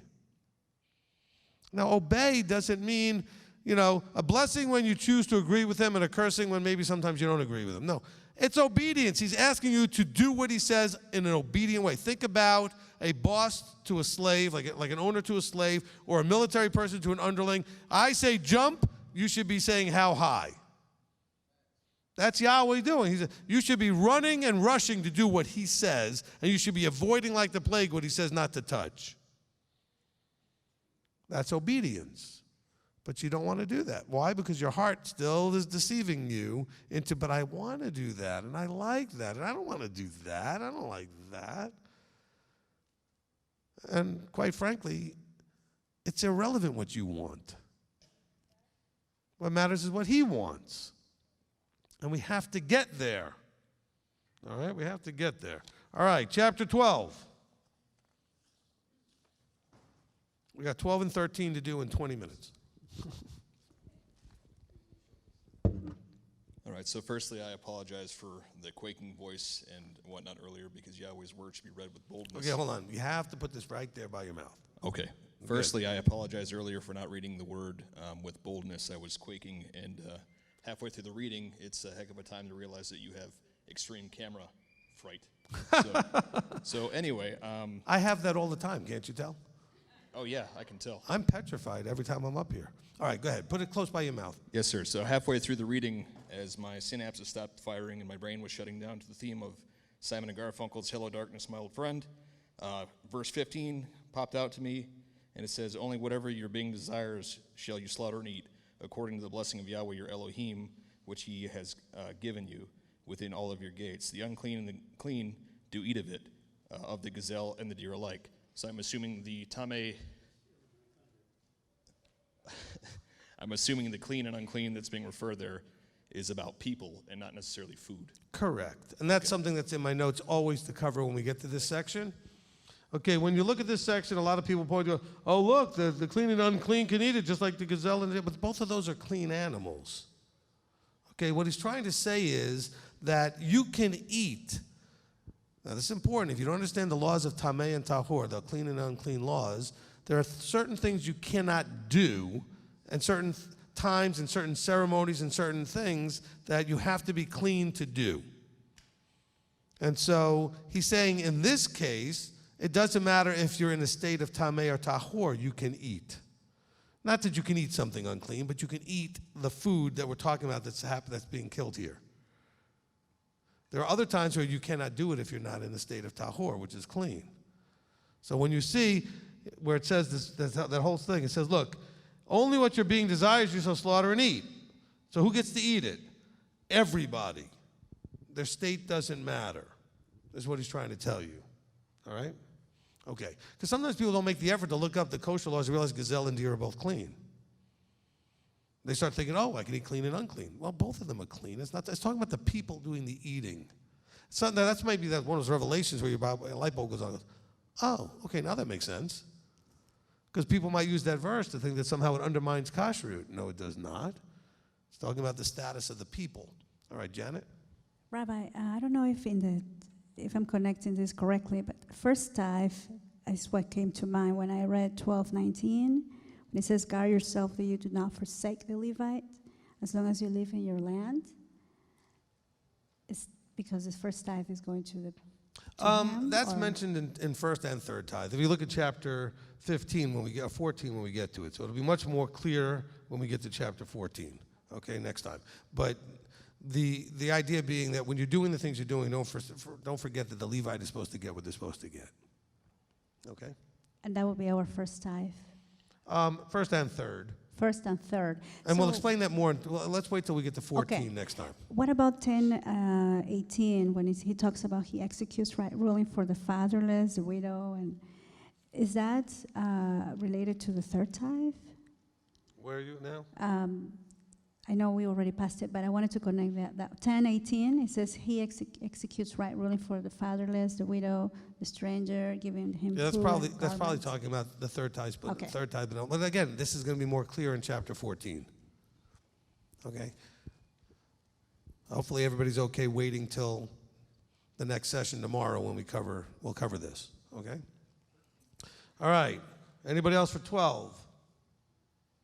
Now, obey doesn't mean, a blessing when you choose to agree with him and a cursing when maybe sometimes you don't agree with him. No, it's obedience. He's asking you to do what he says in an obedient way. Think about a boss to a slave, like an owner to a slave, or a military person to an underling. I say jump, you should be saying how high. That's Yahweh doing. He said, you should be running and rushing to do what he says, and you should be avoiding like the plague what he says not to touch. That's obedience. But you don't want to do that. Why? Because your heart still is deceiving you into, but I want to do that, and I like that, and I don't want to do that. I don't like that. And quite frankly, it's irrelevant what you want. What matters is what he wants. And we have to get there. All right, we have to get there. All right, chapter 12. We got 12 and 13 to do in 20 minutes. All right, so firstly, I apologize for the quaking voice and whatnot earlier because Yahweh's word should be read with boldness. Okay, hold on. You have to put this right there by your mouth. Okay. Firstly, I apologize earlier for not reading the word with boldness. I was quaking, and halfway through the reading, it's a heck of a time to realize that you have extreme camera fright. So anyway. I have that all the time, can't you tell? Oh, yeah, I can tell. I'm petrified every time I'm up here. All right, go ahead. Put it close by your mouth. Yes, sir. So halfway through the reading, as my synapses stopped firing and my brain was shutting down to the theme of Simon and Garfunkel's Hello Darkness, My Old Friend, verse 15 popped out to me, and it says, only whatever your being desires shall you slaughter and eat, according to the blessing of Yahweh your Elohim, which he has given you within all of your gates. The unclean and the clean do eat of it, of the gazelle and the deer alike. So I'm assuming the tameh, I'm assuming the clean and unclean that's being referred there is about people and not necessarily food. Correct. And that's something that's in my notes always to cover when we get to this section. Okay, when you look at this section, a lot of people point to, oh, look, the clean and unclean can eat it, just like the gazelle and the, but both of those are clean animals. Okay, what he's trying to say is that you can eat. Now, this is important. If you don't understand the laws of Tameh and Tahor, the clean and unclean laws, there are certain things you cannot do, and certain times and certain ceremonies and certain things that you have to be clean to do. And so he's saying in this case, it doesn't matter if you're in a state of Tameh or Tahor, you can eat. Not that you can eat something unclean, but you can eat the food that we're talking about that's being killed here. There are other times where you cannot do it if you're not in a state of Tahor, which is clean. So when you see where it says that whole thing, it says, look, only what your being desires you shall slaughter and eat. So who gets to eat it? Everybody. Their state doesn't matter. That's what he's trying to tell you. All right? Okay. Because sometimes people don't make the effort to look up the kosher laws and realize gazelle and deer are both clean. They start thinking, oh, I can eat clean and unclean. Well, both of them are clean. It's talking about the people doing the eating. So that's maybe one of those revelations where your light bulb goes on and goes, oh, okay, now that makes sense. Because people might use that verse to think that somehow it undermines kashrut. No, it does not. It's talking about the status of the people. All right, Janet? Rabbi, I don't know if I'm connecting this correctly, but first tithe is what came to mind when I read 12:19. When it says, "Guard yourself that you do not forsake the Levite, as long as you live in your land." It's because this first tithe is going to the. That's mentioned in first and third tithe. If you look at chapter 15 when we get 14 when we get to it, so it'll be much more clear when we get to chapter 14. Okay, next time. But the idea being that when you're doing the things you're doing, don't forget that the Levite is supposed to get what they're supposed to get. Okay. And that will be our first tithe. First and third. First and third. And we'll explain that more. Let's wait till we get to 14 Okay. next time. What about 10:18 when he talks about he executes right ruling for the fatherless, the widow, and is that related to the third tithe? Where are you now? I know we already passed it, but I wanted to connect that 10:18. It says he executes right ruling for the fatherless, the widow, the stranger, giving him. Yeah, that's food probably and that's probably garments. talking about the third tithe. But Okay. the third tithe. But again, this is going to be more clear in chapter 14. Okay. Hopefully everybody's okay waiting till the next session tomorrow when we'll cover this. Okay. All right. Anybody else for 12?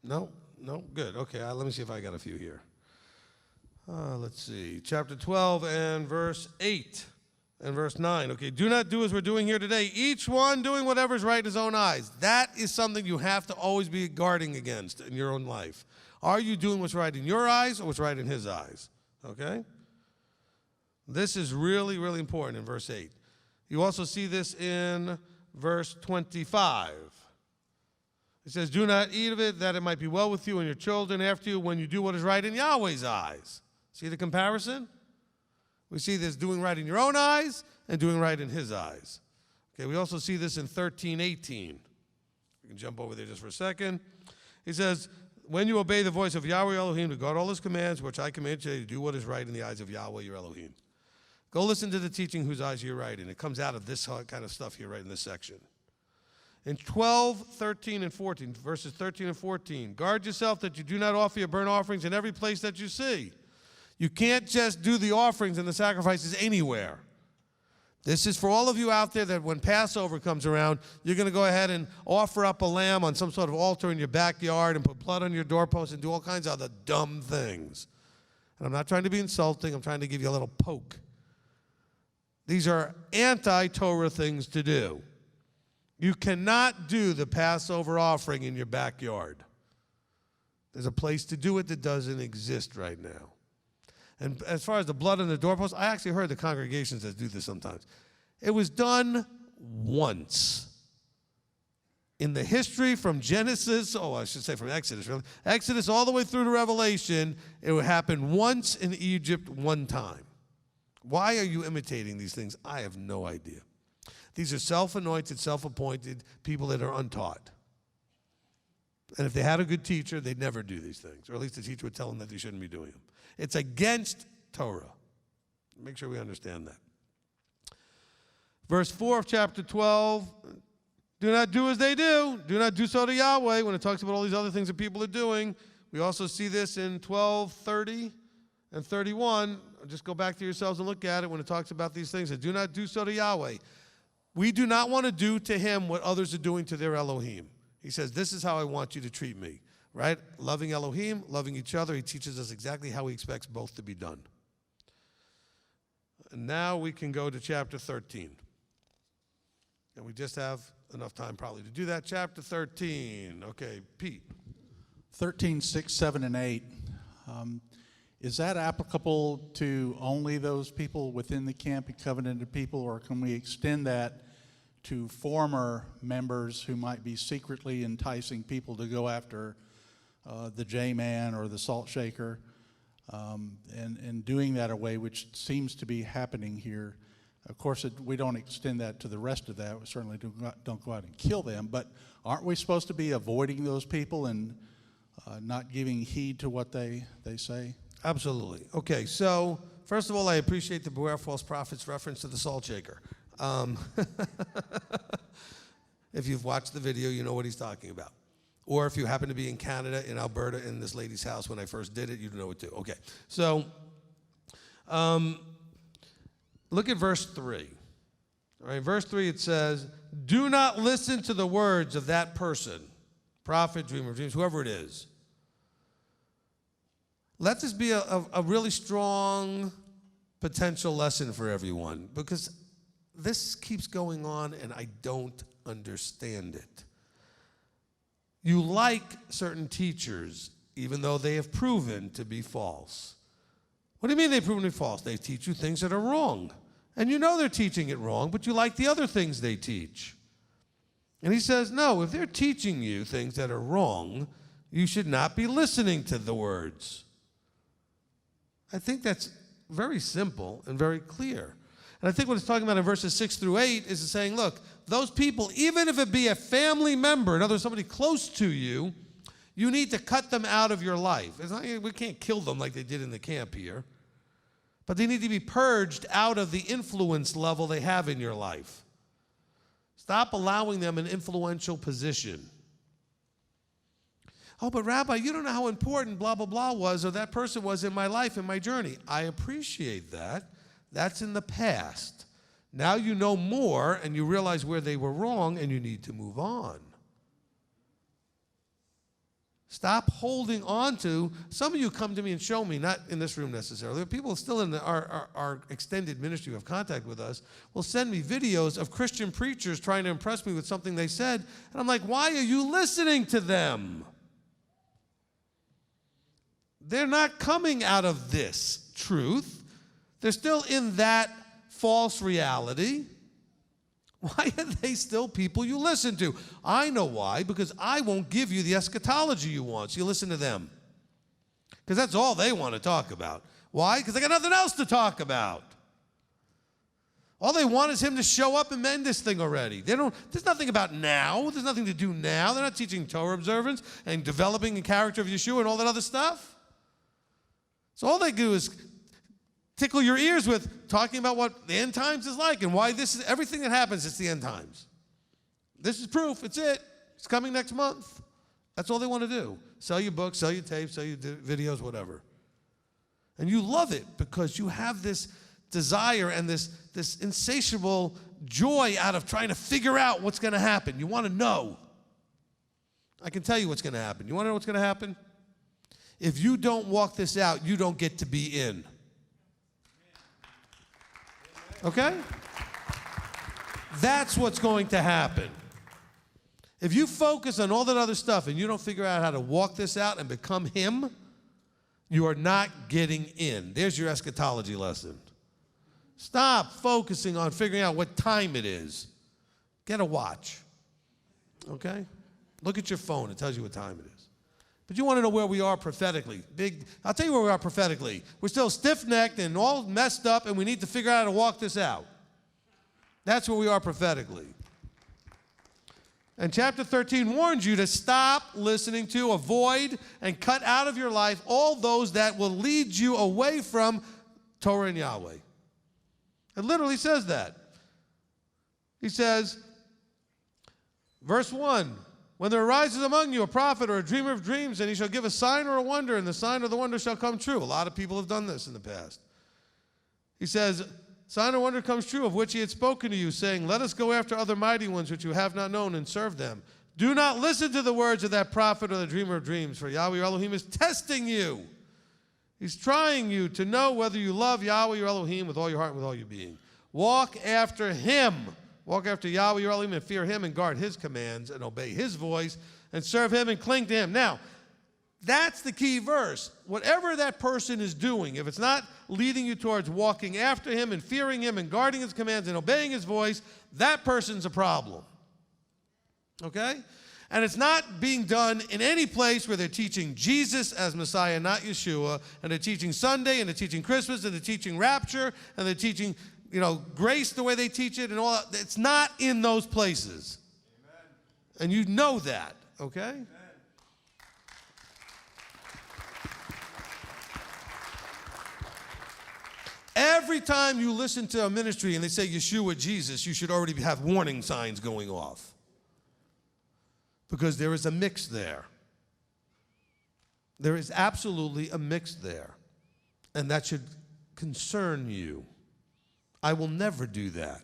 No. No? Good. Okay, let me see if I got a few here. Let's see. Chapter 12 and verse 8 and verse 9. Okay, do not do as we're doing here today. Each one doing whatever is right in his own eyes. That is something you have to always be guarding against in your own life. Are you doing what's right in your eyes or what's right in his eyes? Okay? This is really, really important in verse 8. You also see this in verse 25. It says, do not eat of it, that it might be well with you and your children after you when you do what is right in Yahweh's eyes. See the comparison? We see this doing right in your own eyes and doing right in his eyes. Okay, we also see this in 13:18. We can jump over there just for a second. He says, when you obey the voice of Yahweh Elohim to guard all his commands, which I command you to do what is right in the eyes of Yahweh your Elohim. Go listen to the teaching whose eyes you're right in. It comes out of this kind of stuff here right in this section. In 12, 13, and 14, verses 13 and 14, guard yourself that you do not offer your burnt offerings in every place that you see. You can't just do the offerings and the sacrifices anywhere. This is for all of you out there that when Passover comes around, you're going to go ahead and offer up a lamb on some sort of altar in your backyard and put blood on your doorpost and do all kinds of other dumb things. And I'm not trying to be insulting. I'm trying to give you a little poke. These are anti-Torah things to do. You cannot do the Passover offering in your backyard. There's a place to do it that doesn't exist right now. And as far as the blood on the doorpost, I actually heard the congregations that do this sometimes. It was done once. In the history from Genesis, I should say from Exodus, really. Exodus all the way through to Revelation, it would happen once in Egypt one time. Why are you imitating these things? I have no idea. These are self-anointed, self-appointed people that are untaught. And if they had a good teacher, they'd never do these things. Or at least the teacher would tell them that they shouldn't be doing them. It's against Torah. Make sure we understand that. Verse 4 of chapter 12, do not do as they do. Do not do so to Yahweh when it talks about all these other things that people are doing. We also see this in 12, 30, and 31. Just go back to yourselves and look at it when it talks about these things. Do not do so to Yahweh. We do not want to do to him what others are doing to their Elohim. He says, this is how I want you to treat me, right? Loving Elohim, loving each other. He teaches us exactly how he expects both to be done. And now we can go to chapter 13. And we just have enough time probably to do that. Chapter 13. Okay, Pete. 13, 6, 7, and 8. Is that applicable to only those people within the camp and covenanted people, or can we extend that to former members who might be secretly enticing people to go after the J-Man or the salt shaker, and doing that away, which seems to be happening here? Of course, we don't extend that to the rest of that. We certainly don't go out and kill them, but aren't we supposed to be avoiding those people and not giving heed to what they say? Absolutely. Okay, so first of all, I appreciate the Beware False Prophets reference to the salt shaker. If you've watched the video, you know what he's talking about. Or if you happen to be in Canada, in Alberta, in this lady's house when I first did it, you know it too. Okay, so Look at verse 3. All right, verse 3 it says, do not listen to the words of that person, prophet, dreamer of dreams, whoever it is. Let this be a really strong potential lesson for everyone, because this keeps going on and I don't understand it. You like certain teachers, even though they have proven to be false. What do you mean they've proven to be false? They teach you things that are wrong. And you know they're teaching it wrong, but you like the other things they teach. And he says, no, if they're teaching you things that are wrong, you should not be listening to the words. I think that's very simple and very clear. And I think what it's talking about in verses 6 through 8 is saying, look, those people, even if it be a family member, in other words, somebody close to you, you need to cut them out of your life. It's not, we can't kill them like they did in the camp here. But they need to be purged out of the influence level they have in your life. Stop allowing them an influential position. Oh, but Rabbi, you don't know how important blah, blah, blah was or that person was in my life, in my journey. I appreciate that. That's in the past. Now you know more and you realize where they were wrong and you need to move on. Stop holding on to. Some of you come to me and show me, not in this room necessarily, but people still in our extended ministry who have contact with us will send me videos of Christian preachers trying to impress me with something they said. And I'm like, why are you listening to them? They're not coming out of this truth. They're still in that false reality. Why are they still people you listen to? I know why, because I won't give you the eschatology you want, so you listen to them. Because that's all they want to talk about. Why? Because they got nothing else to talk about. All they want is him to show up and mend this thing already. There's nothing about now. There's nothing to do now. They're not teaching Torah observance and developing the character of Yeshua and all that other stuff. So all they do is tickle your ears with talking about what the end times is like and why this is everything that happens, it's the end times. This is proof. It's it. It's coming next month. That's all they want to do. Sell your books, sell your tapes, sell your videos, whatever. And you love it because you have this desire and this insatiable joy out of trying to figure out what's going to happen. You want to know. I can tell you what's going to happen. You want to know what's going to happen? If you don't walk this out, you don't get to be in. Okay? That's what's going to happen. If you focus on all that other stuff and you don't figure out how to walk this out and become him, you are not getting in. There's your eschatology lesson. Stop focusing on figuring out what time it is. Get a watch. Okay? Look at your phone. It tells you what time it is. But you want to know where we are prophetically. I'll tell you where we are prophetically. We're still stiff-necked and all messed up, and we need to figure out how to walk this out. That's where we are prophetically. And chapter 13 warns you to stop listening to, avoid, and cut out of your life all those that will lead you away from Torah and Yahweh. It literally says that. He says, verse 1, when there arises among you a prophet or a dreamer of dreams, and he shall give a sign or a wonder, and the sign or the wonder shall come true. A lot of people have done this in the past. He says, sign or wonder comes true, of which he had spoken to you, saying, let us go after other mighty ones which you have not known, and serve them. Do not listen to the words of that prophet or the dreamer of dreams, for Yahweh your Elohim is testing you. He's trying you to know whether you love Yahweh your Elohim with all your heart and with all your being. Walk after him. Walk after Yahweh your Elohim and fear him and guard his commands and obey his voice and serve him and cling to him. Now, that's the key verse. Whatever that person is doing, if it's not leading you towards walking after him and fearing him and guarding his commands and obeying his voice, that person's a problem. Okay? And it's not being done in any place where they're teaching Jesus as Messiah, not Yeshua, and they're teaching Sunday, and they're teaching Christmas, and they're teaching rapture, and they're teaching, grace the way they teach it and all that. It's not in those places. Amen. And you know that, okay? Amen. Every time you listen to a ministry and they say Yeshua, Jesus, you should already have warning signs going off. Because there is a mix there. There is absolutely a mix there. And that should concern you. I will never do that.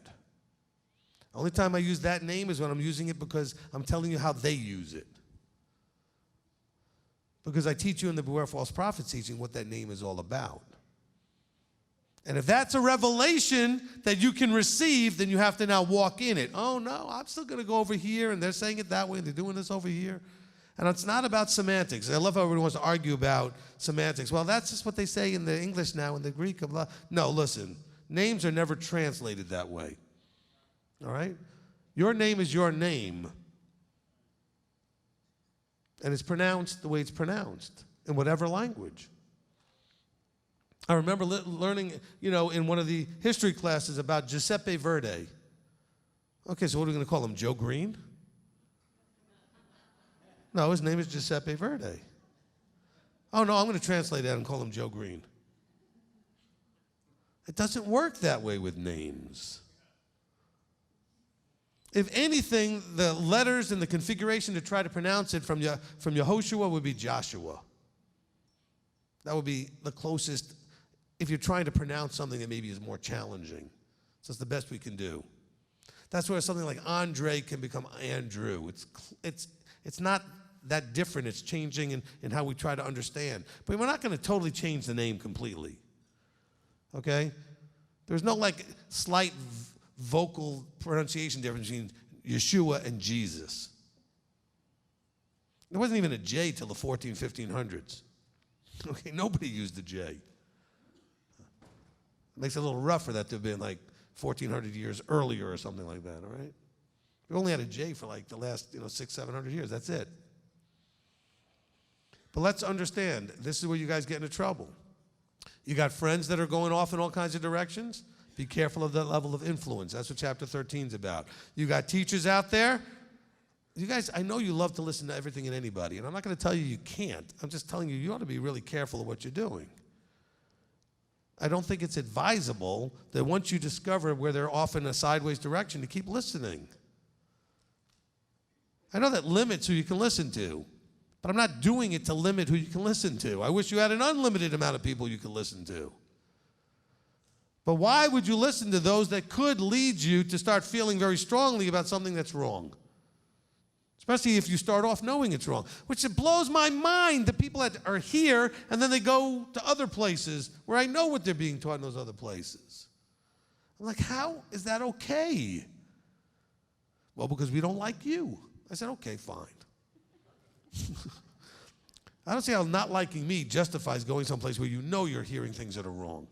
The only time I use that name is when I'm using it because I'm telling you how they use it. Because I teach you in the Beware False Prophets teaching what that name is all about. And if that's a revelation that you can receive, then you have to now walk in it. Oh, no, I'm still going to go over here, and they're saying it that way, and they're doing this over here. And it's not about semantics. I love how everyone wants to argue about semantics. Well, that's just what they say in the English now, in the Greek. Blah. No, listen. Names are never translated that way. All right? Your name is your name. And it's pronounced the way it's pronounced in whatever language. I remember learning, in one of the history classes about Giuseppe Verdi. Okay, so what are we going to call him, Joe Green? No, his name is Giuseppe Verdi. Oh, no, I'm going to translate that and call him Joe Green. It doesn't work that way with names. If anything, the letters and the configuration to try to pronounce it from Yehoshua would be Joshua. That would be the closest, if you're trying to pronounce something that maybe is more challenging. So it's the best we can do. That's where something like Andre can become Andrew. It's not that different. It's changing in how we try to understand. But we're not going to totally change the name completely. Okay? There's no slight vocal pronunciation difference between Yeshua and Jesus. There wasn't even a J till the 1500s. Okay, nobody used the J. It makes it a little rough for that to have been 1,400 years earlier or something like that, all right? We only had a J for the last 600-700 years. That's it. But let's understand, this is where you guys get into trouble. You got friends that are going off in all kinds of directions. Be careful of that level of influence. That's what chapter 13 is about. You got teachers out there. You guys, I know you love to listen to everything and anybody, and I'm not going to tell you can't. I'm just telling you ought to be really careful of what you're doing. I don't think it's advisable that once you discover where they're off in a sideways direction to keep listening. I know that limits who you can listen to, but I'm not doing it to limit who you can listen to. I wish you had an unlimited amount of people you could listen to. But why would you listen to those that could lead you to start feeling very strongly about something that's wrong? Especially if you start off knowing it's wrong, which it blows my mind, the people that are here and then they go to other places where I know what they're being taught in those other places. I'm like, how is that okay? Well, because we don't like you. I said, okay, fine. I don't see how not liking me justifies going someplace where you know you're hearing things that are wrong.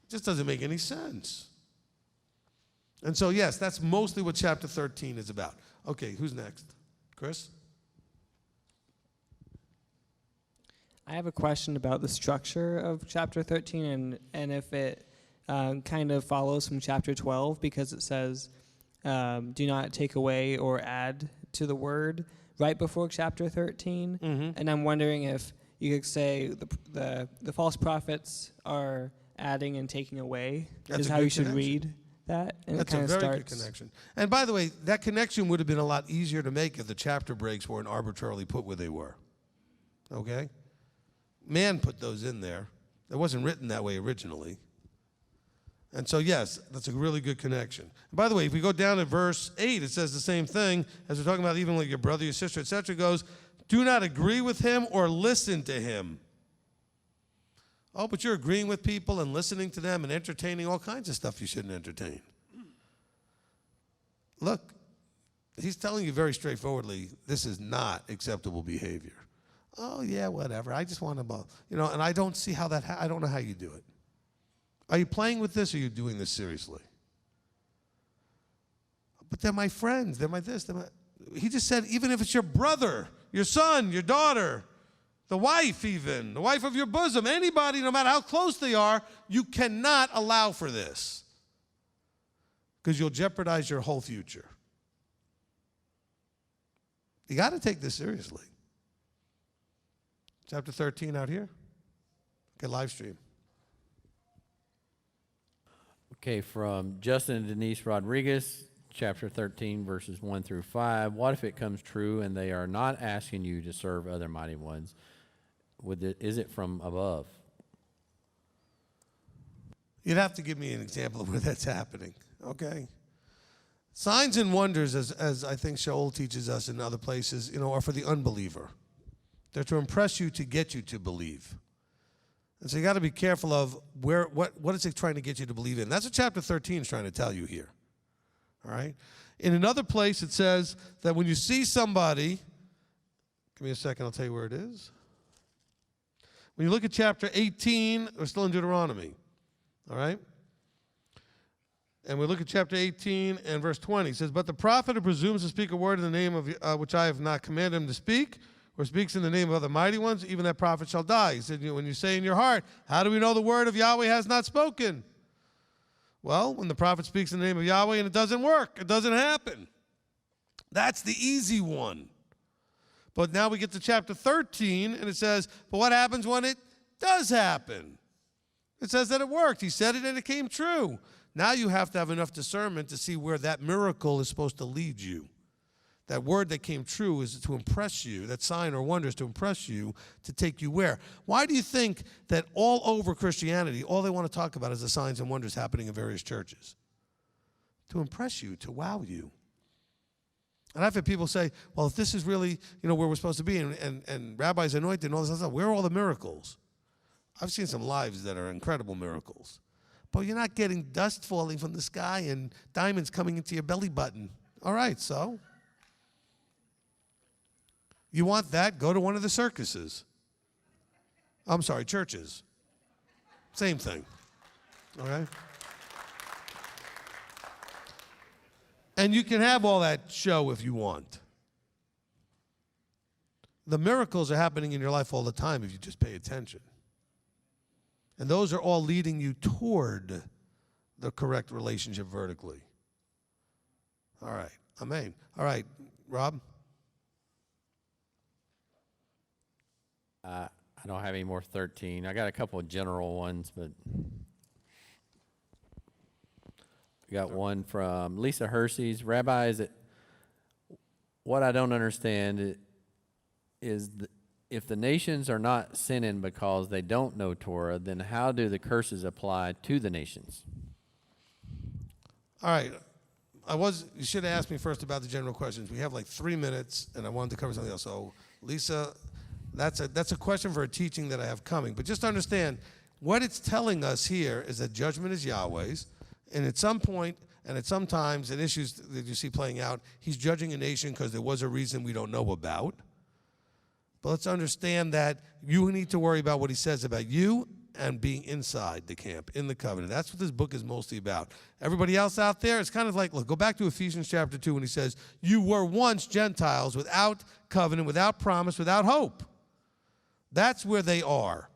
It just doesn't make any sense. And so, yes, that's mostly what chapter 13 is about. Okay, who's next? Chris? I have a question about the structure of chapter 13 and if it kind of follows from chapter 12, because it says, do not take away or add to the word right before chapter 13. Mm-hmm. And I'm wondering if you could say the false prophets are adding and taking away. That's is how you should read that. And that's a very good connection. And by the way, that connection would have been a lot easier to make if the chapter breaks weren't arbitrarily put where they were. Okay? Man put those in there. It wasn't written that way originally. And so, yes, that's a really good connection. And by the way, if we go down to verse 8, it says the same thing as we're talking about even like your brother, your sister, etc. goes, do not agree with him or listen to him. Oh, but you're agreeing with people and listening to them and entertaining all kinds of stuff you shouldn't entertain. Look, he's telling you very straightforwardly, this is not acceptable behavior. Oh, yeah, whatever. I just want to, and I don't see how that, I don't know how you do it. Are you playing with this or are you doing this seriously? But they're my friends. They're my this. He just said, even if it's your brother, your son, your daughter, the wife even, the wife of your bosom, anybody, no matter how close they are, you cannot allow for this because you'll jeopardize your whole future. You got to take this seriously. Chapter 13 out here. Okay, live stream. Okay, from Justin and Denise Rodriguez, chapter 13, verses 1 through 5. What if it comes true and they are not asking you to serve other mighty ones? Is it from above? You'd have to give me an example of where that's happening, okay? Signs and wonders, as I think Shaul teaches us in other places, are for the unbeliever. They're to impress you to get you to believe. And so you got to be careful of what is it trying to get you to believe in. That's what chapter 13 is trying to tell you here, all right? In another place, it says that when you see somebody, give me a second, I'll tell you where it is. When you look at chapter 18, we're still in Deuteronomy, all right? And we look at chapter 18 and verse 20. It says, but the prophet who presumes to speak a word in the name of which I have not commanded him to speak, or speaks in the name of other mighty ones, even that prophet shall die. He said, when you say in your heart, how do we know the word of Yahweh has not spoken? Well, when the prophet speaks in the name of Yahweh and it doesn't work, it doesn't happen. That's the easy one. But now we get to chapter 13, and it says, but what happens when it does happen? It says that it worked. He said it and it came true. Now you have to have enough discernment to see where that miracle is supposed to lead you. That word that came true is to impress you. That sign or wonder is to impress you, to take you where? Why do you think that all over Christianity, all they want to talk about is the signs and wonders happening in various churches? To impress you, to wow you. And I've had people say, well, if this is really, where we're supposed to be, and rabbis anointed and all this other stuff, where are all the miracles? I've seen some lives that are incredible miracles. But you're not getting dust falling from the sky and diamonds coming into your belly button. All right, so you want that? Go to one of the circuses. I'm sorry, churches. Same thing. All right? And you can have all that show if you want. The miracles are happening in your life all the time if you just pay attention. And those are all leading you toward the correct relationship vertically. All right. Amen. All right. Rob? I don't have any more 13. I got a couple of general ones, but we got one from Lisa Hersey's. Rabbi, what I don't understand is if the nations are not sinning because they don't know Torah, then how do the curses apply to the nations? All right. You should have asked me first about the general questions. We have like 3 minutes, and I wanted to cover something else. So, Lisa, that's a question for a teaching that I have coming. But just understand, what it's telling us here is that judgment is Yahweh's, and at some point, and at some times, in issues that you see playing out, he's judging a nation because there was a reason we don't know about. But let's understand that you need to worry about what he says about you and being inside the camp, in the covenant. That's what this book is mostly about. Everybody else out there, it's kind of like, look, go back to Ephesians chapter 2 when he says, you were once Gentiles without covenant, without promise, without hope. That's where they are.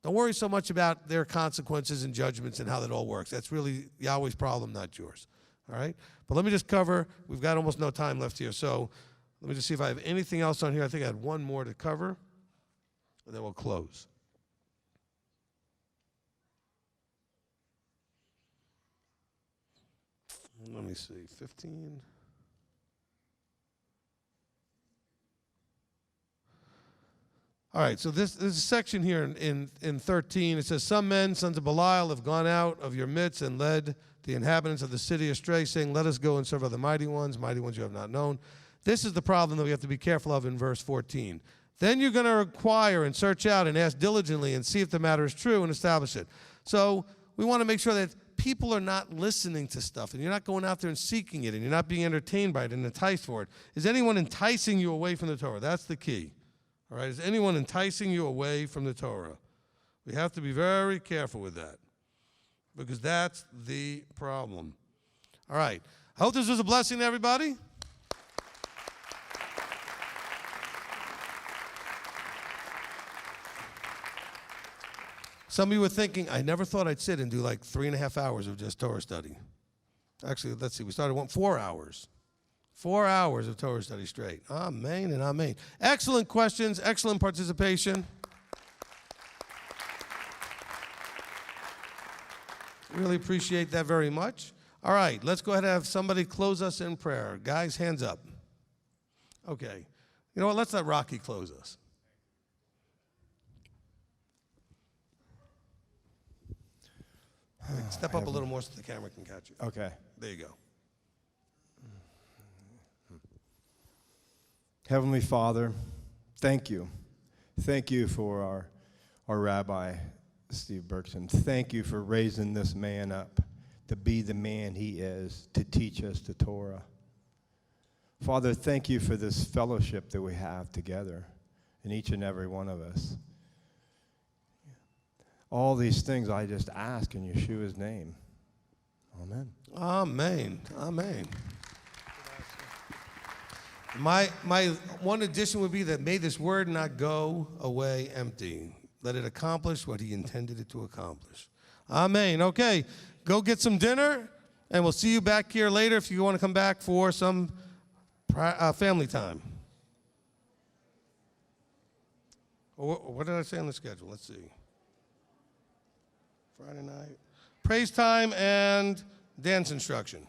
Don't worry so much about their consequences and judgments and how that all works. That's really Yahweh's problem, not yours. All right? But let me just cover, we've got almost no time left here, so let me just see if I have anything else on here. I think I had one more to cover, and then we'll close. Let me see, 15. All right, so this is a section here in 13. It says, some men, sons of Belial, have gone out of your midst and led the inhabitants of the city astray, saying, let us go and serve other mighty ones you have not known. This is the problem that we have to be careful of in verse 14. Then you're going to inquire and search out and ask diligently and see if the matter is true and establish it. So we want to make sure that people are not listening to stuff, and you're not going out there and seeking it, and you're not being entertained by it and enticed for it. Is anyone enticing you away from the Torah? That's the key. All right, is anyone enticing you away from the Torah? We have to be very careful with that, because that's the problem. All right, I hope this was a blessing to everybody. Some of you were thinking, I never thought I'd sit and do like 3.5 hours of just Torah study. Actually, let's see, we started 4 hours. 4 hours of Torah study straight. Amen and amen. Excellent questions, excellent participation. Really appreciate that very much. All right, let's go ahead and have somebody close us in prayer. Guys, hands up. Okay. You know what? Let's let Rocky close us. Step up a little more so the camera can catch you. Okay. There you go. Heavenly Father, thank you. Thank you for our Rabbi, Steve Berkson. Thank you for raising this man up to be the man he is, to teach us the Torah. Father, thank you for this fellowship that we have together in each and every one of us. All these things I just ask in Yeshua's name. Amen. Amen. Amen. My one addition would be that may this word not go away empty. Let it accomplish what he intended it to accomplish. Amen. Okay, go get some dinner, and we'll see you back here later if you want to come back for some family time. What did I say on the schedule? Let's see. Friday night. Praise time and dance instruction.